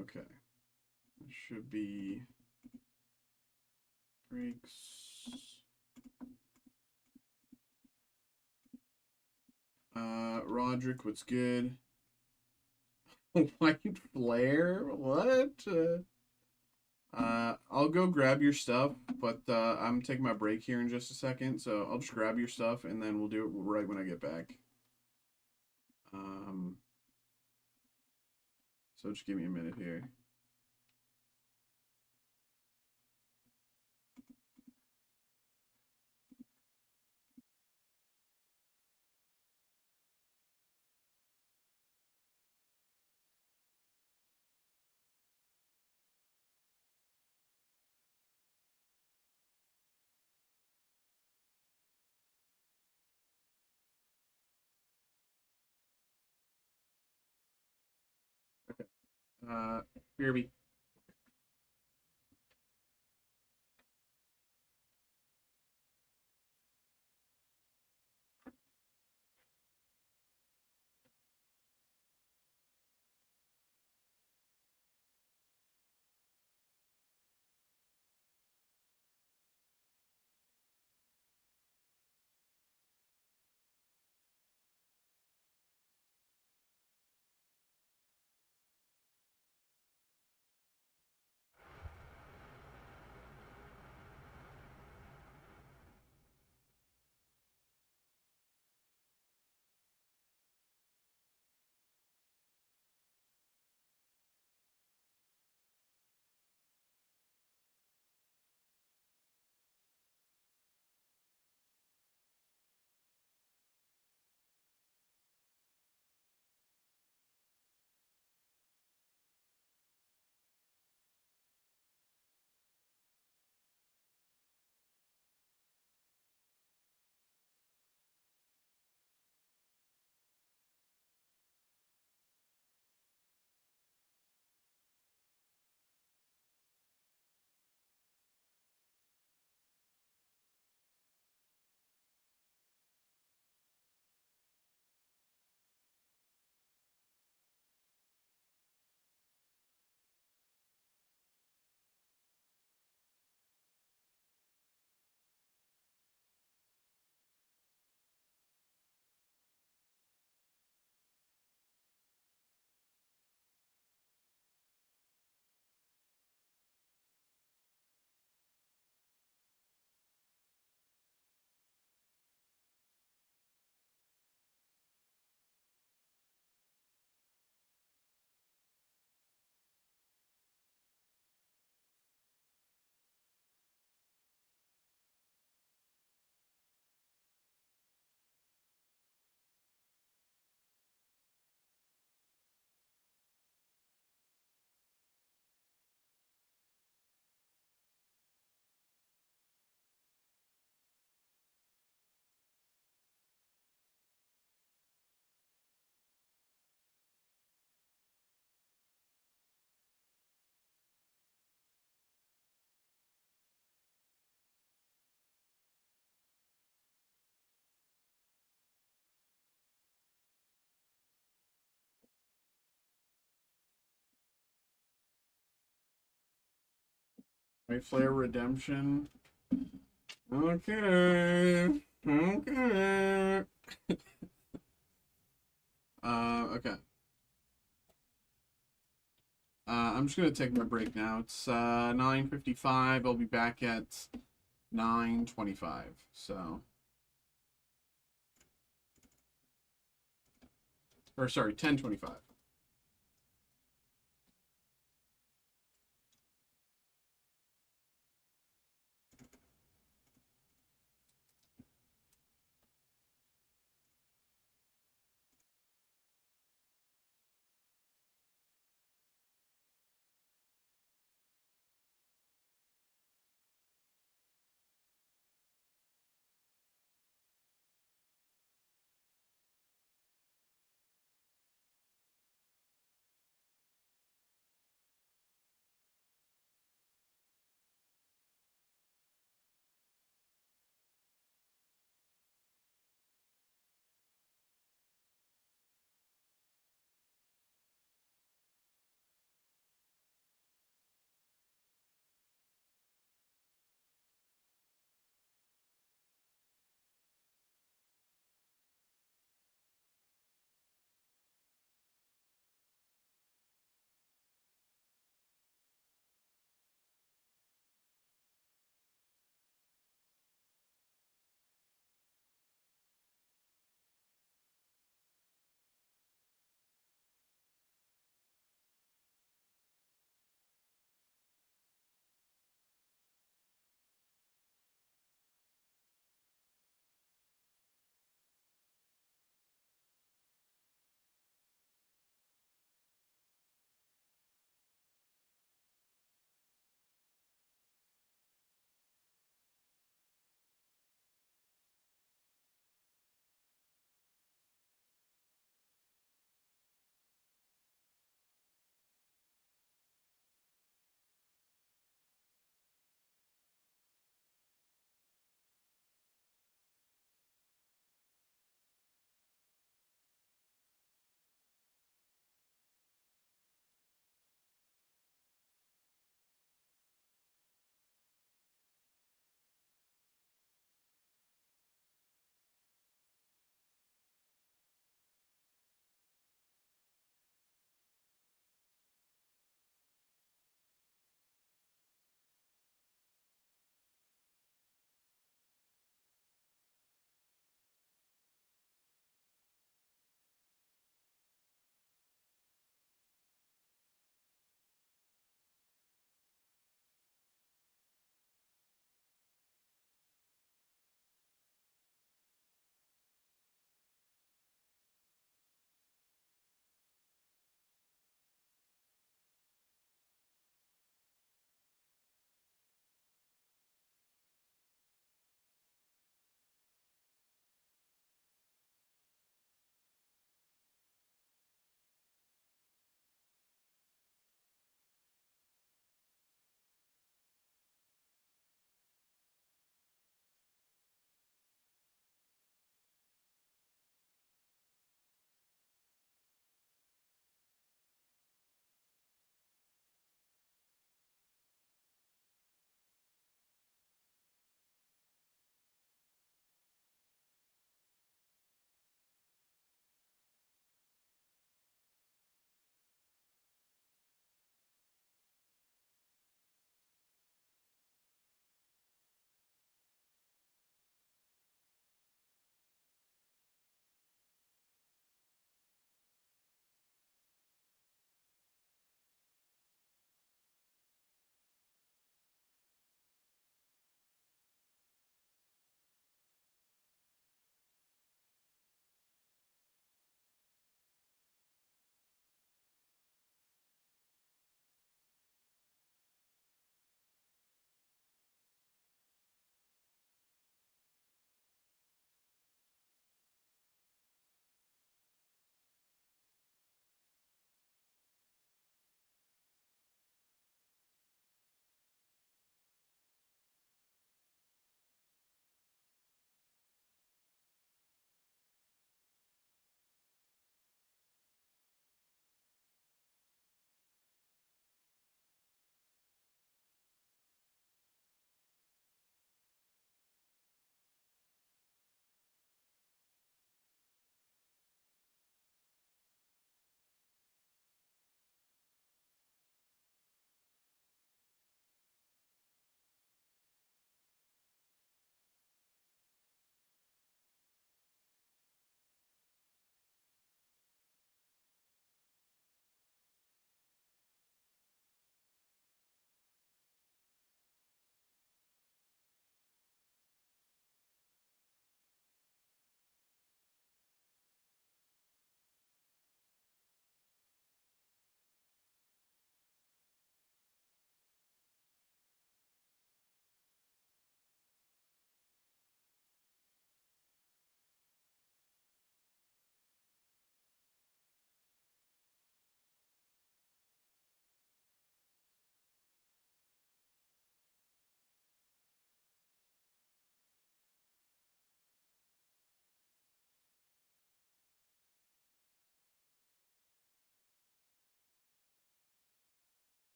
Speaker 1: Okay. It should be breaks. Roderick, what's good? White flare? What? I'll go grab your stuff, but I'm taking my break here in just a second, so I'll just grab your stuff and then we'll do it right when I get back. So just give me a minute here. BRB. Right, Flare Redemption. Okay. Okay. Okay. I'm just gonna take my break now. It's 9:55. I'll be back at 9:25. So, or sorry, 10:25.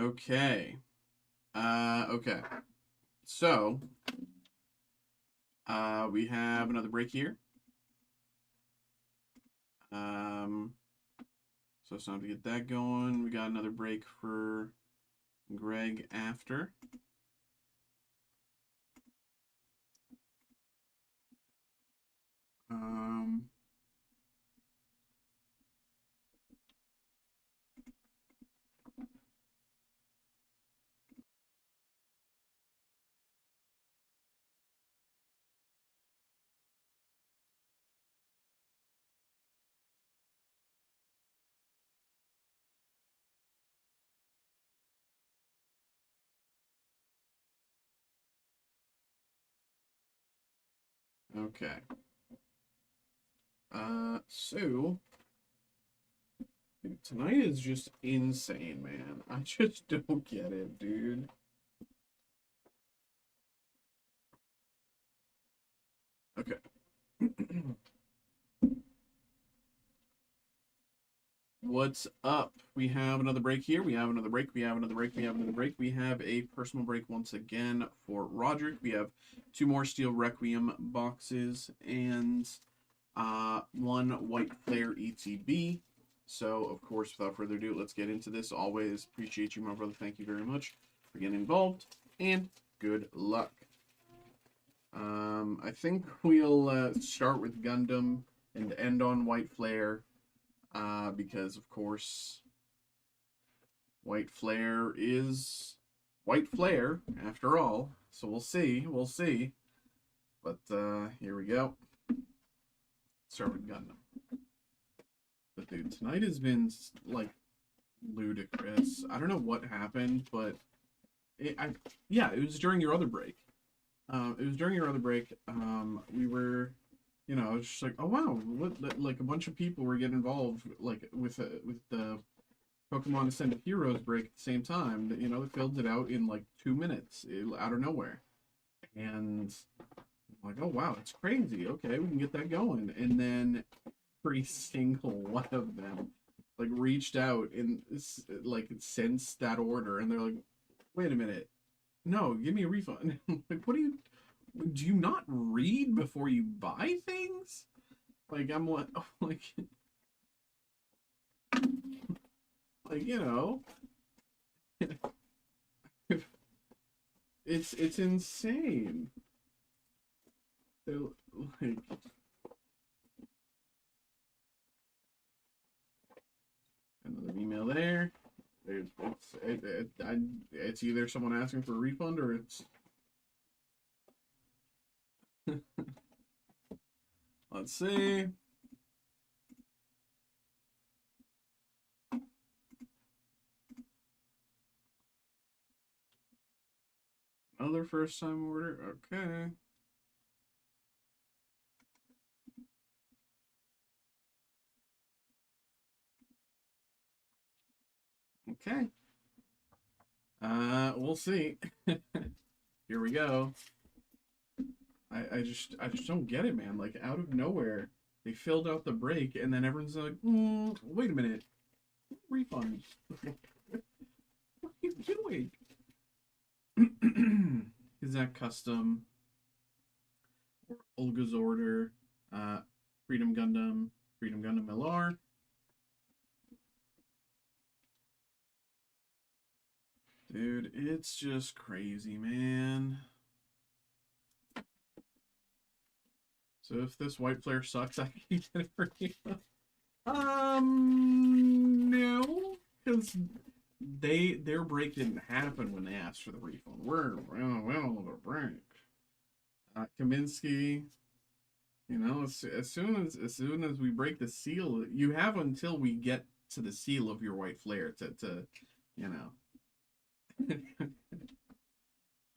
Speaker 1: Okay. Okay. So, we have another break here. So it's time to get that going. We got another break for Greg after. Okay. So dude, tonight is just insane, man. I just don't get it, dude. Okay. What's up? We have another break here. We have another break. We have another break. We have another break. We have a personal break once again for Roderick. We have 2 more Steel Requiem boxes and one White Flare ETB. So, of course, without further ado, let's get into this. Always appreciate you, my brother. Thank you very much for getting involved, and good luck. I think we'll start with Gundam and end on White Flare. Because of course, White Flare is White Flare after all. So we'll see. But here we go. Start with Gundam. But dude, tonight has been like ludicrous. I don't know what happened, but it was during your other break. It was during your other break. We were. You know, it's just like, oh wow, like a bunch of people were getting involved, like with the Pokemon Ascended Heroes break at the same time. That, you know, they filled it out in like 2 minutes out of nowhere, and I'm like, oh wow, it's crazy. Okay, we can get that going. And then every single one of them like reached out and like since that order, and they're like, wait a minute, no, give me a refund. Like, what do you not read before you buy things? Like, I'm like, oh, like, you know, it's insane. They're like, another email there. It's either someone asking for a refund or it's. Let's see. Another first time order. Okay. Okay. We'll see. Here we go. I just don't get it, man. Like, out of nowhere, they filled out the break, and then everyone's like, wait a minute, refund. What are you doing? Is that custom? Or Olga's order? Freedom Gundam LR. Dude, it's just crazy, man. So if this White Flare sucks, I can get it for you. No, because their break didn't happen when they asked for the refund. We're on the break. Kaminsky, you know, as soon as we break the seal, you have until we get to the seal of your White Flare to you know.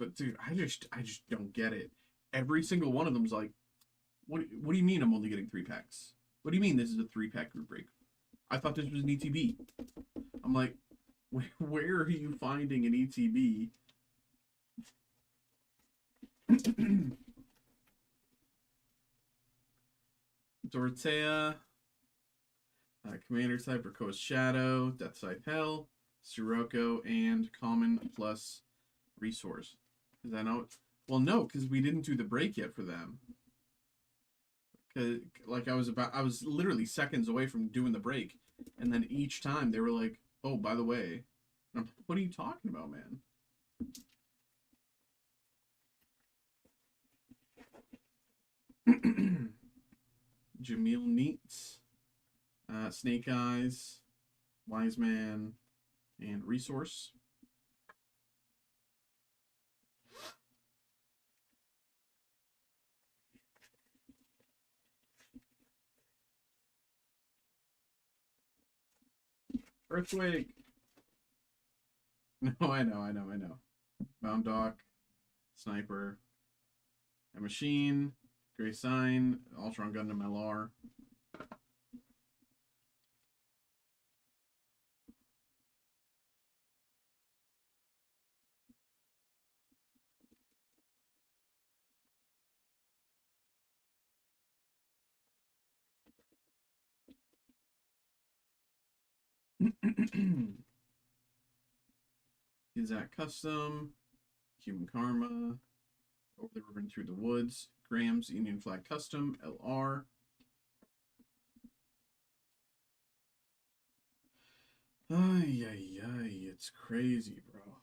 Speaker 1: But dude, I just don't get it. Every single one of them's like, what do you mean I'm only getting 3 packs? What do you mean this is a 3-pack group break? I thought this was an ETB. I'm like, where are you finding an ETB? Dorothea, Commander Side, Krakoa's Shadow, Death Side Hell, Sirocco, and common plus resource. Is that not? Well, no, because we didn't do the break yet for them. Cause like I was literally seconds away from doing the break, and then each time they were like, "Oh, by the way," and I'm, what are you talking about, man? Jamil Neats, Snake Eyes, Wise Man, and Resource. Earthquake. No, I know. Bound Dock, Sniper, a Machine, Gray Sign, Ultron Gundam LR. Is that custom? Human Karma, Over the River and Through the Woods, Graham's Union Flag Custom, LR. Ay, it's crazy, bro.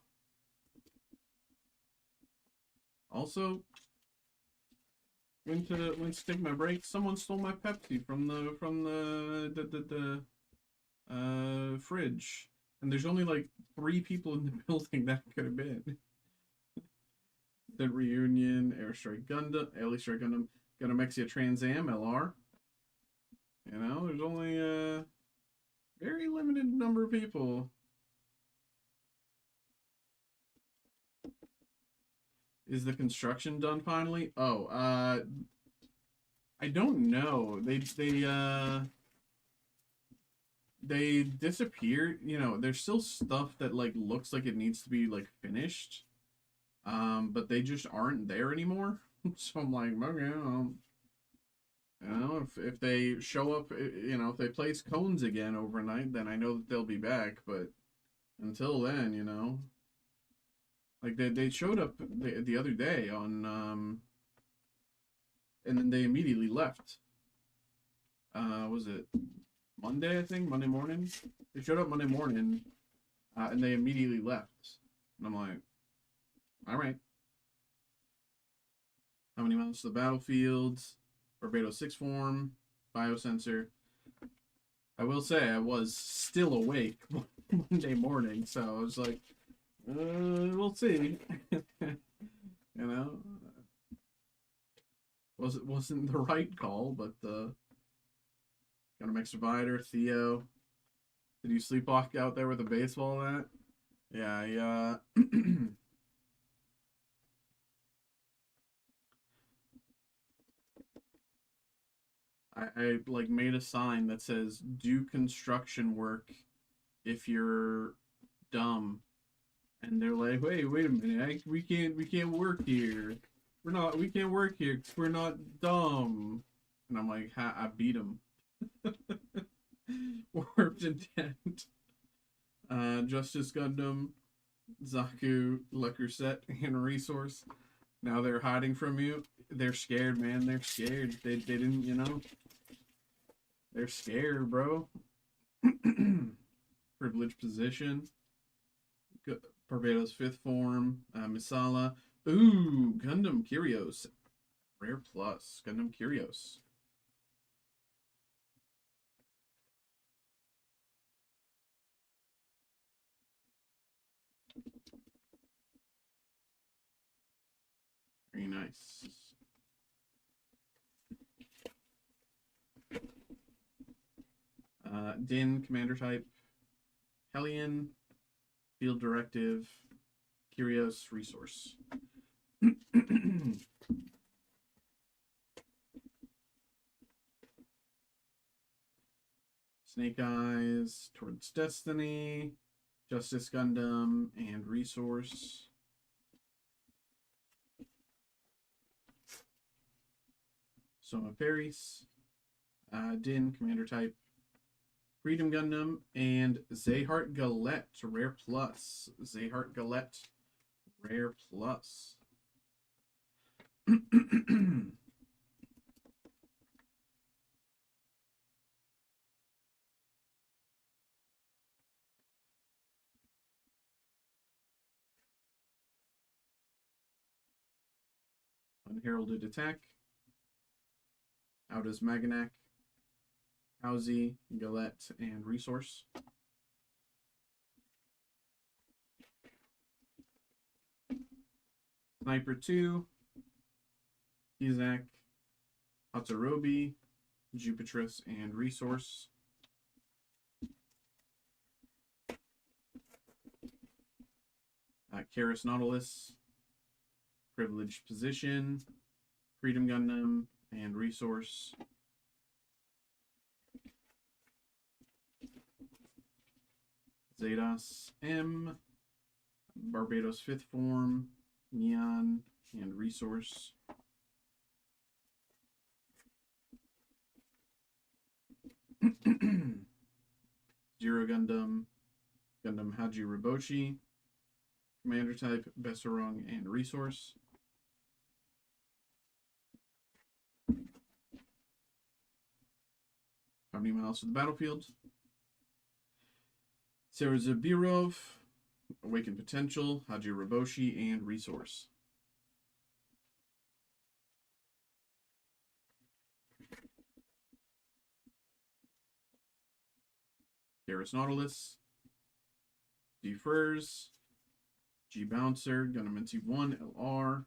Speaker 1: Also, went to take my break. Someone stole my Pepsi from the fridge, and there's only like 3 people in the building that could have been. The Reunion, Airstrike Gundam, Airstrike Gundam, Gundamexia Trans Am LR. You know, there's only a very limited number of people. Is the construction done finally? Oh, I don't know. They disappeared. You know, there's still stuff that like looks like it needs to be like finished. But they just aren't there anymore. So I'm like, okay, you know, if they show up, you know, if they place cones again overnight, then I know that they'll be back. But until then, you know, like they showed up the other day on and then they immediately left. Was it Monday? I think Monday morning. They showed up Monday morning, and they immediately left. And I'm like, all right. How many miles to the battlefield? Barbados 6 form, biosensor. I will say I was still awake Monday morning, so I was like, we'll see. You know, wasn't the right call, but got a mixed divider. Theo, did you sleepwalk out there with a baseball at? Yeah, I like made a sign that says "Do construction work if you're dumb," and they're like, "Wait a minute, we can't work here. We can't work here because we're not dumb." And I'm like, I beat them. Warped Intent, Justice Gundam, Zaku, Lucker and Resource. Now they're hiding from you. They're scared, man. They're scared. They didn't, you know. They're scared, bro. Privileged position. Barbados 5th form. Misala. Ooh, Gundam Kyrios. Rare plus. Gundam Kyrios. Very nice. Din, Commander type. Hellion, Field Directive, Kyrios, Resource. Snake Eyes, Towards Destiny, Justice Gundam, and Resource. Soma Paris, Din, Commander type, Freedom Gundam, and Zayhart Galette, Rare Plus. Zayhart Galette, Rare Plus. Unheralded Attack. Out as Maganak, Housie, Galette, and Resource. Sniper 2, Izak, Hatsurobi, Jupitrus, and Resource. Karis Nautilus, Privileged Position, Freedom Gundam, and Resource. Zedas M, Barbados 5th Form, Neon, and Resource. Zero Gundam, Gundam Haji Ribochi, Commander Type, Besserung, and Resource. How many miles to the battlefield? Sarah Zabirov, Awakened Potential, Haji Riboshi, and Resource. Karis Nautilus, D Furs, G Bouncer, Gundam NT1 LR.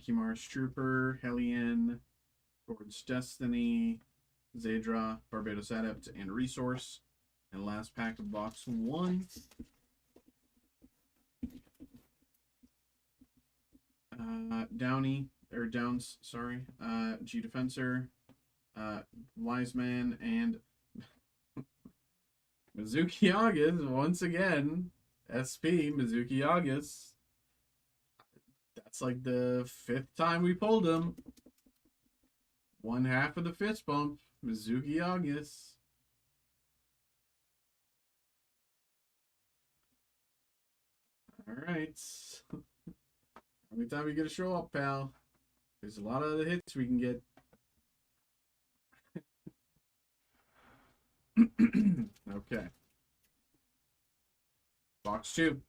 Speaker 1: Kimaris Trooper, Hellion, Towards Destiny, Zadra, Barbados Adept, and Resource. And last pack of box 1. Downs, sorry. G Defensor, Wiseman, and Mizuki August once again. SP Mizuki August. That's like the 5th time we pulled him. One half of the fist bump, Mizuki August. All right. How many times you get to show up, pal? There's a lot of other hits we can get. Okay. Box 2.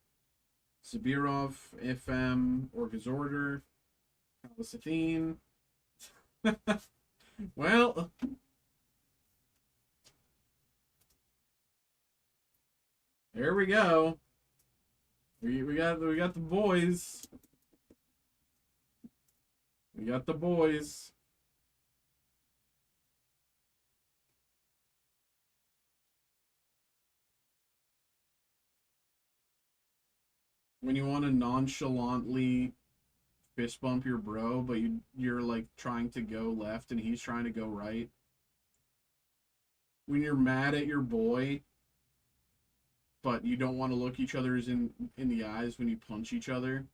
Speaker 1: Sabirov, FM, Orca's Order, Palace Athene. Well, there we go. We got the boys. We got the boys. When you want to nonchalantly fist bump your bro, but you're like trying to go left and he's trying to go right. When you're mad at your boy, but you don't want to look each other in the eyes when you punch each other.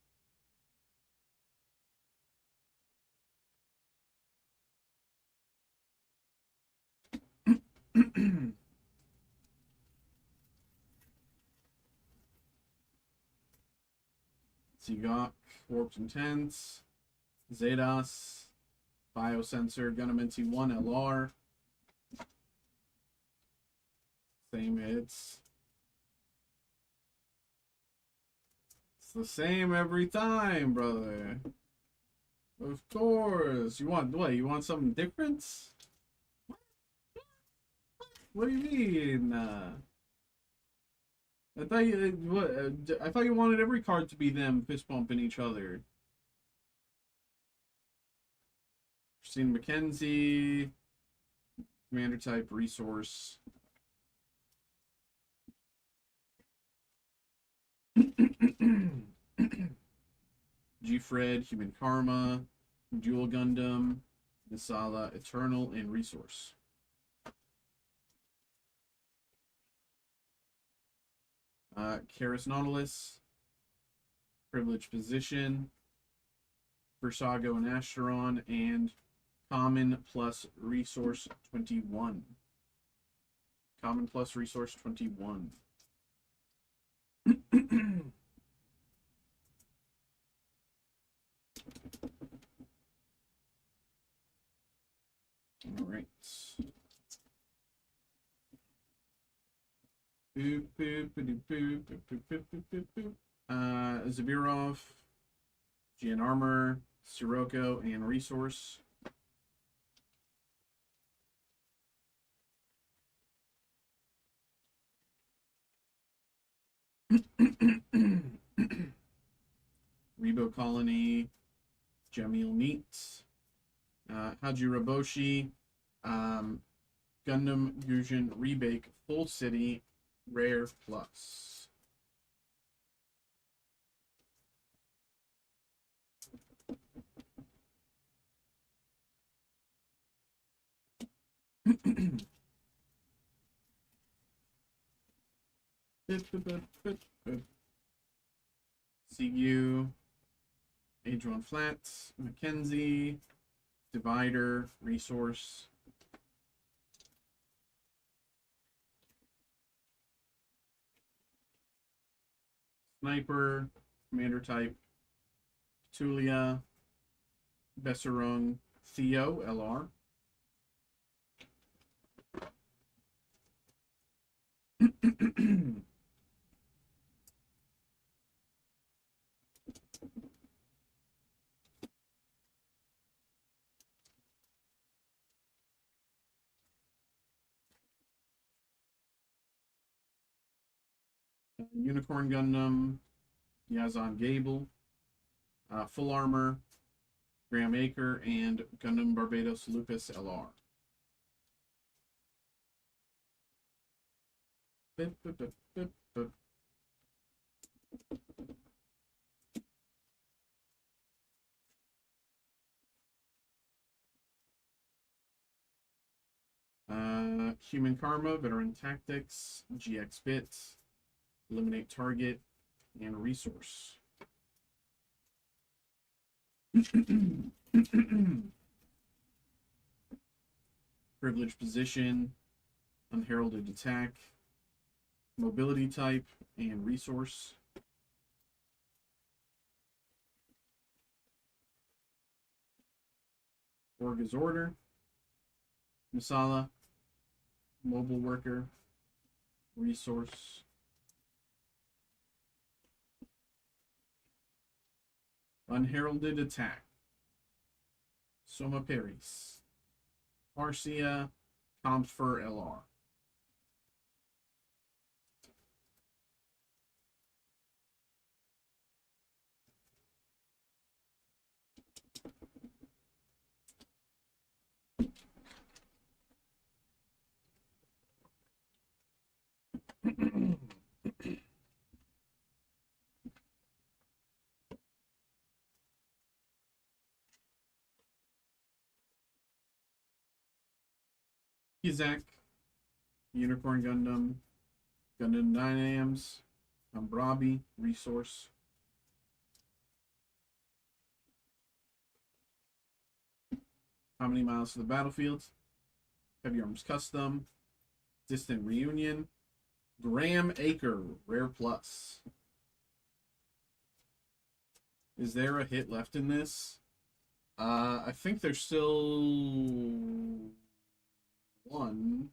Speaker 1: Sigok, Warped Intense, Zedas, Biosensor, Gundam NT1 LR. Same hits. It's the same every time, brother. Of course. You want what? You want something different? What do you mean? I thought I thought you wanted every card to be them fist bumping each other. Christine McKenzie, Commander Type, Resource. G-Fred, Human Karma, Dual Gundam, Nisala, Eternal, and Resource. Karis Nautilus, Privileged Position, Versago and Asteron, and Common plus Resource 21. Common plus Resource 21. All right. Boop, boop, boop, boop, boop, boop, boop, boop, boop. Zabirov, Gian Armor, Sirocco, and Resource. Rebo Colony, Jamil Neat, Hajiraboshi, Gundam Fusion Rebake Full City Rare Plus. CU, Adron Flats, Mackenzie, Divider, Resource. Sniper, Commander Type, Tulia, Besserung, Theo, LR. Unicorn Gundam, Yazan Gable, Full Armor, Graham Acre, and Gundam Barbados Lupus LR. Bip, bip, bip, bip, bip. Human Karma, Veteran Tactics, GX Bits, Eliminate Target, and Resource. Privileged Position, Unheralded Attack, Mobility Type, and Resource. Orga's Order, Masala, Mobile Worker, Resource. Unheralded Attack, Soma Paris, Farsia, Comfer LR. Kizak, Unicorn Gundam, Gundam Dynams, Umbrabi, Resource. How many miles to the battlefield? Heavy Arms Custom, Distant Reunion, Graham Acre, Rare Plus. Is there a hit left in this? I think there's still one.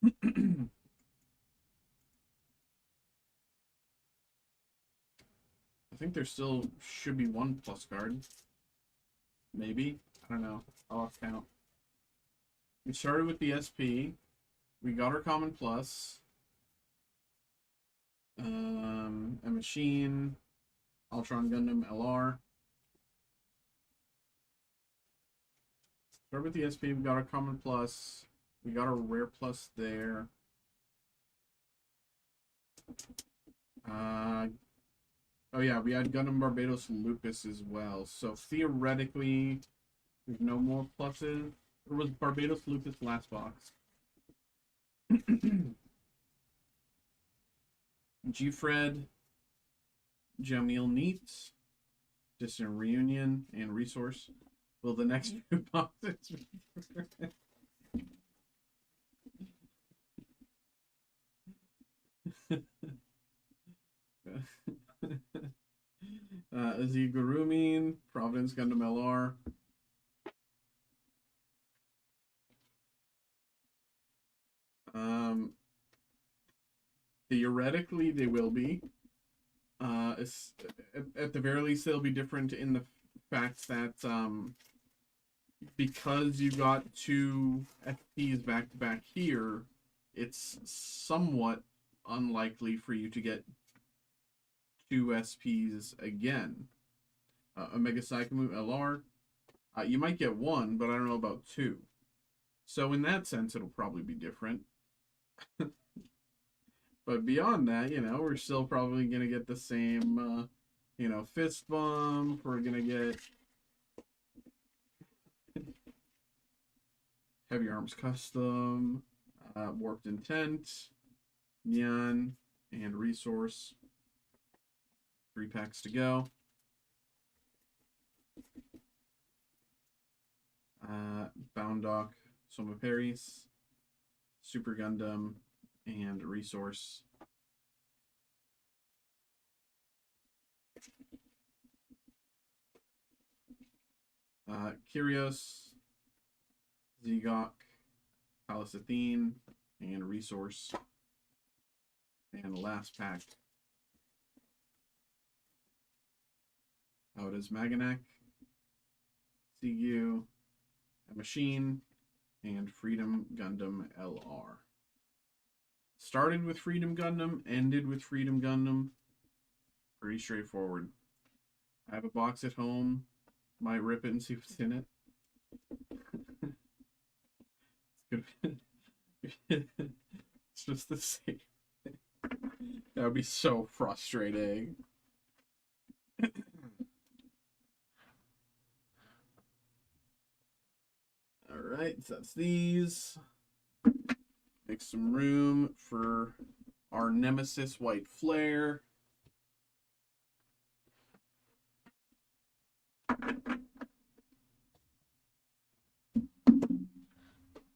Speaker 1: I think there still should be one plus card. Maybe. I don't know. I'll have to count. We started with the SP. We got our common plus. A machine. Ultron Gundam LR. Start with the SP. We got our common plus. We got our rare plus there. Oh yeah, we had Gundam Barbados Lupus as well. So theoretically, there's no more pluses. Or was Barbados Lupus last box? G-Fred, Jamil Neat, Distant Reunion, and Resource. Will the next few boxes be different? Azigurumin, Providence Gundam LR. Theoretically, they will be. At the very least, they'll be different in the fact that because you got 2 FPs back to back here, it's somewhat unlikely for you to get 2 SPs again. Omega Psychomu LR, you might get 1, but I don't know about 2. So in that sense, it'll probably be different. But beyond that, you know, we're still probably going to get the same, you know, Fist Bump. We're going to get Heavy Arms Custom, Warped Intent, Neon, and Resource. 3 packs to go. Boundock, Soma Paris, Super Gundam, and Resource. Kyrios, Zegok, Palace Athene, and Resource. And the last pack. Out is Maganak, CU, a Machine, and Freedom Gundam LR. Started with Freedom Gundam, ended with Freedom Gundam. Pretty straightforward. I have a box at home. Might rip it and see what's in it. It's just the same thing. That would be so frustrating. Alright, so that's these. Make some room for our Nemesis White Flare.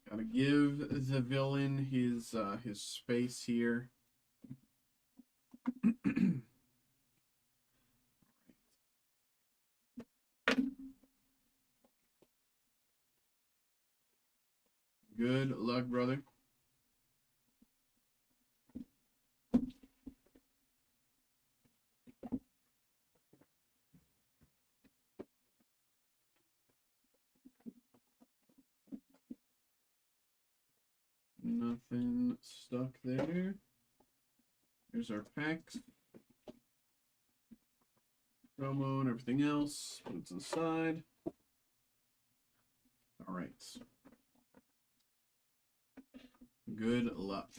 Speaker 1: Gotta give the villain his space here. Good luck, brother. Nothing stuck there. Here's our packs. Promo and everything else. Put it to the side. All right. Good luck.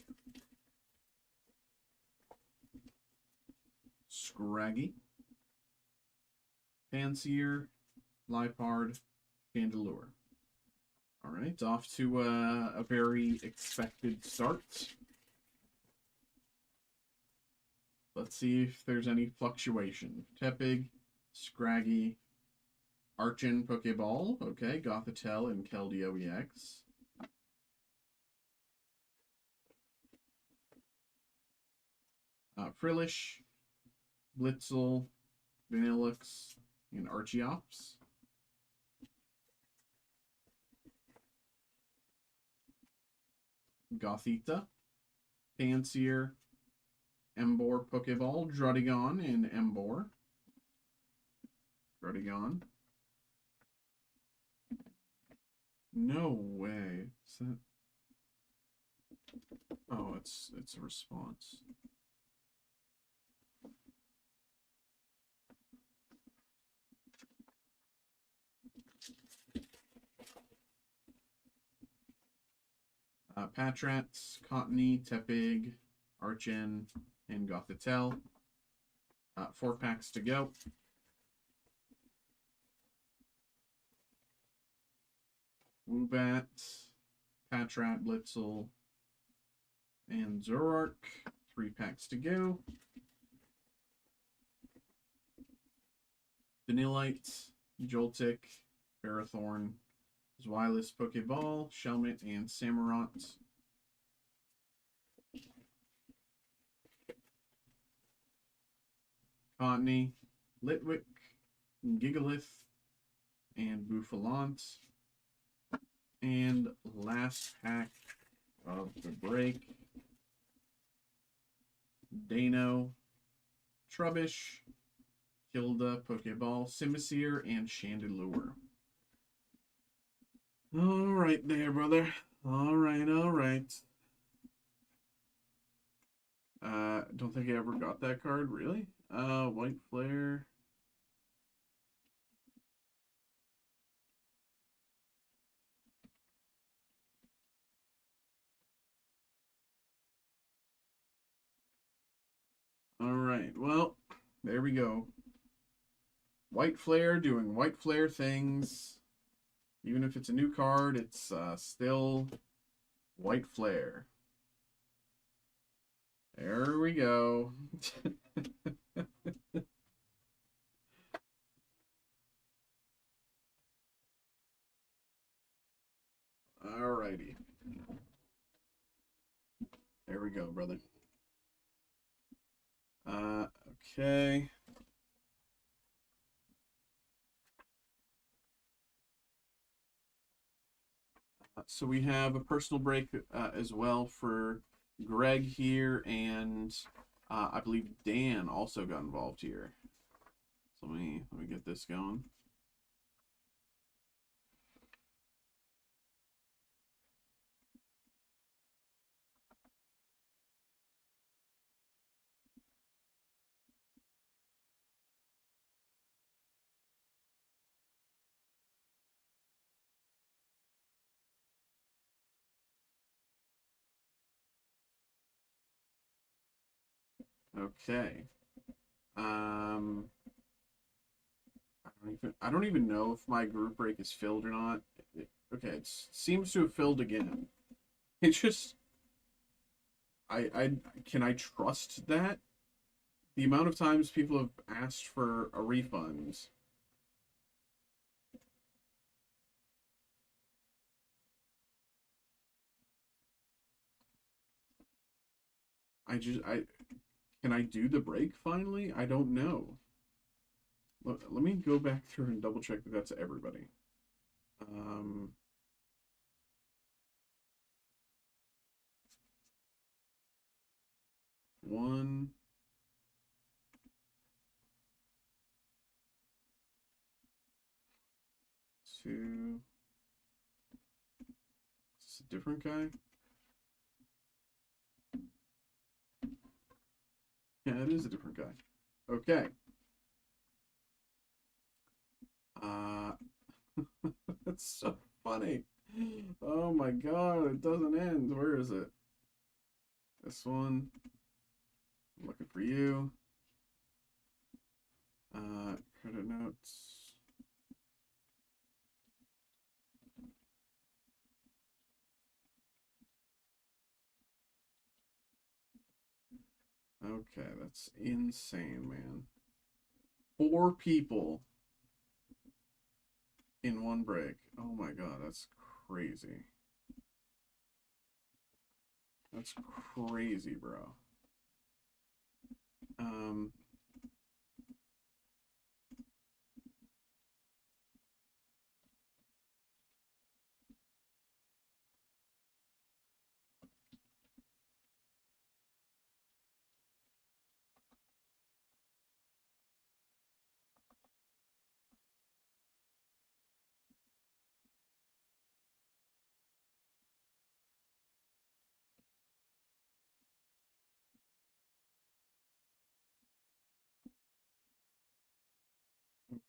Speaker 1: Scraggy. Fancier. Lipard. Chandelure. All right, off to a very expected start. Let's see if there's any fluctuation. Tepig, Scraggy, Archin Pokeball, okay, Gothitelle and Keldeo EX. Frillish, Blitzel, Vanillux, and Archeops. Gothita, Fancier, Emboar Pokeball, Druddigon, and Emboar. Druddigon. No way. Is that... Oh, it's a response. Patrats, Cottony, Tepig, Archin, and Gothitelle. 4 packs to go. Woobat, Patrat, Blitzel, and Zoroark. 3 packs to go. Vanillite, Joltik, Ferrothorn, Zweilous, Pokeball, Shelmet, and Samurott. Cottonee, Litwick, Gigalith, and Bouffalant. And last pack of the break, Dano, Trubbish, Hilda, Pokeball, Simisear, and Chandelure. All right there, brother. All right, all right. Don't think I ever got that card, really? White Flare. All right, well, there we go. White Flare doing White Flare things. Even if it's a new card, it's still White Flare. There we go. Alrighty. There we go, brother. Okay. So we have a personal break as well for Greg here, and I believe Dan also got involved here. So let me get this going. Okay. I don't even know if my group break is filled or not. Okay, it seems to have filled again. It's just I can I trust that? The amount of times people have asked for a refund. I can I do the break finally? I don't know. Let me go back through and double check that that's everybody. One, two. Is this a different guy? Yeah, it is a different guy. Okay. That's so funny. Oh my god, it doesn't end. Where is it? This one. I'm looking for you. Credit notes. Okay, that's insane, man. 4 people in one break. Oh my god, that's crazy. That's crazy, bro.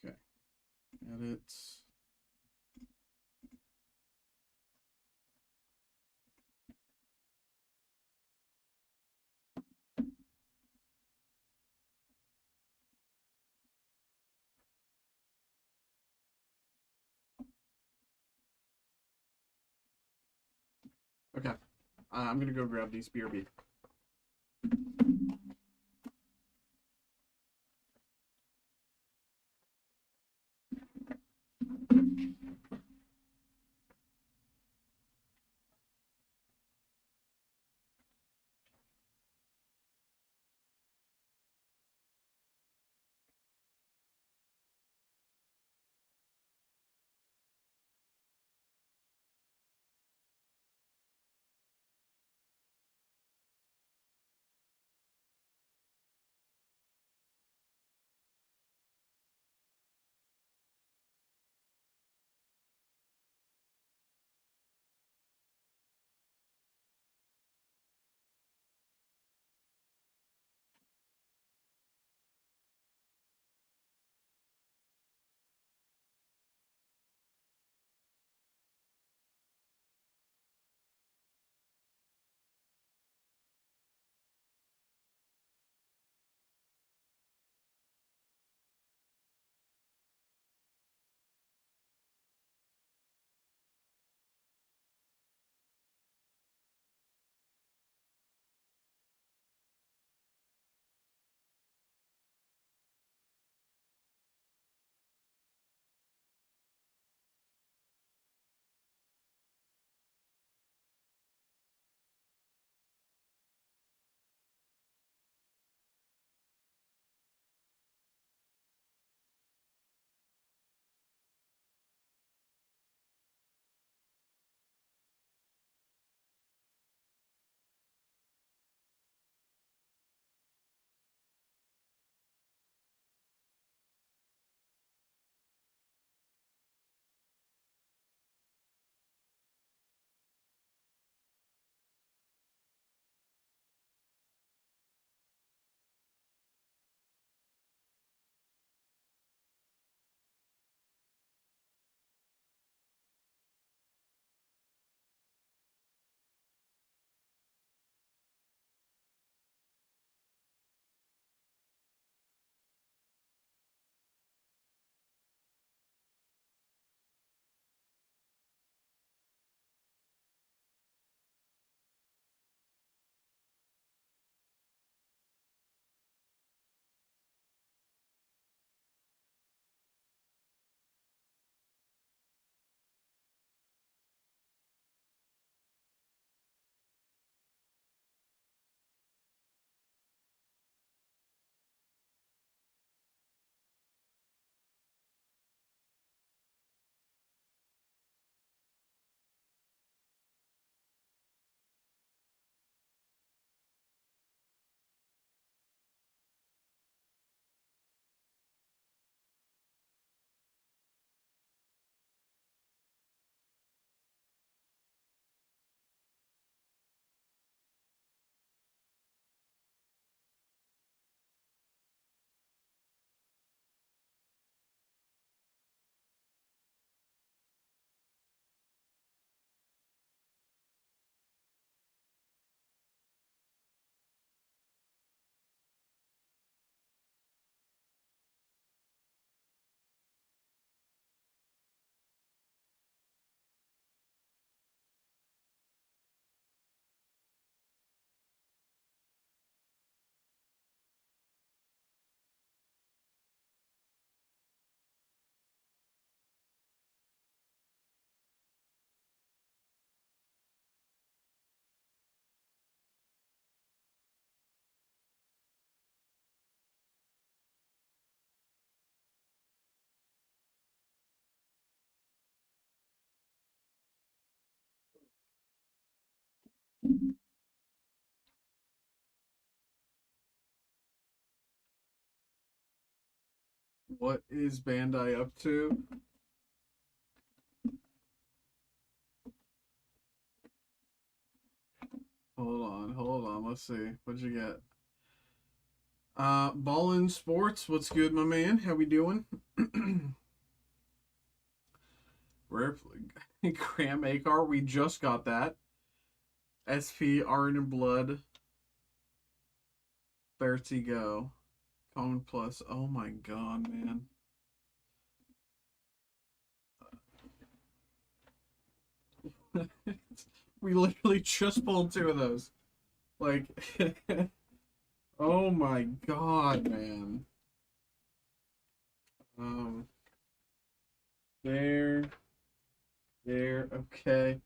Speaker 1: Okay. Edit. Okay. I'm gonna go grab these BRB. What is Bandai up to? Hold on. Let's see. What'd you get? Ballin Sports. What's good, my man? How we doing? Rare Graham Acar. We just got that. SP Iron and Blood. Vertigo. Common Plus. Oh my god, man. We literally just pulled two of those. Like, oh my god, man. There, okay.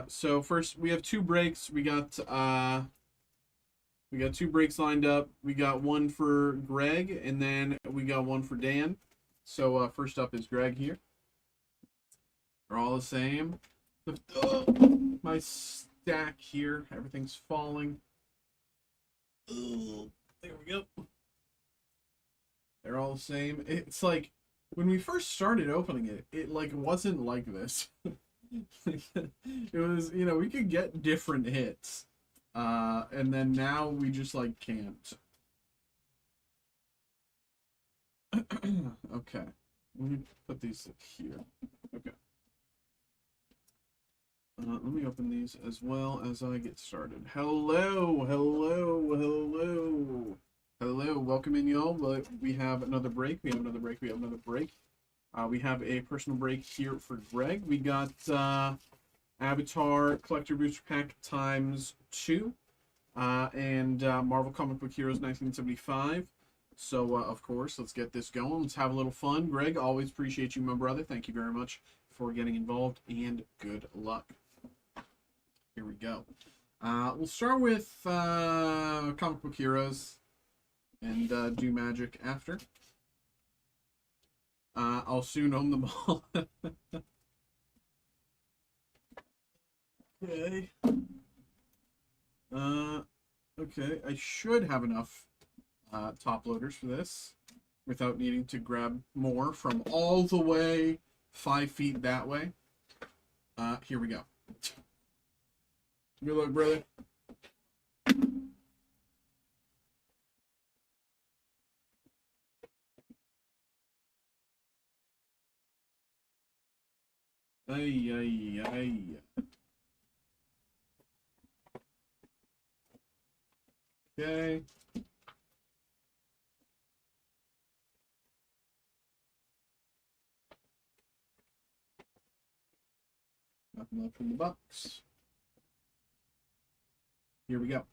Speaker 1: So first we have two breaks. We got two breaks lined up. We got one for Greg, and then we got one for Dan. So first up is Greg here. They're all the same. My stack here, everything's falling. There we go. They're all the same. It's like when we first started opening it, it like wasn't like this. It was, you know, we could get different hits. And then now we just like can't. Okay. Let me put these here. Okay. Let me open these as well as I get started. Hello. Welcome in, y'all. We have another break. We have a personal break here for Greg. We got Avatar Collector Booster Pack ×2 and Marvel Comic Book Heroes 1975. So, of course, let's get this going. Let's have a little fun. Greg, always appreciate you, my brother. Thank you very much for getting involved, and good luck. Here we go. We'll start with Comic Book Heroes and do Magic after. I'll soon own them all. Okay. Okay, I should have enough top loaders for this without needing to grab more from all the way 5 feet that way. Here we go. Good luck, brother. Ay. Okay. Nothing left in the box. Here we go.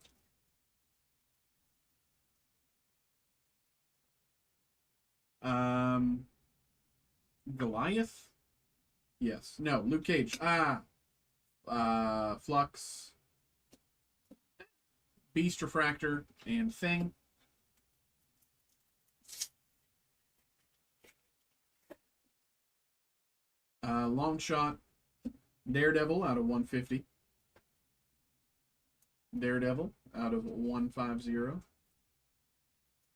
Speaker 1: Goliath? Yes. No, Luke Cage. Flux. Beast Refractor and Thing. Long Shot. Daredevil out of 150. Daredevil out of 150.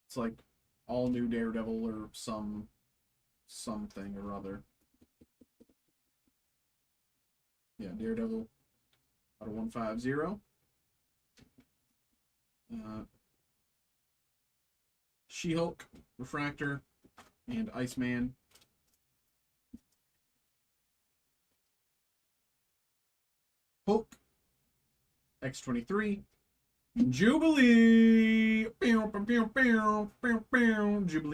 Speaker 1: It's like all new Daredevil or something or other. Yeah, Daredevil out of 150. She-Hulk, Refractor, and Iceman. Hulk, X-23, Jubilee, Jubilee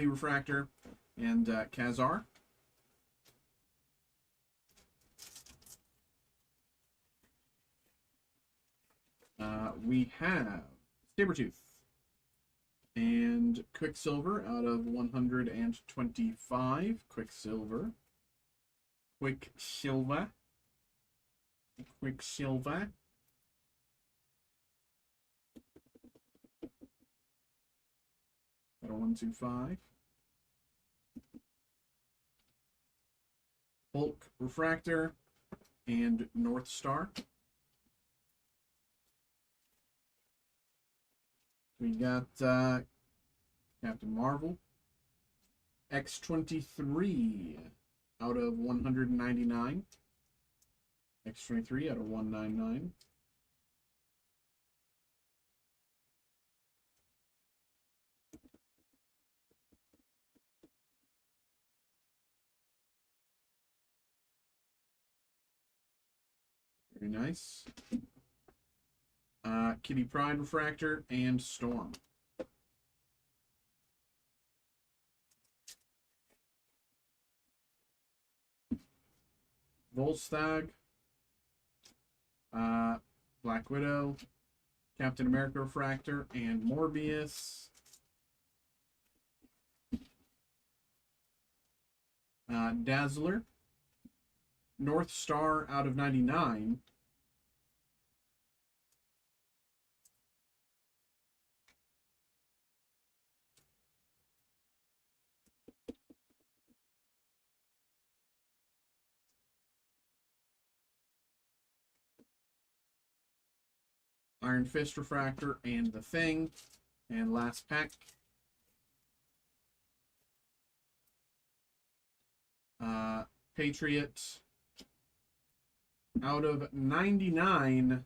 Speaker 1: Refractor, and Kazar. We have Sabretooth and Quicksilver out of 125. Quicksilver. Out of 125. Hulk Refractor and North Star. We got Captain Marvel. X-23 out of 199. X-23 out of 199. Very nice. Kitty Pryde Refractor and Storm. Volstagg. Black Widow. Captain America Refractor and Morbius. Dazzler. North Star out of 99. Iron Fist Refractor and The Thing. And last pack. Patriot out of 99.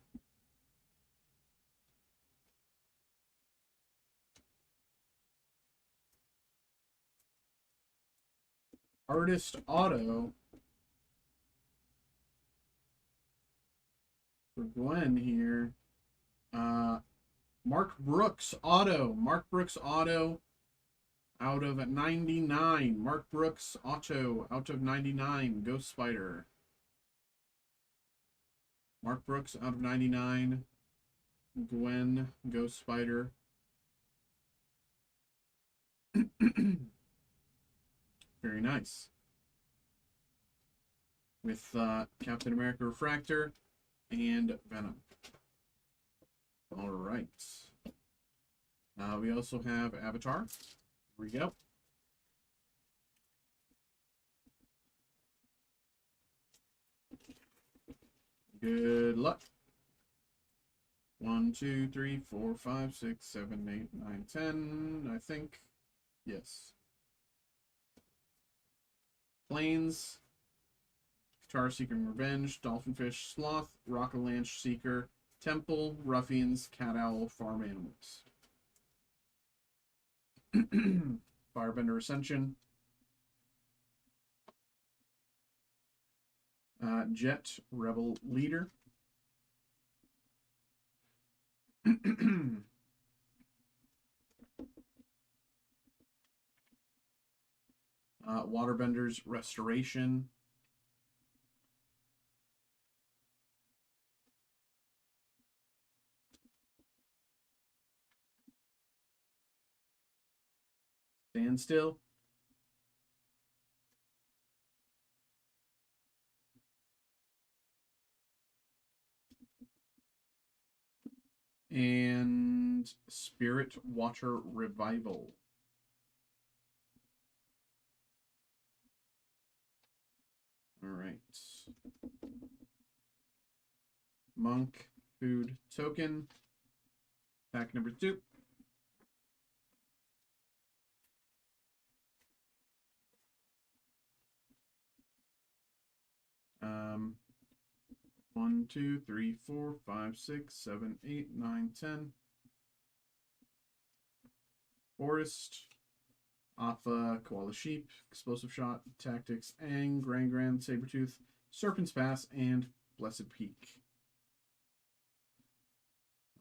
Speaker 1: Artist Auto for Gwen here. Mark Brooks Auto. Mark Brooks Auto out of 99. Mark Brooks Auto out of 99. Ghost Spider. Mark Brooks out of 99. Gwen Ghost Spider. Very nice. With Captain America Refractor and Venom. All right. We also have Avatar. Here we go. Good luck. 1, 2, 3, 4, 5, 6, 7, 8, 9, 10. I think. Yes. Planes. Guitar Seeking Revenge. Dolphinfish Sloth. Rocket Lanch Seeker. Temple. Ruffians. Cat Owl. Farm Animals. Firebender Ascension. Jet Rebel Leader. Waterbenders Restoration. Standstill. And Spirit Watcher Revival. All right. Monk Food Token. Pack number 2. Um, 1, 2, 3, 4, 5, 6, 7, 8, 9, 10. Forest. Alpha, Koala Sheep, Explosive Shot, Tactics, Aang, Grand, Sabretooth, Serpent's Pass, and Blessed Peak.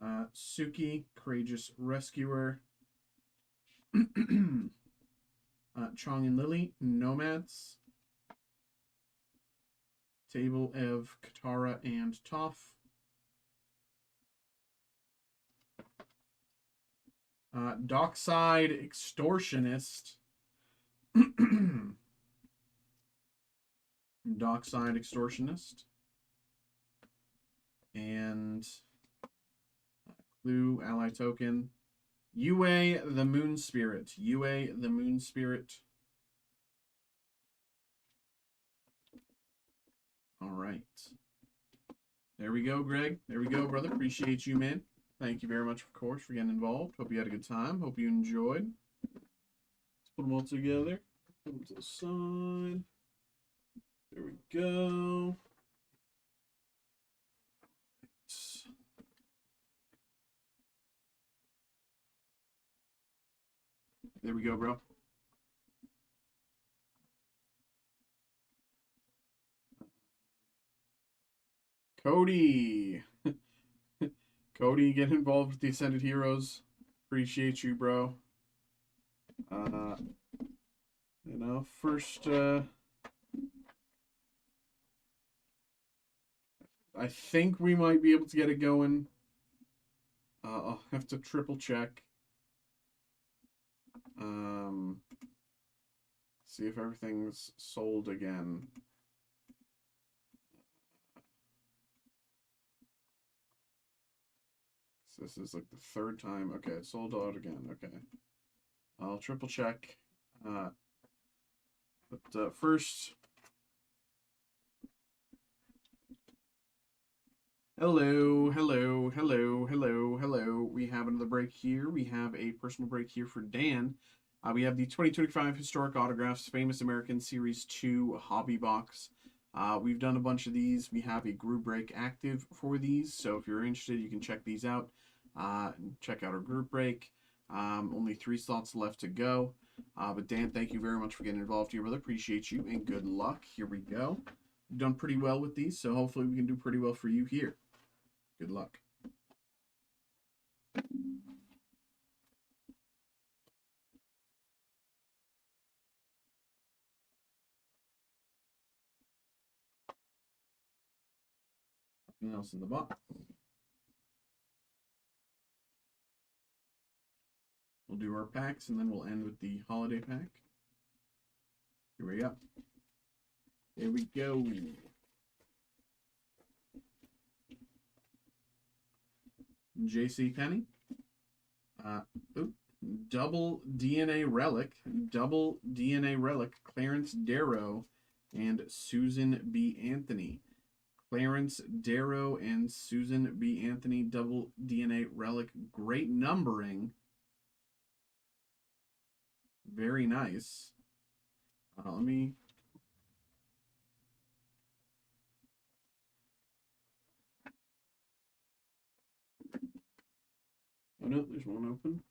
Speaker 1: Suki, Courageous Rescuer. Chong and Lily, Nomads. Table of Katara and Toph. Dockside Extortionist. Dockside Extortionist. And Clue Ally Token. Yue the Moon Spirit. Yue the Moon Spirit. All right. There we go, Greg. There we go, brother. Appreciate you, man. Thank you very much, of course, for getting involved. Hope you had a good time. Hope you enjoyed. Let's put them all together. Put them to the side. There we go. There we go, bro. Cody. Cody, get involved with the Ascended Heroes. Appreciate you, bro. You know, first, I think we might be able to get it going. I'll have to triple check. See if everything's sold again. So this is like the third time. Okay, it's sold out again. Okay. I'll triple check. But first, hello. We have another break here. We have a personal break here for Dan. We have the 2025 Historic Autographs Famous American Series 2 Hobby Box. We've done a bunch of these. We have a group break active for these, so if you're interested, you can check these out. Check out our group break. Only 3 slots left to go. But Dan, thank you very much for getting involved here, brother. Appreciate you, and good luck. Here we go. You've done pretty well with these, so hopefully we can do pretty well for you here. Good luck. Nothing else in the box. We'll do our packs, and then we'll end with the holiday pack. Here we go. Here we go. J.C. Penney. Double DNA Relic. Double DNA Relic. Clarence Darrow and Susan B. Anthony. Clarence Darrow and Susan B. Anthony. Double DNA Relic. Great numbering. Very nice. Let me... Oh no, there's one open.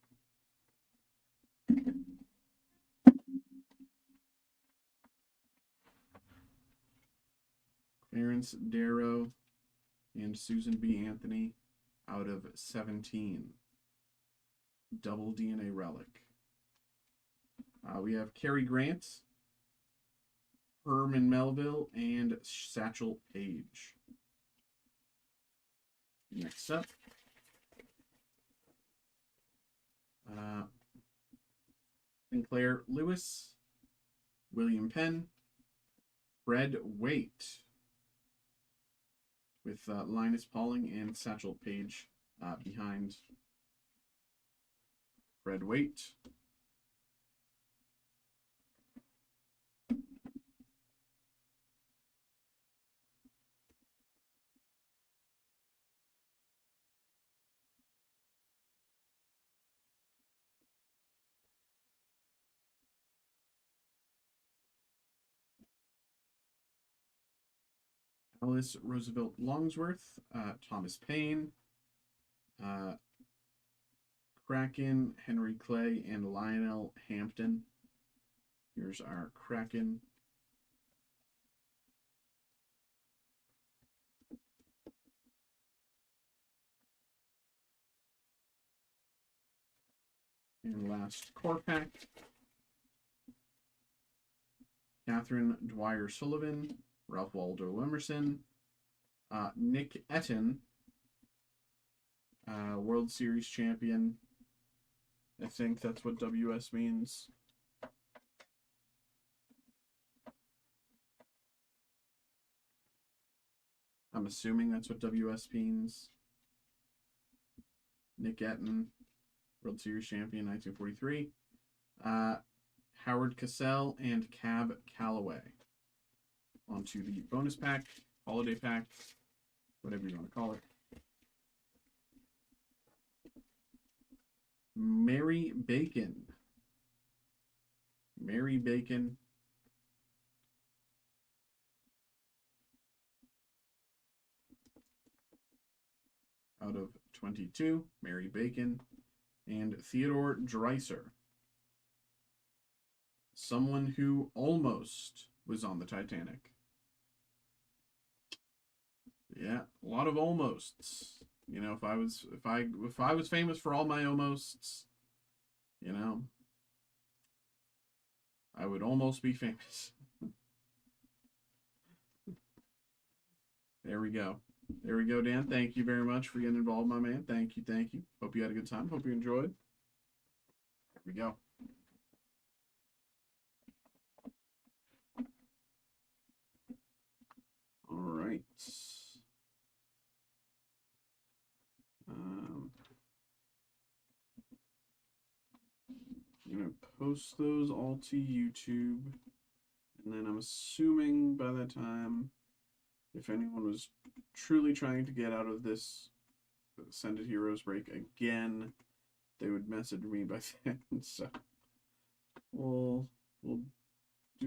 Speaker 1: Clarence Darrow and Susan B. Anthony out of 17. Double DNA Relic. We have Cary Grant, Herman Melville, and Satchel Paige. Next up, Sinclair Lewis, William Penn, Fred Waite, with Linus Pauling and Satchel Paige behind Fred Waite. Alice Roosevelt Longsworth, Thomas Paine, Kraken, Henry Clay, and Lionel Hampton. Here's our Kraken. And last core pack. Catherine Dwyer Sullivan, Ralph Waldo Emerson, Nick Etten, World Series champion. I think that's what WS means. I'm assuming that's what WS means. Nick Etten, World Series champion, 1943. Howard Cassell and Cab Calloway. On to the bonus pack, holiday pack, whatever you want to call it. Mary Bacon. Mary Bacon. Out of 22, Mary Bacon. And Theodore Dreiser. Someone who almost was on the Titanic. Yeah, a lot of almosts. You know, if I was famous for all my almosts, you know, I would almost be famous. There we go. There we go, Dan. Thank you very much for getting involved, my man. Thank you, thank you. Hope you had a good time. Hope you enjoyed. There we go. All right. I'm going to post those all to YouTube. And then I'm assuming by that time, if anyone was truly trying to get out of this Send It Heroes break again, they would message me by then. So we'll do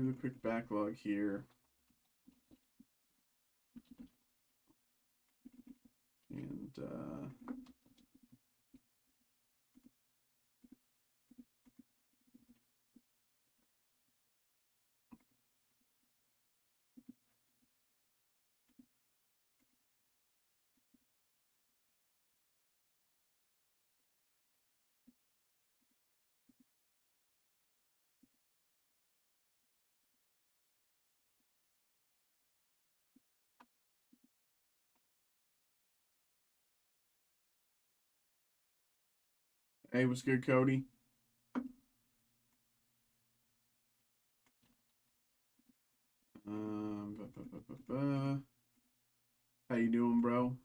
Speaker 1: the quick backlog here. And hey, what's good, Cody? How you doing, bro?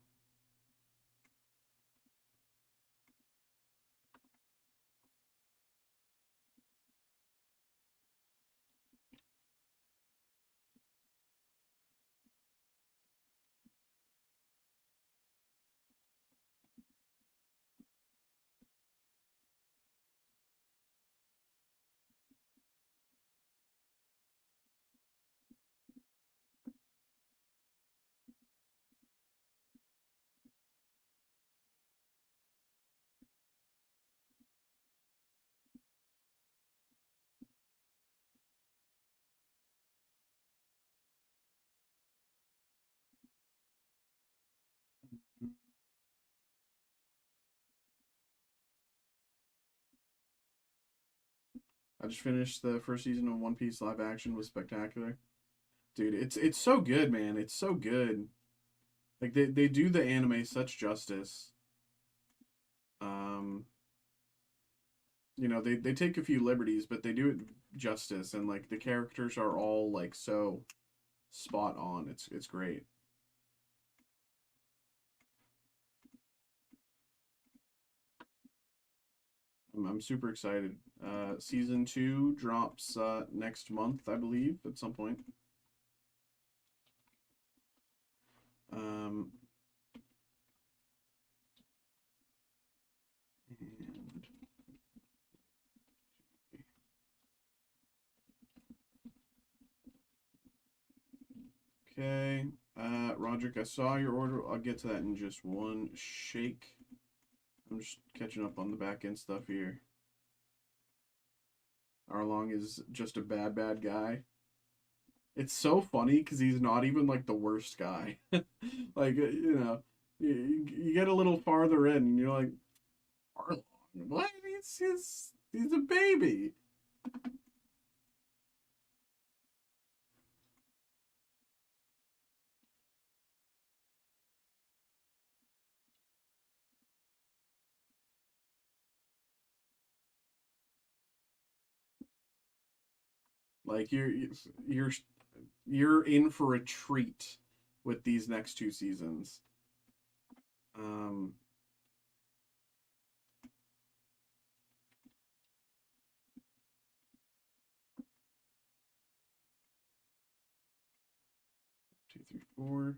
Speaker 1: I just finished the first season of One Piece live action. Was spectacular, dude. It's so good, man. It's so good. Like they do the anime such justice. Um, you know, they take a few liberties, but they do it justice, and like the characters are all like so spot on. It's great. I'm super excited. Season 2 drops next month, I believe, at some point. And okay, Roderick, I saw your order. I'll get to that in just one shake. I'm just catching up on the back end stuff here. Arlong is just a bad guy. It's so funny because he's not even like the worst guy. Like you know, you get a little farther in, and you're like, Arlong, what? He's a baby. Like you're you're in for a treat with these next 2 seasons. Um, 2, 3, 4.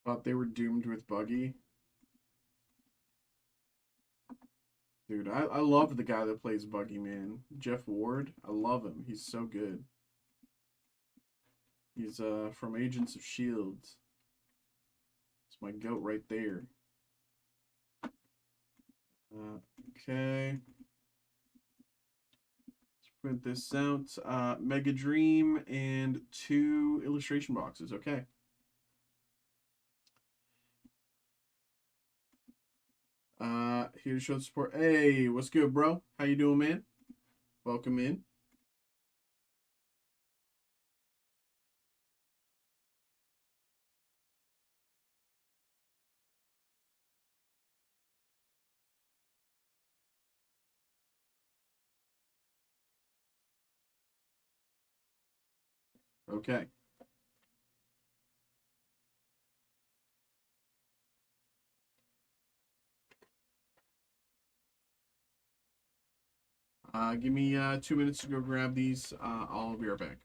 Speaker 1: Thought they were doomed with Buggy. Dude, I love the guy that plays Buggy, man. Jeff Ward. I love him. He's so good. He's from Agents of Shields. It's my goat right there. Okay. Let's print this out. Mega Dream and 2 illustration boxes. Okay. Here to show the support. Hey, what's good, bro? How you doing, man? Welcome in. Okay. Give me 2 minutes to go grab these. I'll be right back.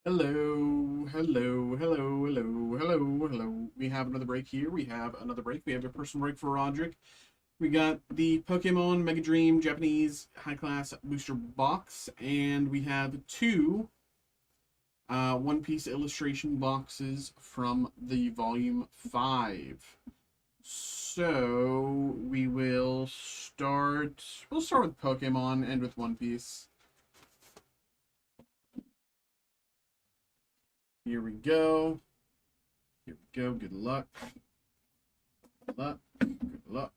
Speaker 1: Hello, hello, hello, hello, hello, hello. We have another break here. We have another break. We have a personal break for Roderick. We got the Pokemon Mega Dream Japanese High Class Booster Box, and we have 2 One Piece illustration boxes from the Volume 5. So we'll start with Pokemon, end with One Piece. Here we go. Here we go. Good luck. Good luck. Good luck.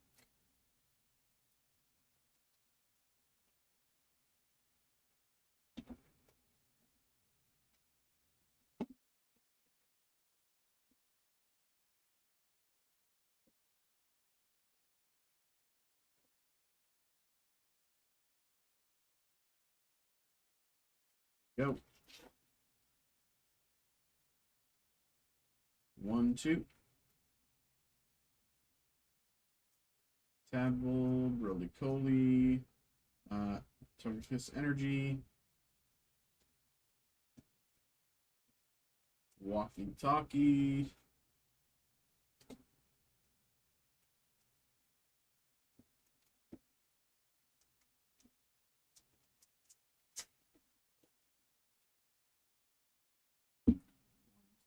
Speaker 1: Go. 1, 2. Tadpole, Roly-Coly, Togekiss Energy, Walkie-Talkie,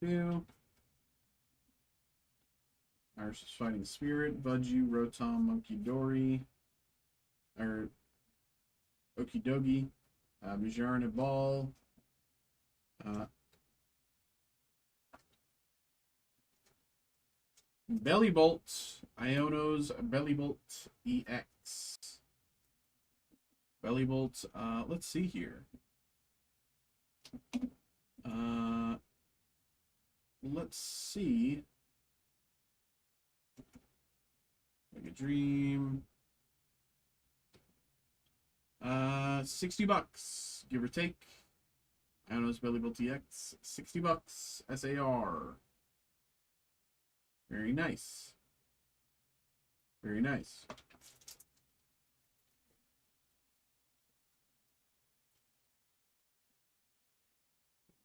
Speaker 1: two. Irish Fighting Spirit, Budgie, Rotom, Monkey Dory, or Okidogi, Majarna Ball, Bellybolt, Iono's Bellybolt EX. Bellybolt, let's see here. Let's see. Like a dream. $60, give or take. Iono's Bellybolt EX, $60, SAR. Very nice. Very nice.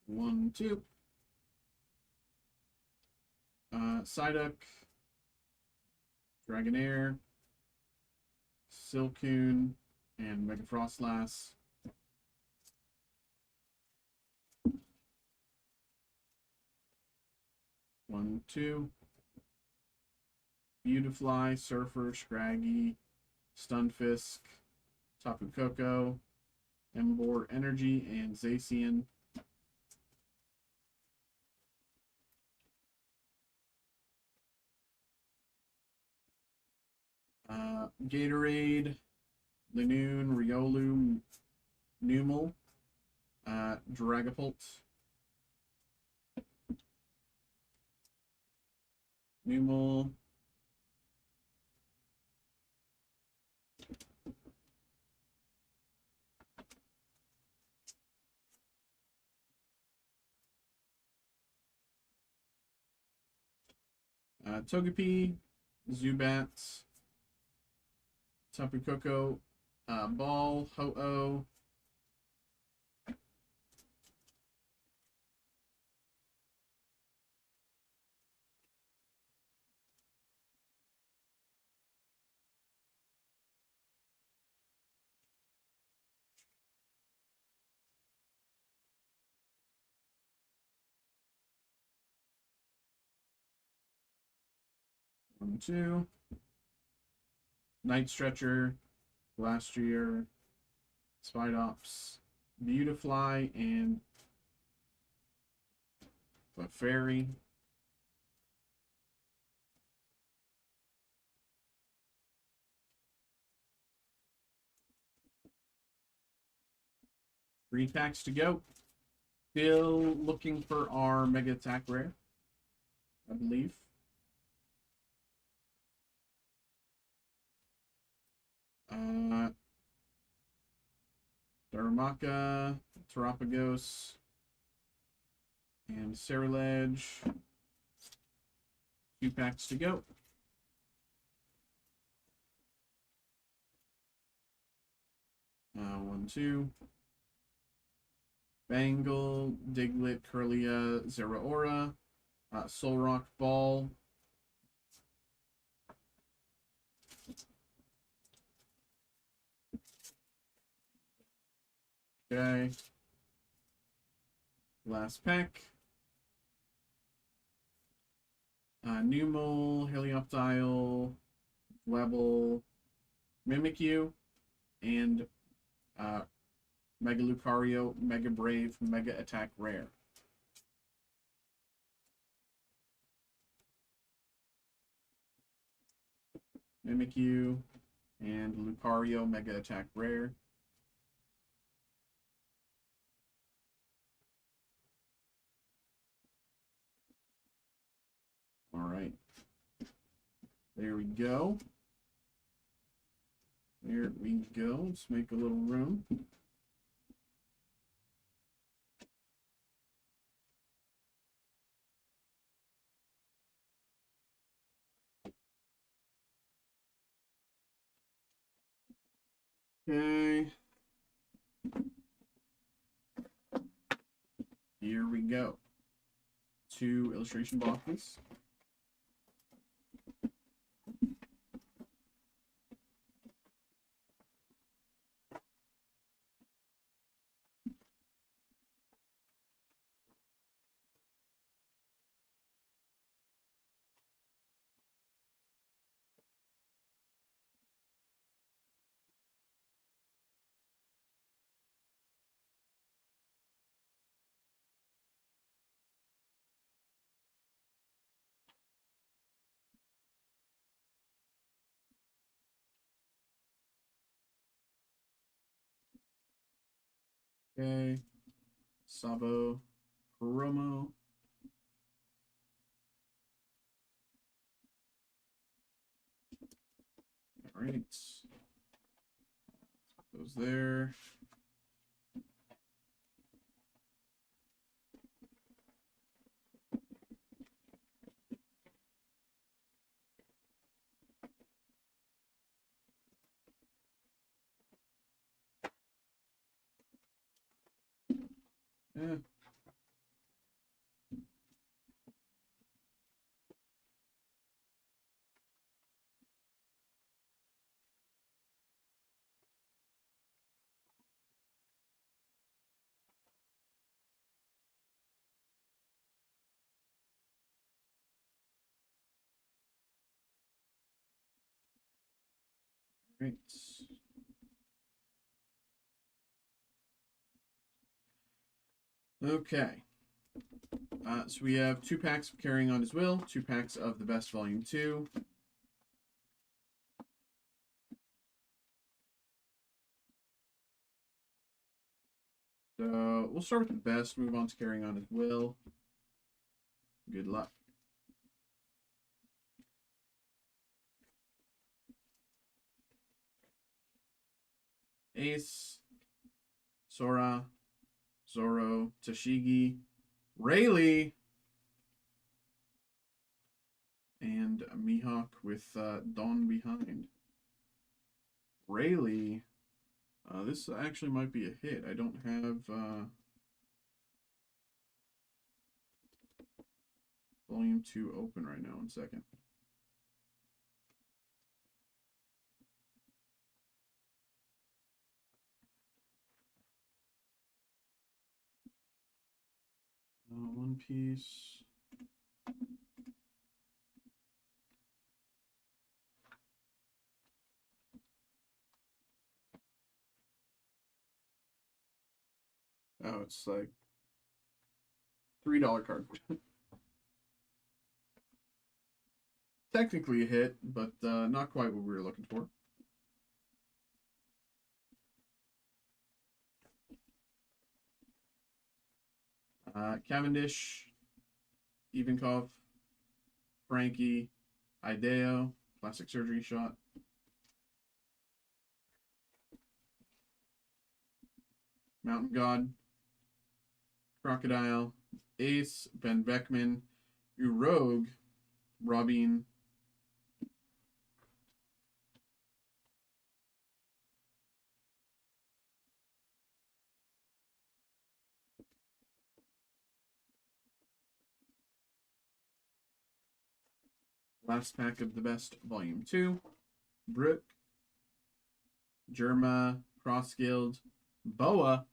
Speaker 1: One, two. Psyduck, Dragonair, Silcoon, and Mega Frostlass. One, two. Beautifly, Surfer, Scraggy, Stunfisk, Tapu Koko, Emboar Energy, and Zacian. Gatorade, Linoon, Riolu, Numel, Dragapult, Numel, Togepi, Zubat, Tapu Koko, Ball, Ho-Oh, one, two. Night Stretcher, Glastrier, Spidops, Beautifly, and Clefairy. Three packs to go. Still looking for our Mega Attack Rare, I believe. Darumaka, Terapagos, and Ceruledge. Two packs to go. One, two. Bangle, Diglett, Kirlia, Zeraora, Solrock Ball. Okay. Last pack. Numel, Helioptile, Dwebble, Mimikyu, and Mega Lucario, Mega Brave, Mega Attack Rare. Mimikyu and Lucario, Mega Attack Rare. All right. There we go. There we go. Let's make a little room. Okay. Here we go. 2 illustration boxes. Okay. Sabo promo. All right. Those there. Yeah. Right. Okay. So we have 2 packs of Carrying On His Will, 2 packs of The Best Volume 2. So we'll start with the best, move on to Carrying On His Will. Good luck. Ace, Sora, Zoro, Tashigi, Rayleigh, and Mihawk with Dawn behind. Rayleigh, this actually might be a hit. I don't have Volume 2 open right now. 1 second. One Piece. Oh, it's like $3 card. Technically a hit, but not quite what we were looking for. Cavendish, Ivankov, Frankie, Ideo, plastic surgery shot. Mountain God, Crocodile, Ace, Ben Beckman, Rogue, Robin, last pack of the best, Volume 2, Brooke, Germa, Crossguild, Boa,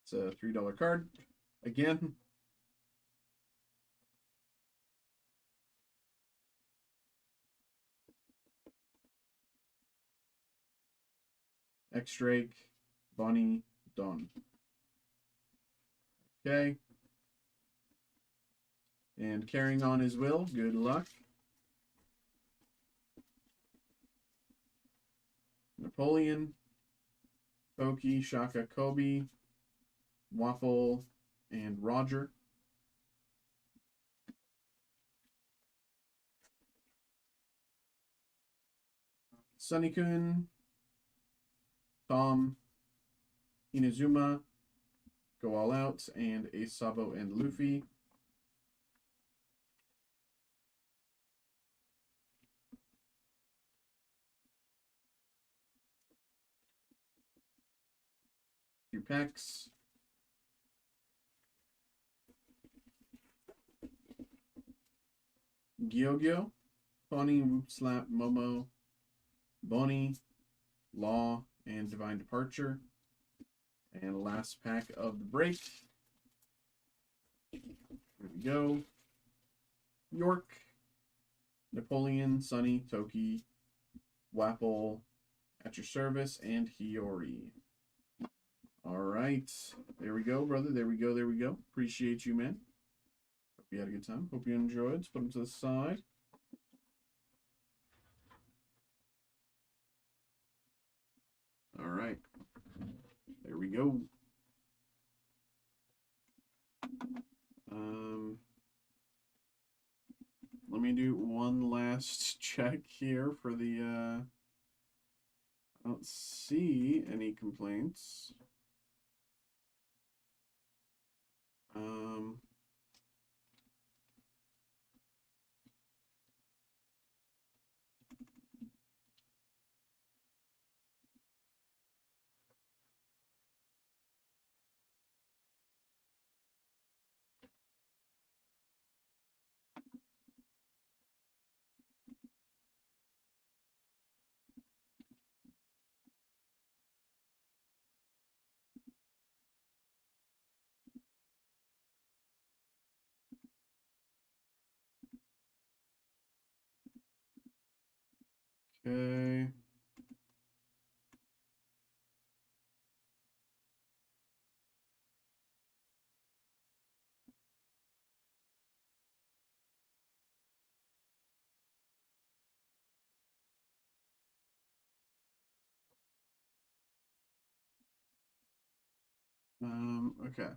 Speaker 1: it's a $3 card, again, X-Drake, Bonnie, Dawn. Okay. And Carrying On His Will, good luck. Napoleon, Toki, Shaka, Kobe, Waffle, and Roger. Sunny-kun, Tom, Inazuma, Go All Out, and a Sabo and Luffy. Two packs. Gyogyo, Funny, Whoop Slap, Momo, Bonnie, Law, and Divine Departure. And last pack of the break. Here we go. York, Napoleon, Sunny, Toki, Wapple, At Your Service, and Hiyori. All right. There we go, brother. There we go. There we go. Appreciate you, man. Hope you had a good time. Hope you enjoyed. Let's put them to the side. All right. There we go. Let me do one last check here for the, I don't see any complaints. Okay. Okay.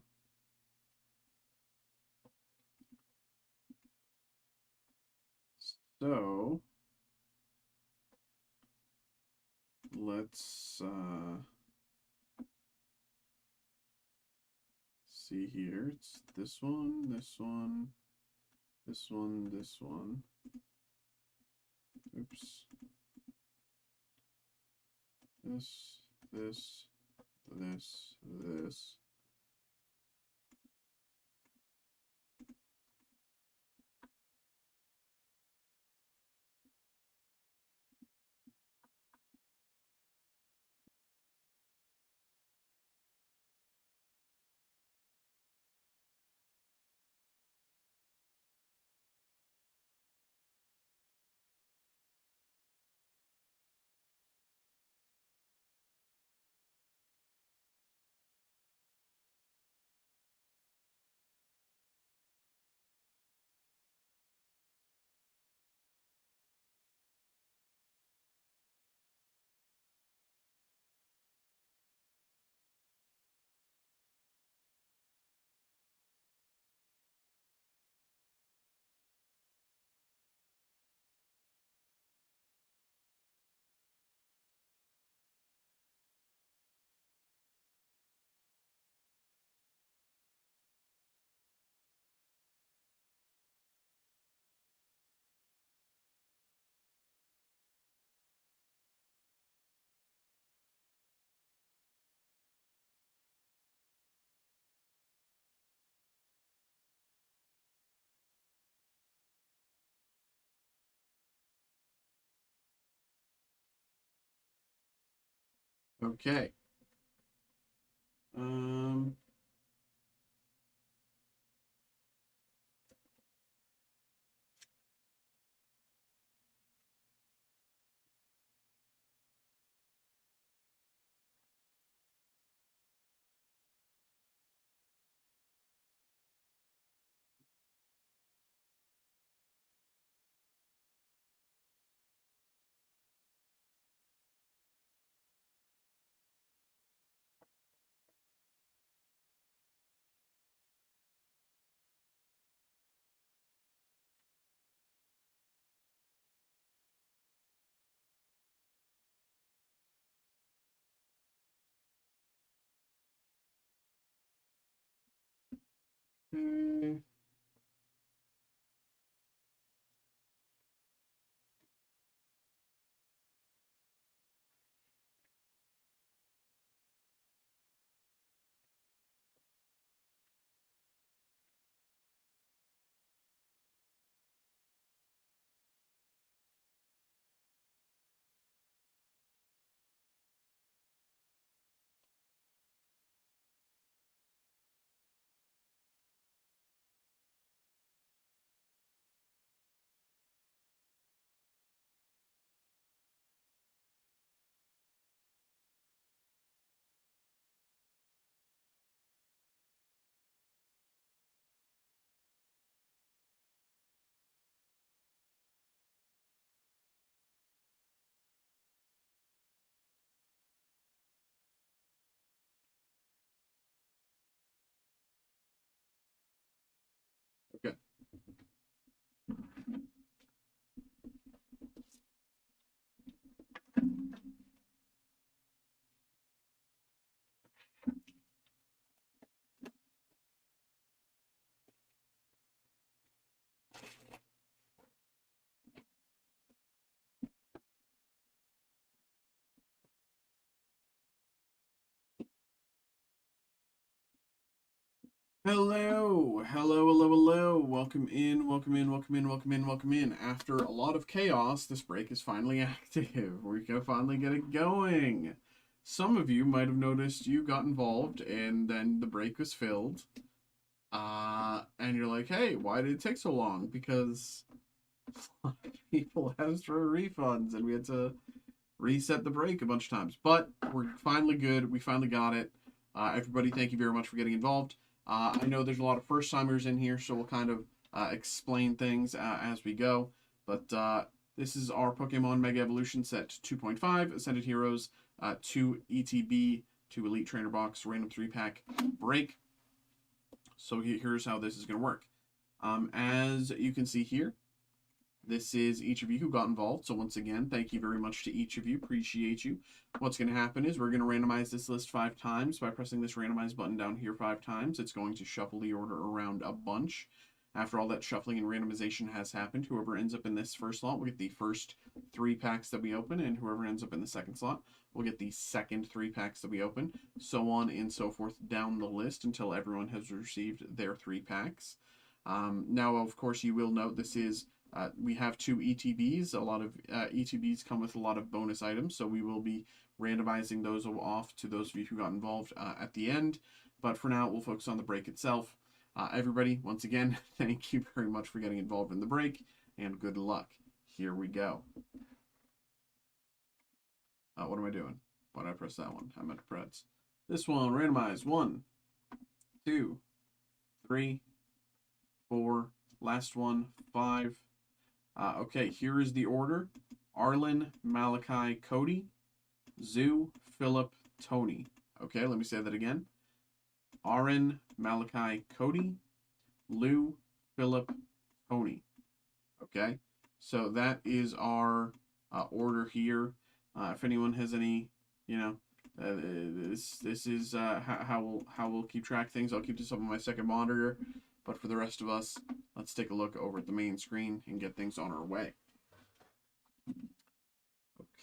Speaker 1: So let's see here. It's this one, this one, this one, this one. Oops. This. Okay. Um, Okay. Okay. Hello, hello, hello, hello. Welcome in, welcome in, welcome in, welcome in, welcome in. After a lot of chaos, this break is finally active. We're gonna finally get it going. Some of you might have noticed you got involved and then the break was filled. And you're like, hey, why did it take so long? Because a lot of people asked for refunds and we had to reset the break a bunch of times. But we're finally good. We finally got it. Everybody, thank you very much for getting involved. I know there's a lot of first-timers in here, so we'll kind of explain things as we go. But this is our Pokemon Mega Evolution Set 2.5, Ascended Heroes, 2 ETB, 2 Elite Trainer Box, random 3-pack break. So here's how this is going to work. As you can see here, this is each of you who got involved. So once again, thank you very much to each of you. Appreciate you. What's going to happen is we're going to randomize this list 5 times by pressing this randomize button down here 5 times. It's going to shuffle the order around a bunch. After all that shuffling and randomization has happened, whoever ends up in this first slot will get the first 3 packs that we open, and whoever ends up in the second slot will get the second 3 packs that we open, so on and so forth down the list until everyone has received their 3 packs. Now, of course, you will note this is we have 2 ETBs. A lot of ETBs come with a lot of bonus items, so we will be randomizing those off to those of you who got involved at the end. But for now, we'll focus on the break itself. Everybody, once again, thank you very much for getting involved in the break, and good luck. Here we go. What am I doing? Why did I press that one? I meant to press this one. Randomize 1, 2, 3, 4. Last one, 5. Okay, here is the order. Arlen, Malachi, Cody, Zoo, Philip, Tony. Okay, let me say that again. Aaron, Malachi, Cody, Lou, Philip, Tony. Okay, so that is our order here. If anyone has any, this is how we'll keep track of things. I'll keep this up on my second monitor. But for the rest of us, let's take a look over at the main screen and get things on our way.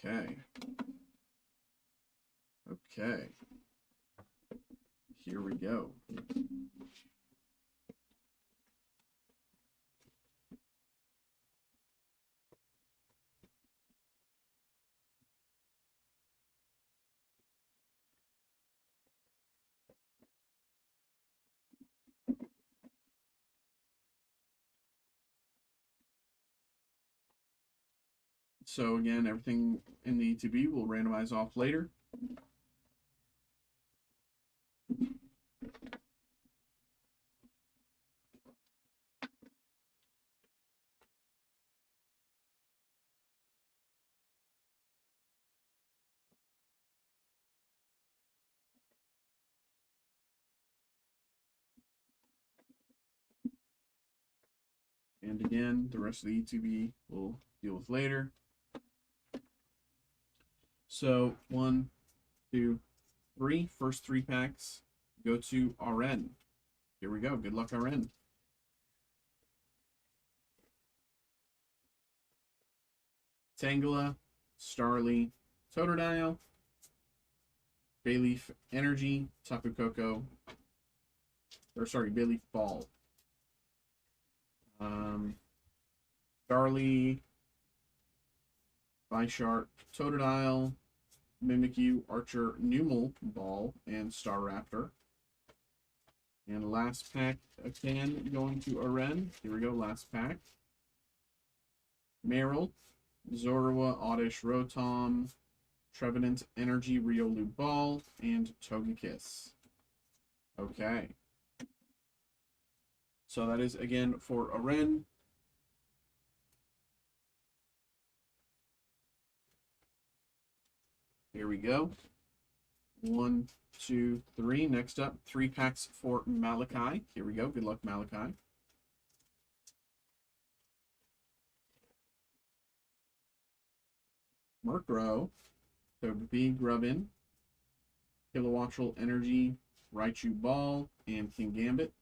Speaker 1: Okay. Okay. Here we go. So again, everything in the ETB will randomize off later. And again, the rest of the ETB we'll deal with later. So 1, 2, 3. First 3 packs go to RN. Here we go. Good luck, RN. Tangela, Starly, Totodile, Bayleaf Energy, Tapu Koko, or sorry, Bayleaf Ball. Starly, Bisharp, Totodile, Mimikyu, Archer, Numel Ball, and Staraptor. And last pack again going to Aren. Here we go, last pack. Meryl, Zorua, Oddish, Rotom, Trevenant, Energy, Riolu Ball, and Togekiss. Okay. So that is again for Aren. Here we go. 1, 2, 3. Next up, 3 packs for Malachi. Here we go. Good luck, Malachi. Murkrow, Togepi, Grubbin, Kilowattrel Energy, Raichu Ball, and King Gambit.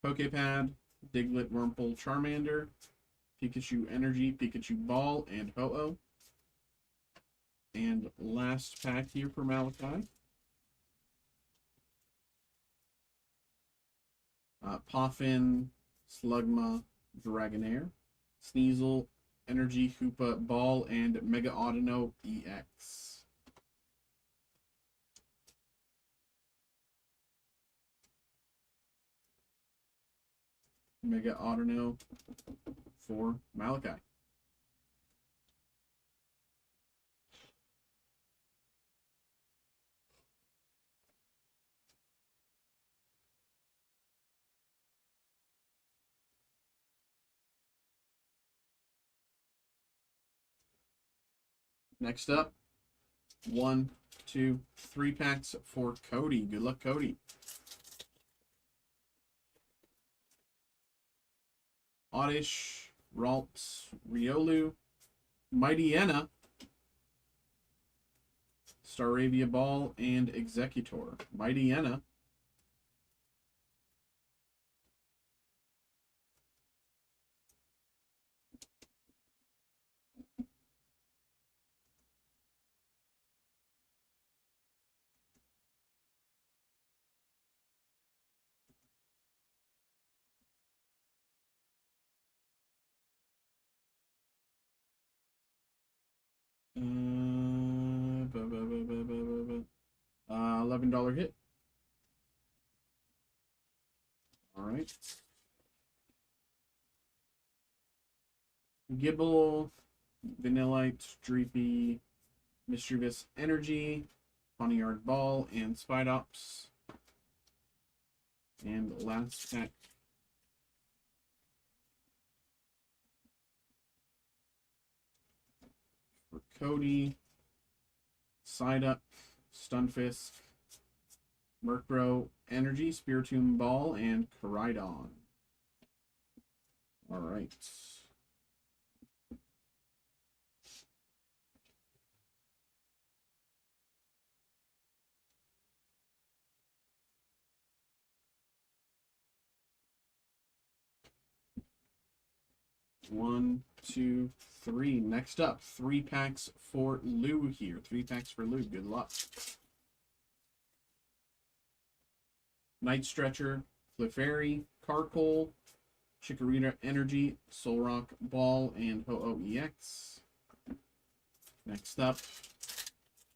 Speaker 1: Pokepad, Diglett, Wurmple, Charmander, Pikachu Energy, Pikachu Ball, and Ho-Oh. And last pack here for Malachi. Poffin, Slugma, Dragonair, Sneasel, Energy, Hoopa, Ball, and Mega Audino EX. Mega Audino for Malachi. Next up, 1, 2, 3 packs for Cody. Good luck, Cody. Oddish, Ralts, Riolu, Mightyena, Staravia Ball, and Executor. Mightyena. $11 hit. All right. Gibble, Vanillite, Dreepy, Mischievous Energy, Ponyard Ball, and Spidops. And last pack. For Cody, Psyduck, Stunfisk, Murkrow Energy, Spiritomb Ball, and Koraidon. All right. One, two, three. Next up, 3 packs for Lou here. 3 packs for Lou. Good luck. Night Stretcher, Clefairy, Carkol, Chikorita Energy, Solrock Ball, and Ho-Oh EX. Next up,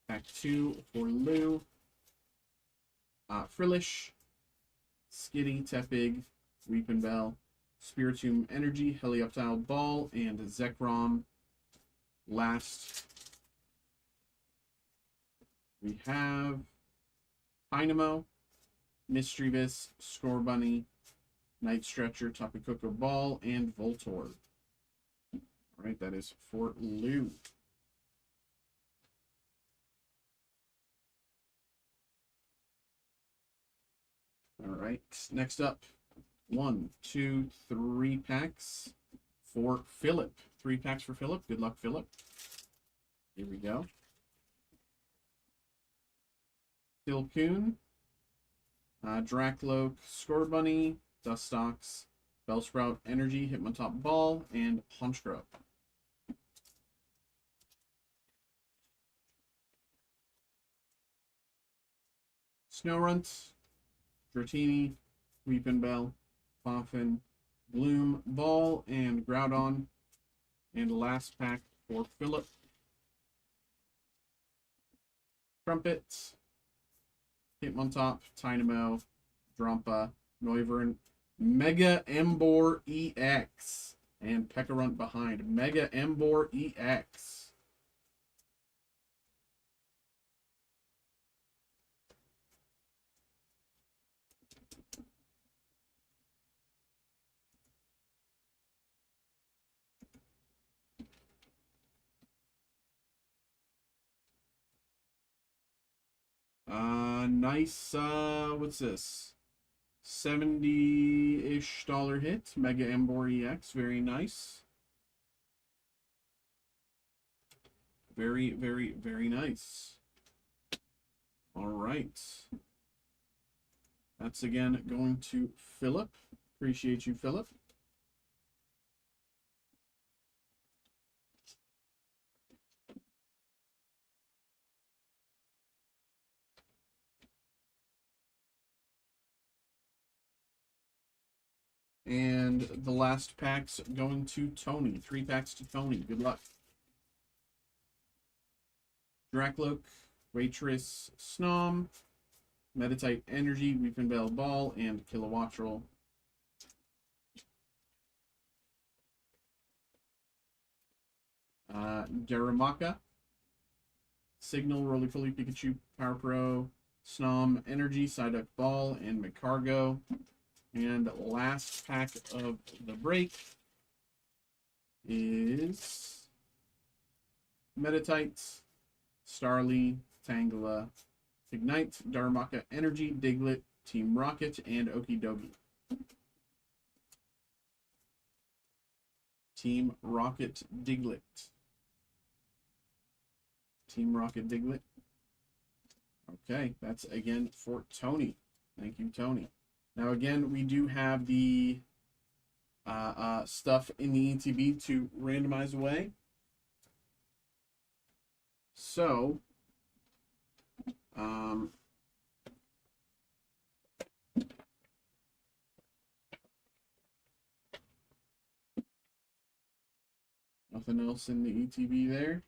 Speaker 1: pack 2 for Lou. Frillish, Skitty, Tepig, Weepin' Bell, Spiritomb Energy, Helioptile Ball, and Zekrom. Last, we have Dynamo, Mischievous, Scorbunny, Night Stretcher, Tapu Koko Ball, and Voltorb. All right, that is for Lou. All right, next up, 1, 2, 3 packs for Philip. 3 packs for Philip. Good luck, Philip. Here we go. Silcoon, Drakloak, Scorbunny, Dustox, Bellsprout, Energy, Hitmontop Ball, and Honchkrow. Snorunt, Dratini, Weepinbell, Poffin, Bloom, Ball, and Groudon. And last pack for Philip. Trumpet, Hitmontop, Tynamo, Drampa, Noivern, Mega Embor EX, and Pekarunt behind. Mega Embor EX. Nice, what's this? $70-ish hit. Mega Embor EX, very nice. Very, very, very nice. All right. That's again going to Philip. Appreciate you, Philip. And the last pack's going to Tony. 3 packs to Tony. Good luck. Drakloak, Waitress, Snom, Meditite Energy, Weepinbell Ball, and Kilowattrel. Garamaka, Signal, Roly-Poly, Pikachu, Power Pro, Snom, Energy, Psyduck Ball, and Magcargo. And last pack of the break is Meditite, Starly, Tangela, Ignite, Darumaka Energy, Diglett, Team Rocket, and Okidogi. Team Rocket Diglett. Team Rocket Diglett. Okay, that's again for Tony. Thank you, Tony. Now again, we do have the stuff in the ETB to randomize away. So, nothing else in the ETB there.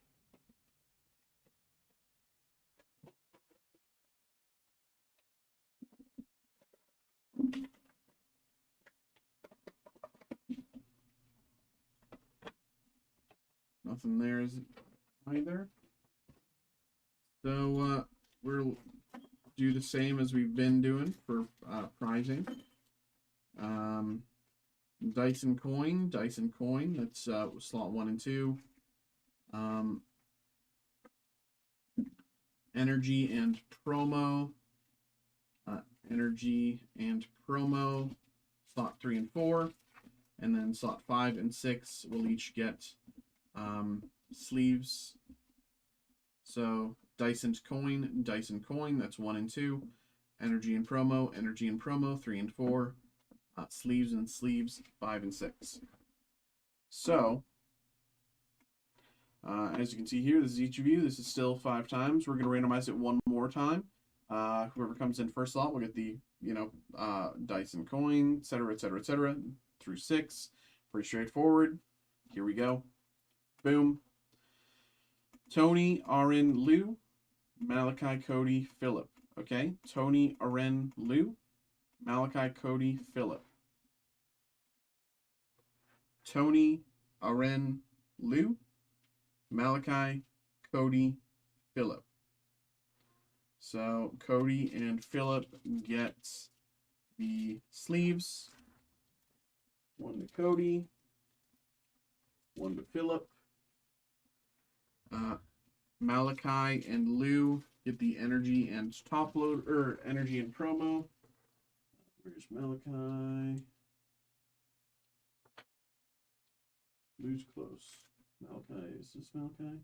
Speaker 1: Nothing there is either. So we'll do the same as we've been doing for prizing. Dyson Coin, that's slot 1 and 2. Energy and Promo. Energy and Promo, slot 3 and 4. And then slot 5 and 6 will each get sleeves. So Dyson's Coin, that's 1 and 2. Energy and Promo, 3 and 4. Sleeves and Sleeves, 5 and 6. So, as you can see here, this is each of you. This is still 5 times. We're going to randomize it one more time. Whoever comes in first slot will get the, Dyson Coin, etc., through 6. Pretty straightforward. Here we go. Boom. Tony, Aren, Lou, Malachi, Cody, Philip. Okay? Tony, Aren, Lou, Malachi, Cody, Philip. Tony, Aren, Lou, Malachi, Cody, Philip. So Cody and Philip get the sleeves. 1 to Cody, 1 to Philip. Malachi and Lou get the energy and top load, or energy and promo. Where's Malachi? Lou's close. Malachi, is this Malachi?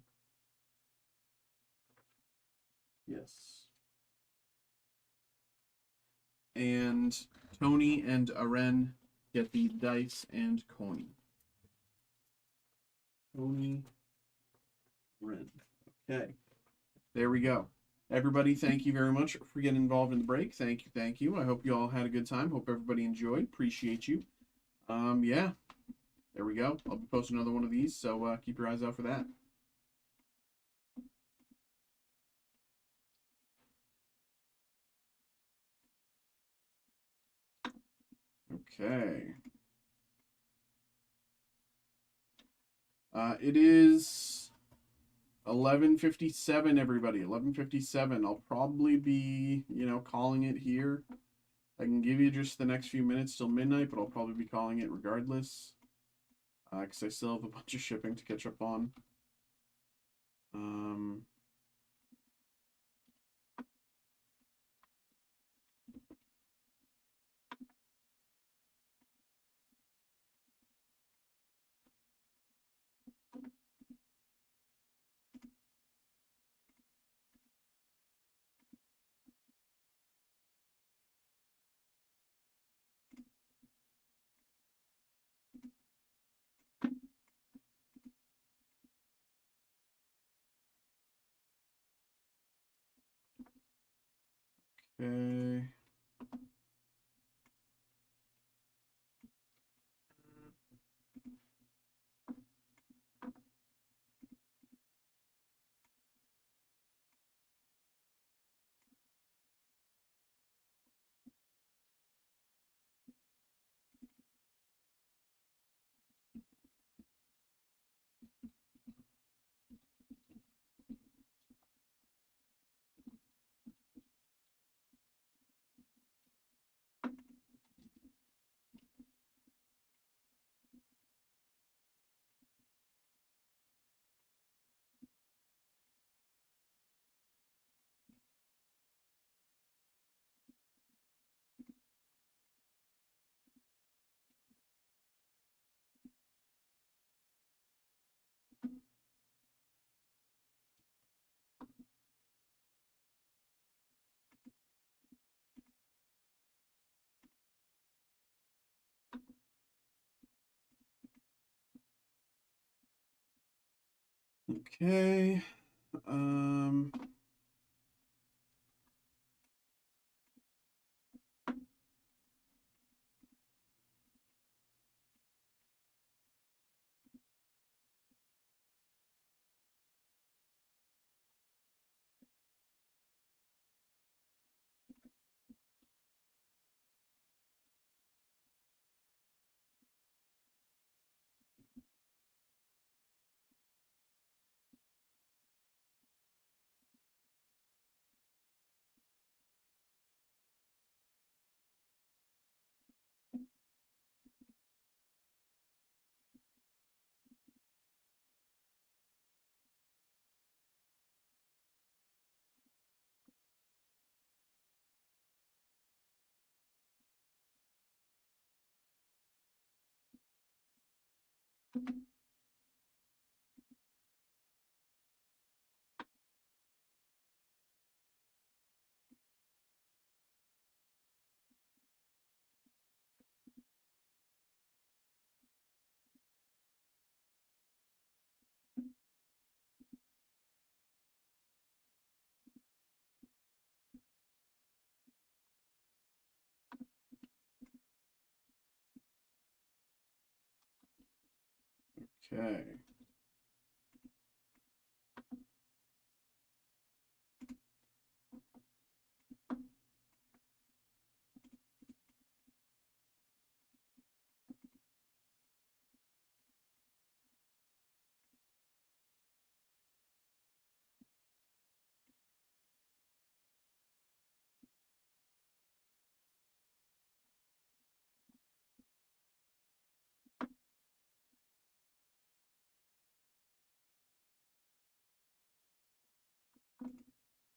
Speaker 1: Yes. and Tony and Aren get the dice and coin. Tony, Aren. Okay. There we go. Everybody, thank you very much for getting involved in the break. Thank you, thank you. I hope you all had a good time. Hope everybody enjoyed. Appreciate you. Yeah. There we go. I'll be posting another one of these, so keep your eyes out for that. Okay. It is 11:57, everybody. 11:57. I'll probably be, calling it here. I can give you just the next few minutes till midnight, but I'll probably be calling it regardless. Because I still have a bunch of shipping to catch up on. Okay. Okay. Okay.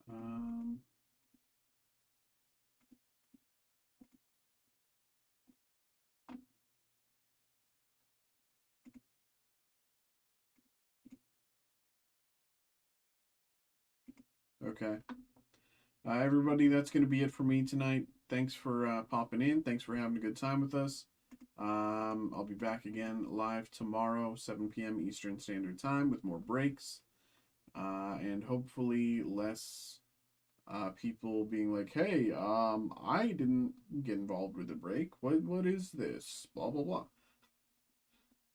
Speaker 1: Um, okay. Everybody, that's going to be it for me tonight. thanks for popping in. Thanks for having a good time with us. I'll be back again live tomorrow, 7 p.m. Eastern Standard Time, with more breaks, and hopefully less people being like, "Hey, I didn't get involved with the break. What is this? Blah blah blah."